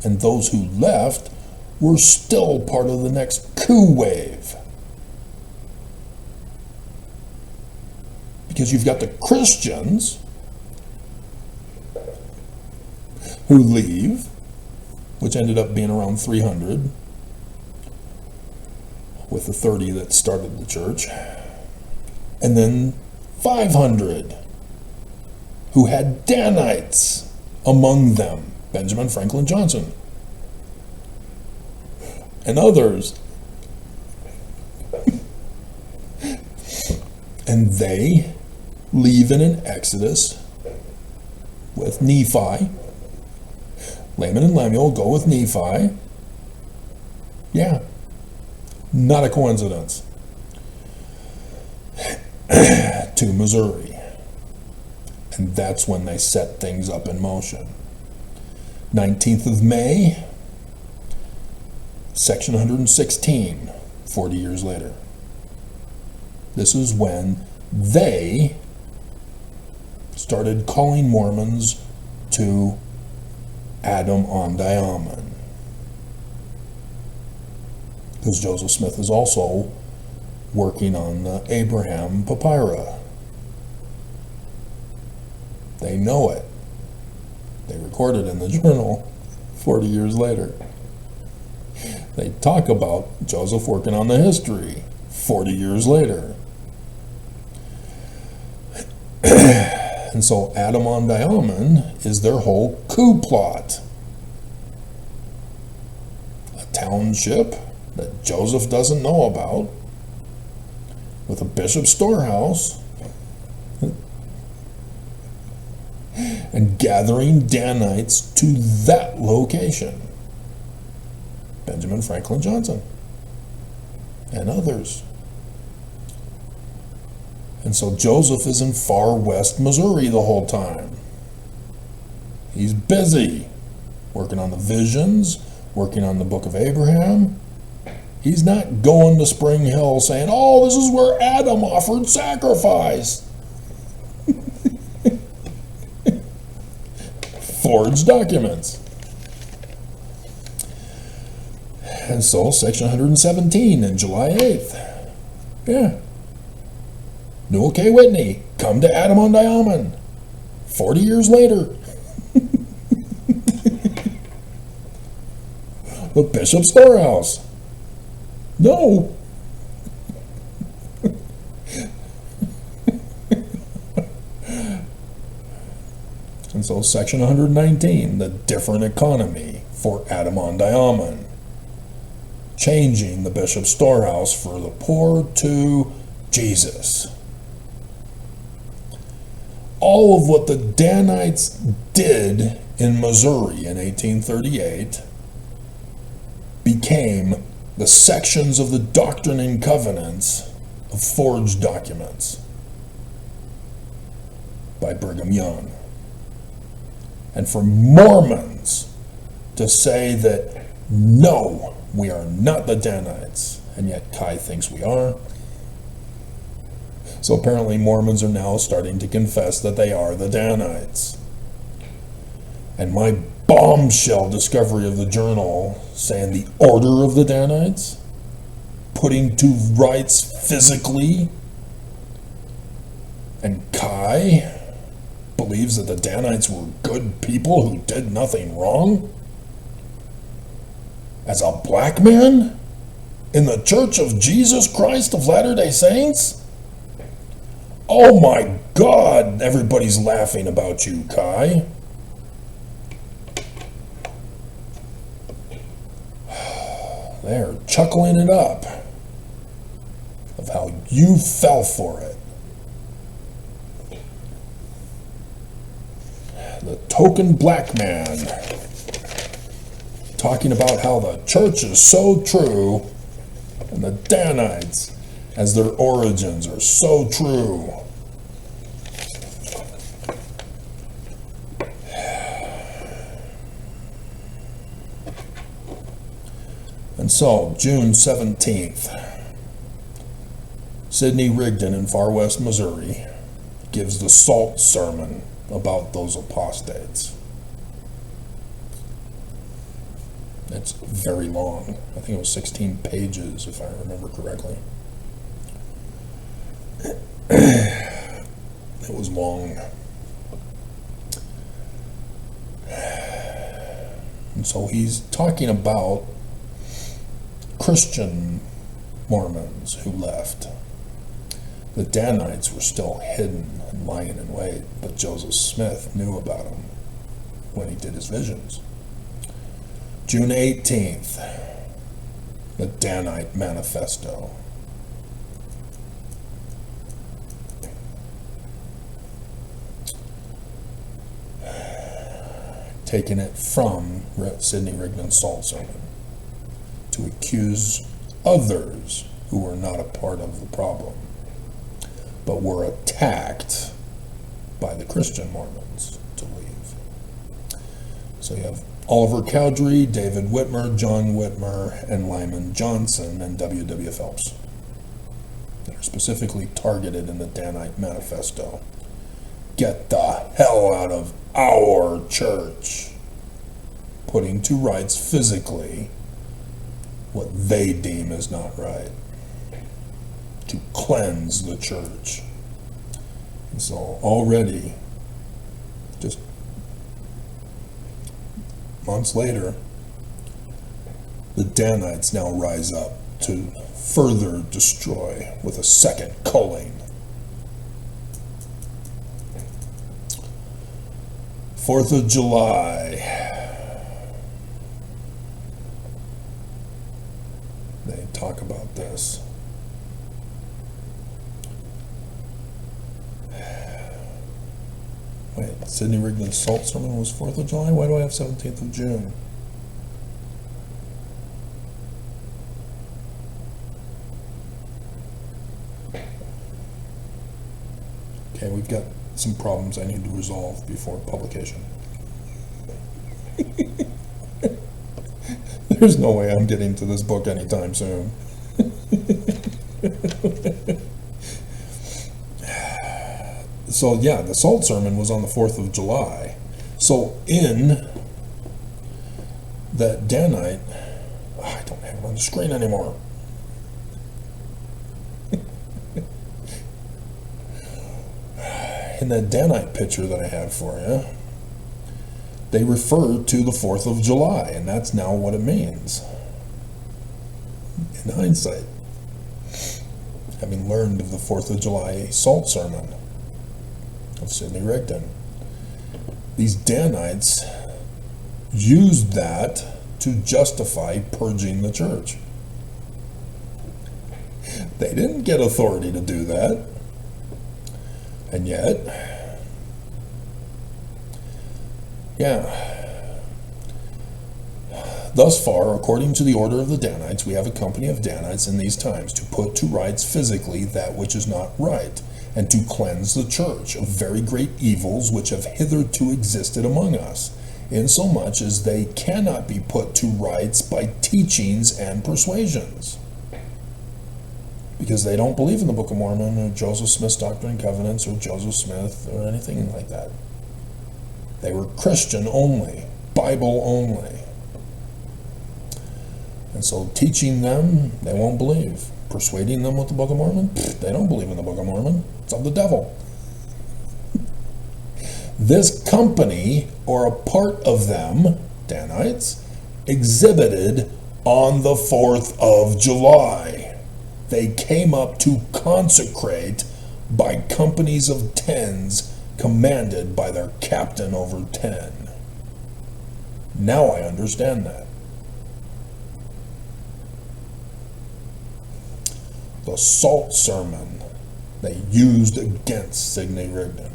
Speaker 4: and those who left were still part of the next coup wave. Because you've got the Christians who leave, which ended up being around 300, with the 30 that started the church, and then 500 who had Danites among them, Benjamin Franklin Johnson, and others. And they leave in an exodus with Nephi. Laman and Lemuel go with Nephi. Yeah, not a coincidence. To Missouri. And that's when they set things up in motion. 19th of May, section 116, 40 years later. This is when they started calling Mormons to Adam on Diamond. Because Joseph Smith is also working on the Abraham Papyri. They know it. They record it in the journal 40 years later. They talk about Joseph working on the history 40 years later. And so Adam-on-Diamond is their whole coup plot. A township that Joseph doesn't know about, with a bishop's storehouse, and gathering Danites to that location. Benjamin Franklin Johnson and others. And so Joseph is in far west Missouri the whole time. He's busy working on the visions, working on the book of Abraham. He's not going to Spring Hill saying, oh, this is where Adam offered sacrifice. Forged documents. And so, section 117 in July 8th. Yeah. Newell K. Whitney, come to Adam-on-Diamond. 40 years later. The bishop's storehouse. No. And so section 119, the different economy for Adam-on-Diamond. Changing the bishop's storehouse for the poor to Jesus. All of what the Danites did in Missouri in 1838 became the sections of the Doctrine and Covenants of forged documents by Brigham Young. And for Mormons to say that, no, we are not the Danites, and yet Kai thinks we are. So apparently Mormons are now starting to confess that they are the Danites. And my bombshell discovery of the journal saying the order of the Danites, putting to rights physically, and Kai believes that the Danites were good people who did nothing wrong? As a black man? In the Church of Jesus Christ of Latter-day Saints? Oh my God, everybody's laughing about you, Kai. They're chuckling it up of how you fell for it. The token black man talking about how the church is so true and the Danites as their origins are so true. And so, June 17th, Sidney Rigdon in far west Missouri gives the salt sermon about those apostates. It's very long. I think it was 16 pages, if I remember correctly. It was long. And so he's talking about Christian Mormons who left. The Danites were still hidden and lying in wait, but Joseph Smith knew about them when he did his visions. June 18th, the Danite Manifesto. Taking it from Sidney Rigdon's salt sermon to accuse others who were not a part of the problem, but were attacked by the Christian Mormons to leave. So you have Oliver Cowdery, David Whitmer, John Whitmer, and Lyman Johnson, and W. Phelps. That are specifically targeted in the Danite Manifesto. Get the hell out of our church. Putting to rights physically what they deem is not right. To cleanse the church. And so already, just months later, the Danites now rise up to further destroy with a second culling. 4th of July. They talk about this. Wait, Sidney Rigdon's salt sermon was 4th of July? Why do I have 17th of June? Okay, we've got some problems I need to resolve before publication. There's no way I'm getting to this book anytime soon. So yeah, the salt sermon was on the 4th of July. So in that Danite, I don't have it on the screen anymore. In that Danite picture that I have for you, they refer to the 4th of July, and that's now what it means. In hindsight, having learned of the 4th of July salt sermon of Sidney Rigdon, these Danites used that to justify purging the church. They didn't get authority to do that. And yet, yeah. Thus far, according to the order of the Danites, we have a company of Danites in these times to put to rights physically that which is not right, and to cleanse the church of very great evils which have hitherto existed among us, insomuch as they cannot be put to rights by teachings and persuasions. Because they don't believe in the Book of Mormon or Joseph Smith's Doctrine and Covenants or Joseph Smith or anything like that. They were Christian only, Bible only. And so teaching them, they won't believe. Persuading them with the Book of Mormon, they don't believe in the Book of Mormon. It's of the devil. This company, or a part of them, Danites, exhibited on the 4th of July. They came up to consecrate by companies of tens, commanded by their captain over 10. Now I understand that. The salt sermon they used against Sidney Rigdon.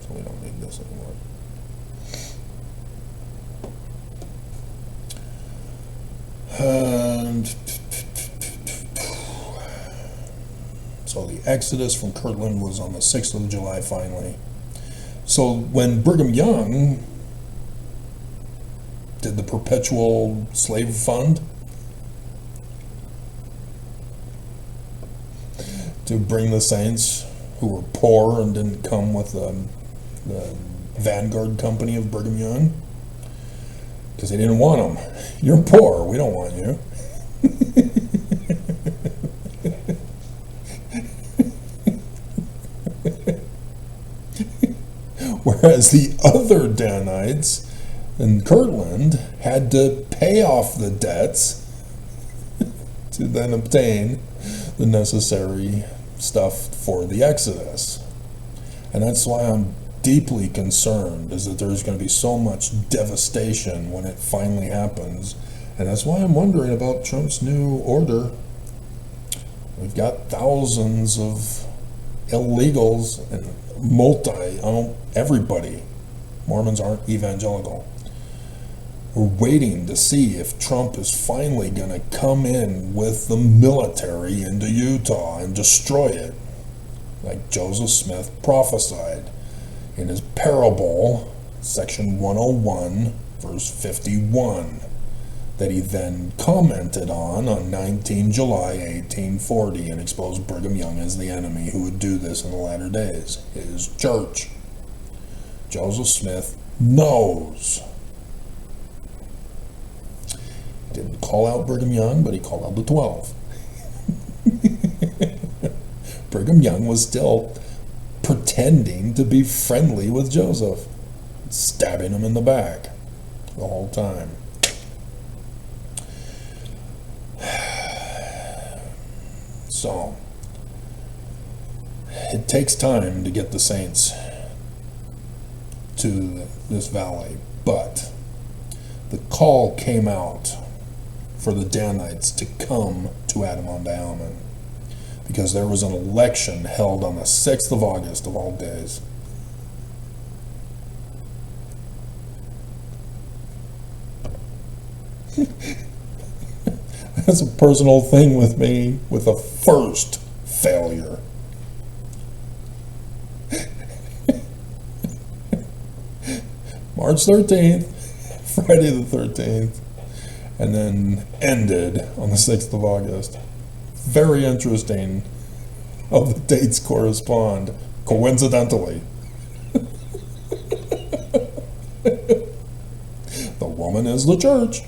Speaker 4: So we don't need this anymore. And so the exodus from Kirtland was on the 6th of July finally. So when Brigham Young did the perpetual slave fund to bring the saints who were poor and didn't come with the Vanguard company of Brigham Young, because they didn't want them. You're poor, we don't want you. Whereas the other Danites in Kirtland had to pay off the debts to then obtain the necessary stuff for the Exodus. And that's why I'm deeply concerned, is that there's going to be so much devastation when it finally happens. And that's why I'm wondering about Trump's new order. We've got thousands of illegals and everybody. Mormons aren't evangelical. We're waiting to see if Trump is finally going to come in with the military into Utah and destroy it, like Joseph Smith prophesied in his parable, section 101, verse 51, that he then commented on 19 July 1840 and exposed Brigham Young as the enemy who would do this in the latter days, his church. Joseph Smith knows. He didn't call out Brigham Young, but he called out the 12. Brigham Young was still pretending to be friendly with Joseph, stabbing him in the back the whole time. So, it takes time to get the saints to this valley, but the call came out for the Danites to come to Adam-on-Diamond because there was an election held on the 6th of August of all days. That's a personal thing with me, with a first failure. March 13th, Friday the 13th, and then ended on the 6th of August. Very interesting how the dates correspond, coincidentally. The woman is the church.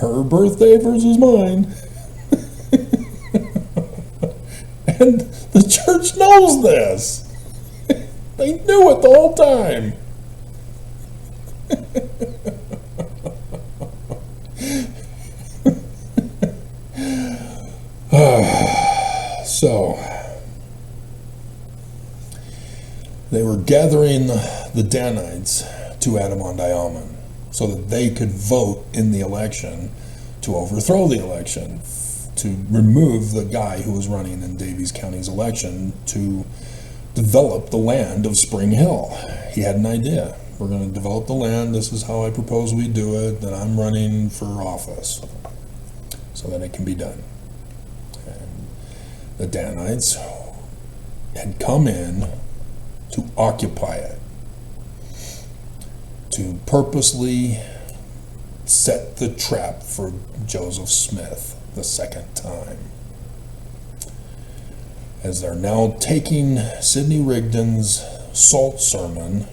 Speaker 4: Her birthday versus mine. And the church knows this. They knew it the whole time. So, they were gathering the Danites to Adam-on-Diamond so that they could vote in the election to overthrow the election, to remove the guy who was running in Davies County's election to develop the land of Spring Hill. He had an idea. We're going to develop the land. This is how I propose we do it. That I'm running for office so that it can be done. And the Danites had come in to occupy it, to purposely set the trap for Joseph Smith the second time, as they're now taking Sidney Rigdon's salt sermon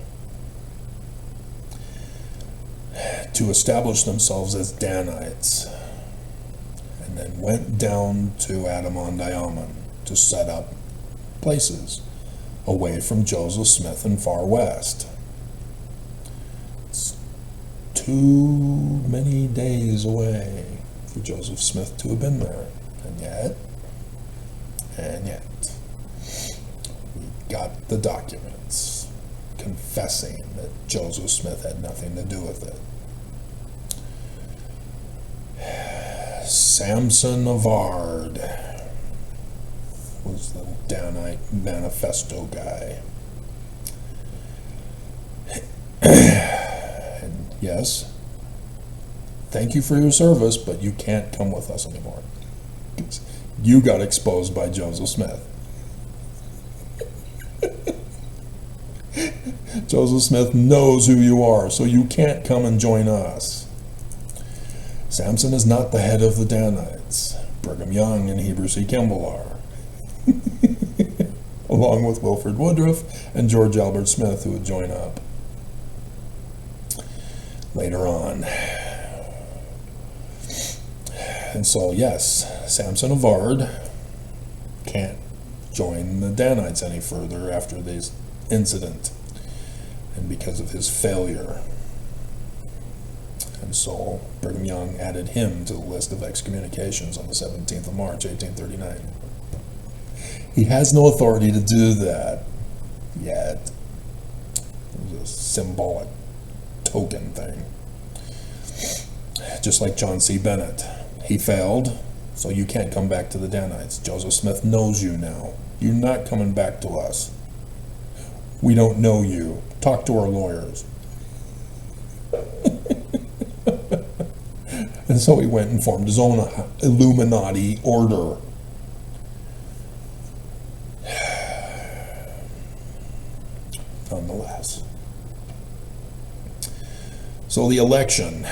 Speaker 4: to establish themselves as Danites, and then went down to Adam-on-Diamond to set up places away from Joseph Smith and Far West. It's too many days away for Joseph Smith to have been there, and yet we got the documents confessing that Joseph Smith had nothing to do with it. Samson of Ard was the Danite manifesto guy. And yes, thank you for your service, but you can't come with us anymore. You got exposed by Joseph Smith. Joseph Smith knows who you are, so you can't come and join us. Samson is not the head of the Danites. Brigham Young and Heber C. Kimball are. Along with Wilford Woodruff and George Albert Smith, who would join up later on. And so, yes, Samson of Ard can't join the Danites any further after this incident, and because of his failure. And so Brigham Young added him to the list of excommunications on the 17th of March, 1839. He has no authority to do that yet. It was a symbolic token thing. Just like John C. Bennett. He failed, so you can't come back to the Danites. Joseph Smith knows you now. You're not coming back to us. We don't know you. Talk to our lawyers. And so he went and formed his own Illuminati order. Nonetheless. So the election,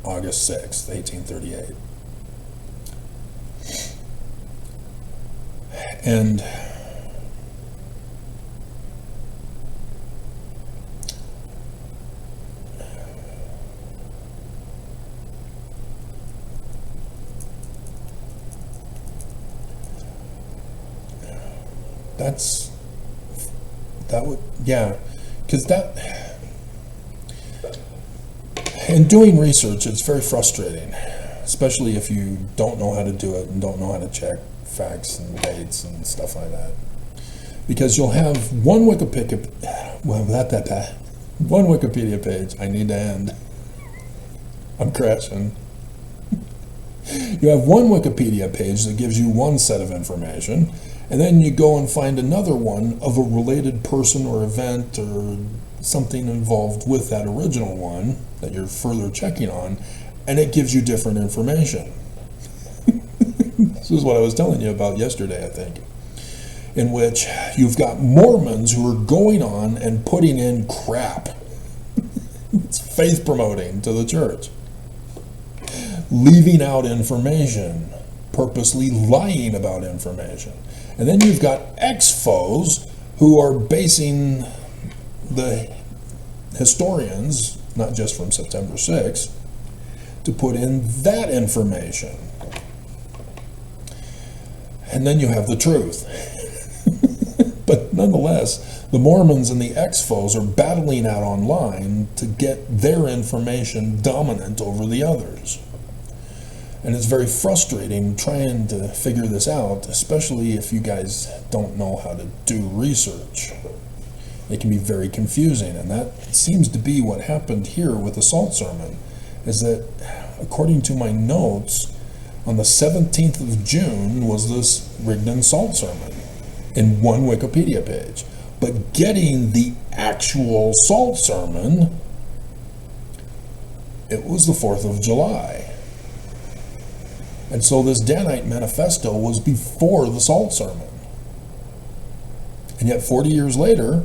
Speaker 4: August 6th, 1838. And that would, yeah, because in doing research, it's very frustrating, especially if you don't know how to do it and don't know how to check facts and dates and stuff like that. Because you'll have one Wikipedia page. I need to end. I'm crashing. You have one Wikipedia page that gives you one set of information, and then you go and find another one of a related person or event or something involved with that original one that you're further checking on, and it gives you different information. This is what I was telling you about yesterday, I think, in which you've got Mormons who are going on and putting in crap. It's faith promoting to the church, leaving out information, purposely lying about information. And then you've got ex-foes who are basing the historians, not just from September 6th, to put in that information. And then you have the truth. But nonetheless, the Mormons and the ex-foes are battling out online to get their information dominant over the others. And it's very frustrating trying to figure this out, especially if you guys don't know how to do research. It can be very confusing, and that seems to be what happened here with the Salt Sermon, is that, according to my notes, on the 17th of June was this Rigdon Salt Sermon in one Wikipedia page. But getting the actual Salt Sermon, it was the 4th of July. And so this Danite manifesto was before the Salt Sermon. And yet 40 years later,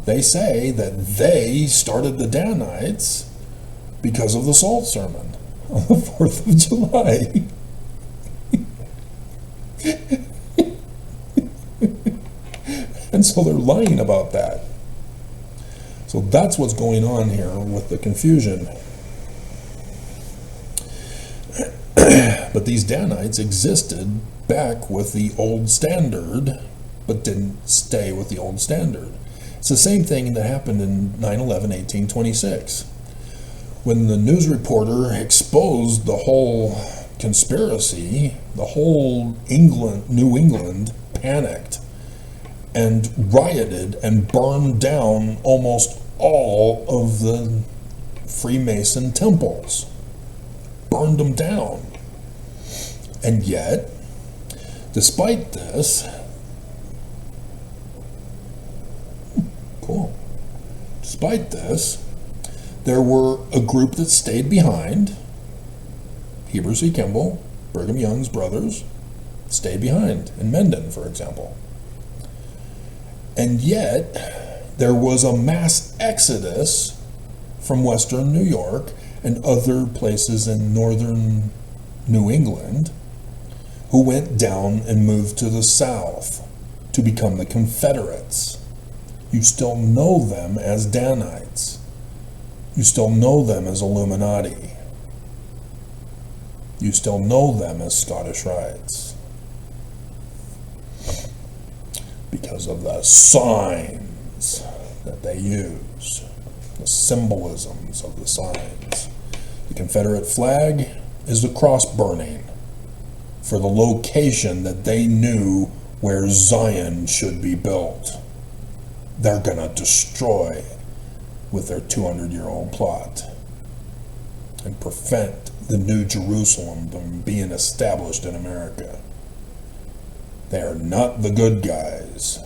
Speaker 4: they say that they started the Danites because of the Salt Sermon on the 4th of July. And so they're lying about that. So that's what's going on here with the confusion. But these Danites existed back with the old standard, but didn't stay with the old standard. It's the same thing that happened in 9/11/1826. When the news reporter exposed the whole conspiracy, the whole New England panicked and rioted and burned down almost all of the Freemason temples. Burned them down. And yet, despite this, there were a group that stayed behind. Heber C. Kimball, Brigham Young's brothers, stayed behind in Mendon, for example. And yet, there was a mass exodus from western New York and other places in northern New England who went down and moved to the south to become the Confederates. You still know them as Danites. You still know them as Illuminati. You still know them as Scottish Rites. Because of the signs that they use, the symbolisms of the signs. The Confederate flag is the cross burning for the location that they knew where Zion should be built. They're going to destroy with their 200-year-old plot and prevent the New Jerusalem from being established in America. They are not the good guys.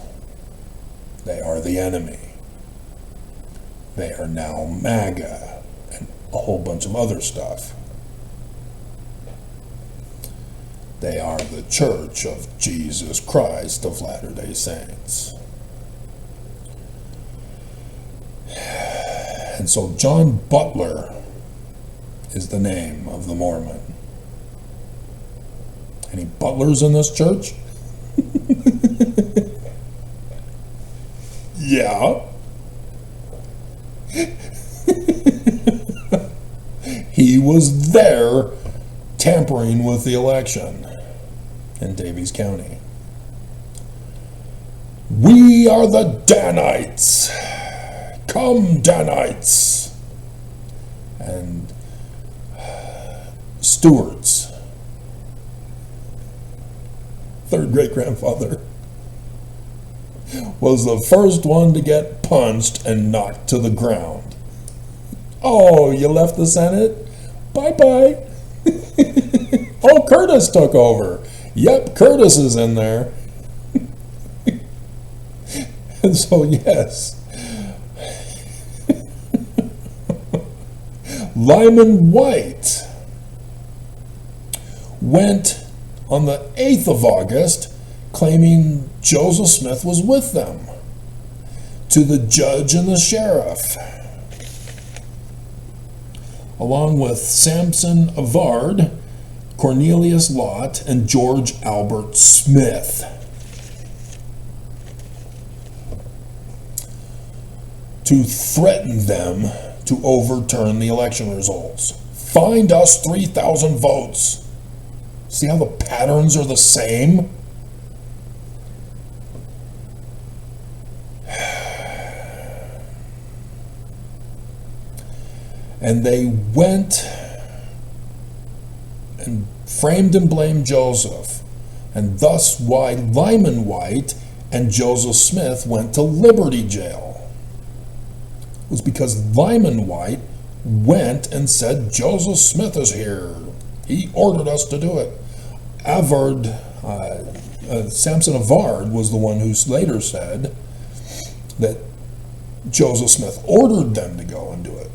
Speaker 4: They are the enemy. They are now MAGA and a whole bunch of other stuff. They are the Church of Jesus Christ of Latter-day Saints. And so John Butler is the name of the Mormon. Any butlers in this church? Yeah. He was there tampering with the election in Davies County. We are the Danites. Come, Danites. and Stewart's third great-grandfather was the first one to get punched and knocked to the ground. Oh, you left the Senate? Bye-bye. Oh, Curtis took over. Yep, Curtis is in there. And so, yes, Lyman White went on the 8th of August claiming Joseph Smith was with them to the judge and the sheriff, along with Samson Avard, Cornelius Lott, and George Albert Smith, to threaten them to overturn the election results. Find us 3,000 votes. See how the patterns are the same? And they went and framed and blamed Joseph, and thus why Lyman White and Joseph Smith went to Liberty Jail. It was because Lyman White went and said, Joseph Smith is here. He ordered us to do it. Samson Avard was the one who later said that Joseph Smith ordered them to go and do it.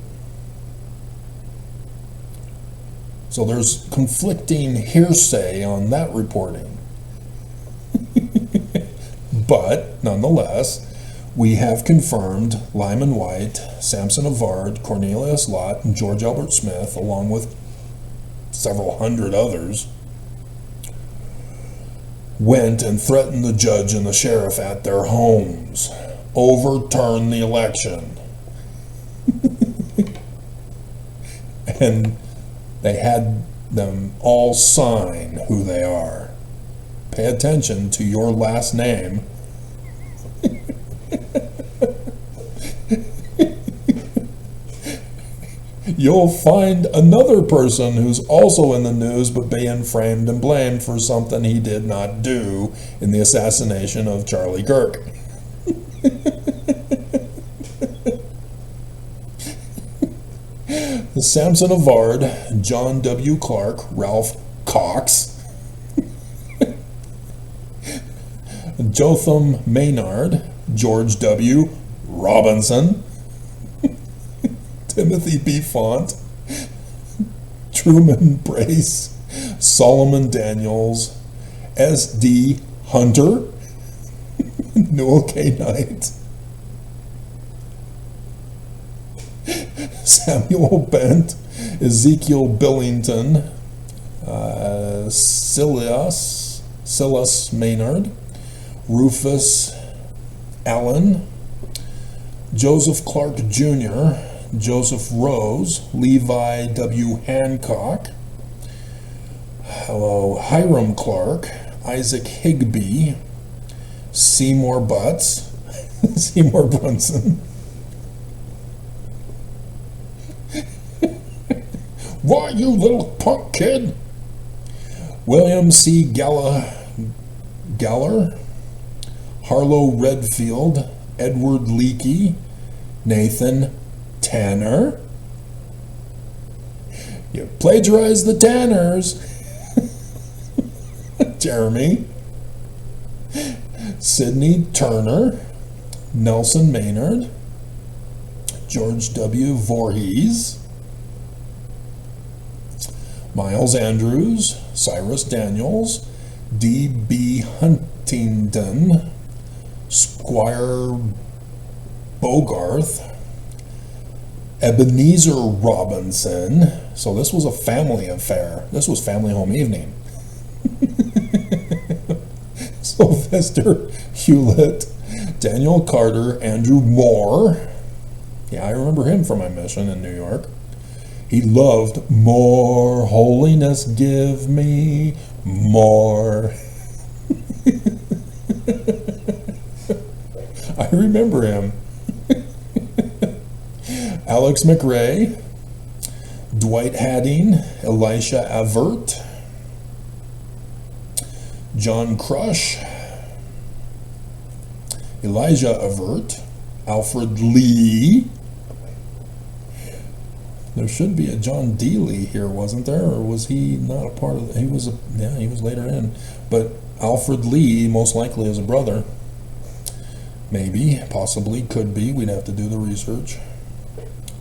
Speaker 4: So there's conflicting hearsay on that reporting. But nonetheless, we have confirmed Lyman White, Samson Avard, Cornelius Lott, and George Albert Smith, along with several hundred others, went and threatened the judge and the sheriff at their homes. Overturn the election. And they had them all sign who they are. Pay attention to your last name. You'll find another person who's also in the news but being framed and blamed for something he did not do in the assassination of Charlie Kirk. Samson Avard, John W. Clark, Ralph Cox, Jotham Maynard, George W. Robinson, Timothy B. Font, Truman Brace, Solomon Daniels, S.D. Hunter, Newell K. Knight, Samuel Bent, Ezekiel Billington, Silas Maynard, Rufus Allen, Joseph Clark Jr., Joseph Rose, Levi W. Hancock, Hiram Clark, Isaac Higbee, Seymour Butts, Seymour Brunson. Why, you little punk kid? William C. Galler, Harlow Redfield, Edward Leakey, Nathan Tanner. You plagiarized the Tanners. Jeremy. Sidney Turner, Nelson Maynard, George W. Voorhees, Miles Andrews, Cyrus Daniels, D.B. Huntington, Squire Bogarth, Ebenezer Robinson. So this was a family affair. This was Family Home Evening. Sylvester Hewlett, Daniel Carter, Andrew Moore. Yeah, I remember him from my mission in New York. He loved more holiness, give me more. I remember him. Alex McRae, Dwight Hadding, Elisha Avert, John Crush, Elijah Avert, Alfred Lee. There should be a John D. Lee here, wasn't there? Or was he not a part of he was later in. But Alfred Lee most likely is a brother. Maybe, possibly, could be. We'd have to do the research.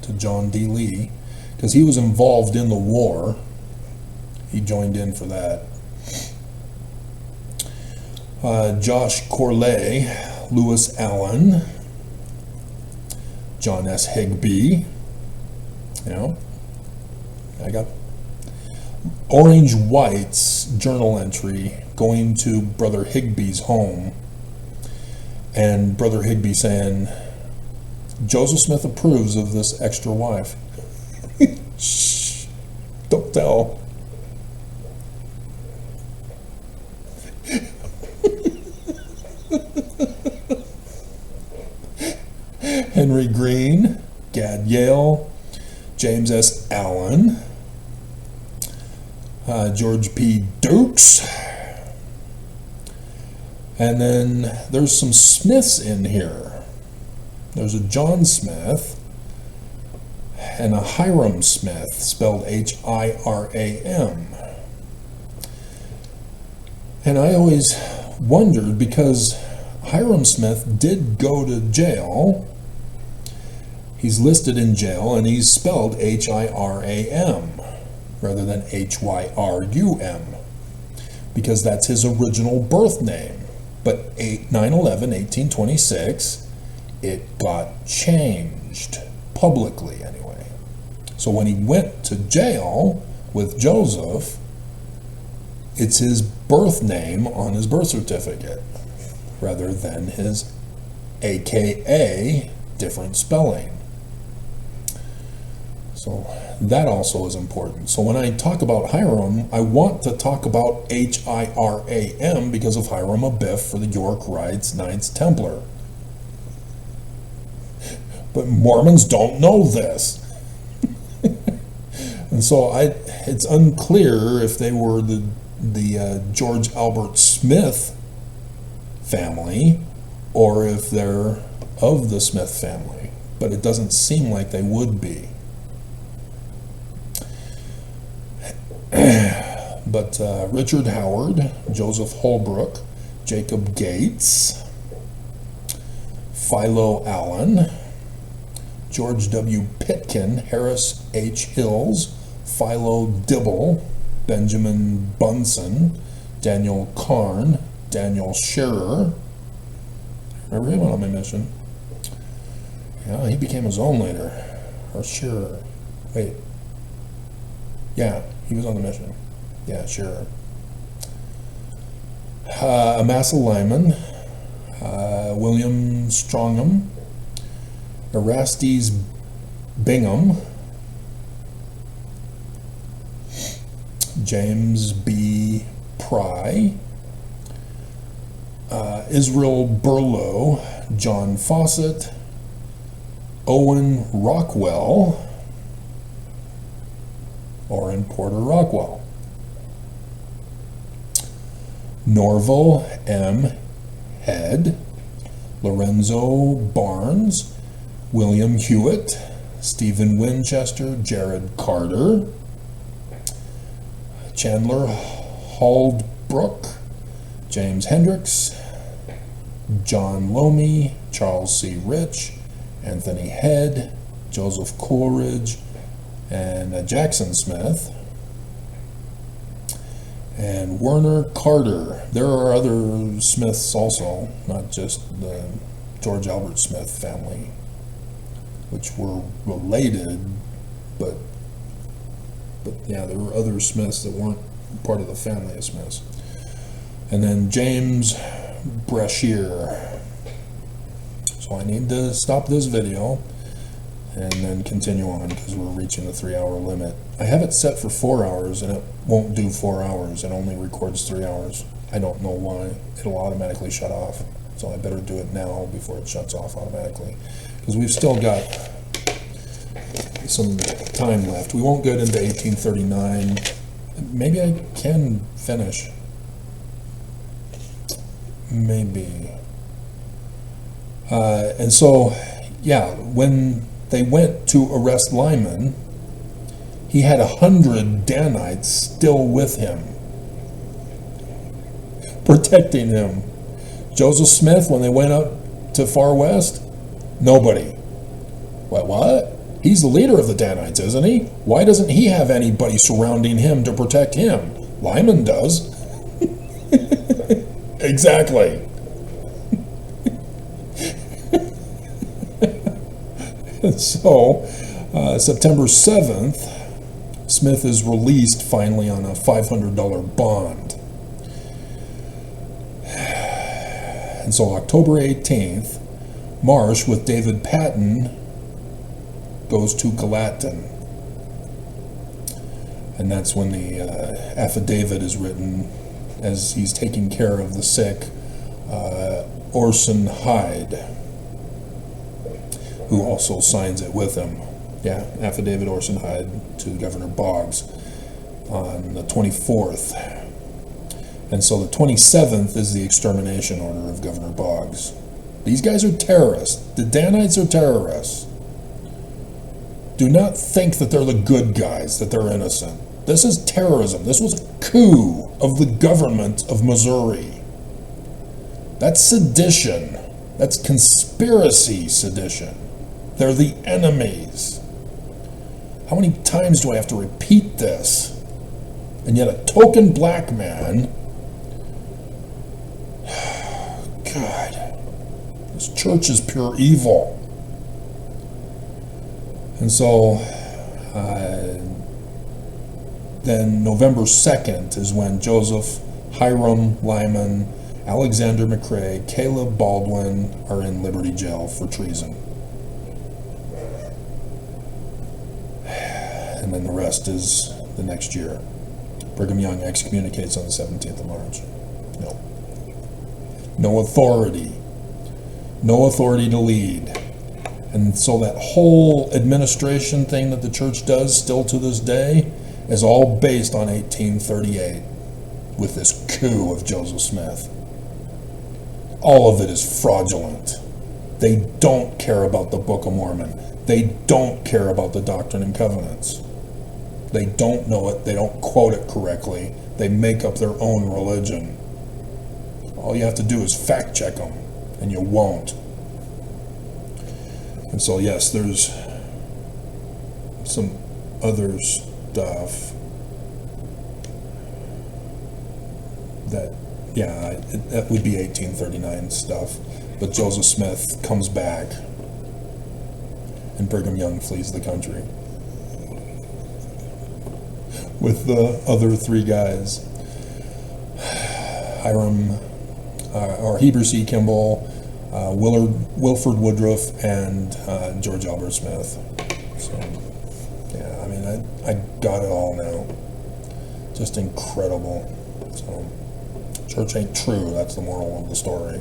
Speaker 4: To John D. Lee, because he was involved in the war. He joined in for that. Josh Corley, Lewis Allen, John S. Higby. I got Orange White's journal entry going to Brother Higby's home, and Brother Higby saying, Joseph Smith approves of this extra wife. Shh, don't tell. Henry Green, Gad Yale, James S. Allen, George P. Dukes, and then there's some Smiths in here. There's a John Smith and a Hiram Smith, spelled Hiram. And I always wondered, because Hiram Smith did go to jail. He's listed in jail, and he's spelled Hiram rather than Hyrum, because that's his original birth name. But 9/11/1826, it got changed publicly anyway. So when he went to jail with Joseph, it's his birth name on his birth certificate rather than his AKA different spelling. So that also is important. So when I talk about Hiram, I want to talk about Hiram because of Hiram Abiff for the York Rites Knights Templar. But Mormons don't know this. And so it's unclear if they were the George Albert Smith family or if they're of the Smith family. But it doesn't seem like they would be. But Richard Howard, Joseph Holbrook, Jacob Gates, Philo Allen, George W. Pitkin, Harris H. Hills, Philo Dibble, Benjamin Bunsen, Daniel Carn, Daniel Scherer. Remember him on my mission? Yeah, he became his own later. Or Scherer. Wait. Yeah, he was on the mission. Yeah, Scherer. Amasa Lyman, William Strongham, Erastes Bingham, James B. Pry, Israel Burlow, John Fawcett, Owen Rockwell, or in Porter Rockwell, Norval M. Head, Lorenzo Barnes, William Hewitt, Stephen Winchester, Jared Carter, Chandler Holdbrook, James Hendricks, John Lomy, Charles C. Rich, Anthony Head, Joseph Coleridge, and Jackson Smith, and Werner Carter. There are other Smiths also, not just the George Albert Smith family, which were related, but yeah, there were other Smiths that weren't part of the family of Smiths. And then James Brashear. So I need to stop this video and then continue on because we're reaching the 3-hour limit. I have it set for 4 hours and it won't do 4 hours. It only records 3 hours. I don't know why. It'll automatically shut off. So I better do it now before it shuts off automatically. Because we've still got some time left. We won't get into 1839. Maybe I can finish. Maybe. And so, yeah, when they went to arrest Lyman, he had 100 Danites still with him, protecting him. Joseph Smith, when they went up to Far West, nobody. What? He's the leader of the Danites, isn't he? Why doesn't he have anybody surrounding him to protect him? Lyman does. Exactly. So, September 7th, Smith is released finally on a $500 bond. And so October 18th, Marsh with David Patton goes to Gallatin. And that's when the affidavit is written as he's taking care of the sick, Orson Hyde, who also signs it with him. Yeah, affidavit Orson Hyde to Governor Boggs on the 24th. And so the 27th is the extermination order of Governor Boggs. These guys are terrorists. The Danites are terrorists. Do not think that they're the good guys, that they're innocent. This is terrorism. This was a coup of the government of Missouri. That's sedition. That's conspiracy sedition. They're the enemies. How many times do I have to repeat this? And yet a token black man, God, this church is pure evil. And so then November 2nd is when Joseph, Hiram Lyman, Alexander McCrae, Caleb Baldwin are in Liberty Jail for treason. And then the rest is the next year. Brigham Young excommunicates on the 17th of March. No authority. No authority to lead. And so that whole administration thing that the church does still to this day is all based on 1838 with this coup of Joseph Smith. All of it is fraudulent. They don't care about the Book of Mormon. They don't care about the Doctrine and Covenants. They don't know it. They don't quote it correctly. They make up their own religion. All you have to do is fact check them, and you won't. And so, yes, there's some other stuff that, yeah, that would be 1839 stuff. But Joseph Smith comes back, and Brigham Young flees the country with the other three guys. Hiram, or Heber C. Kimball, Wilford Woodruff, and George Albert Smith. So, yeah, I mean, I got it all now. Just incredible. So, church ain't true. That's the moral of the story.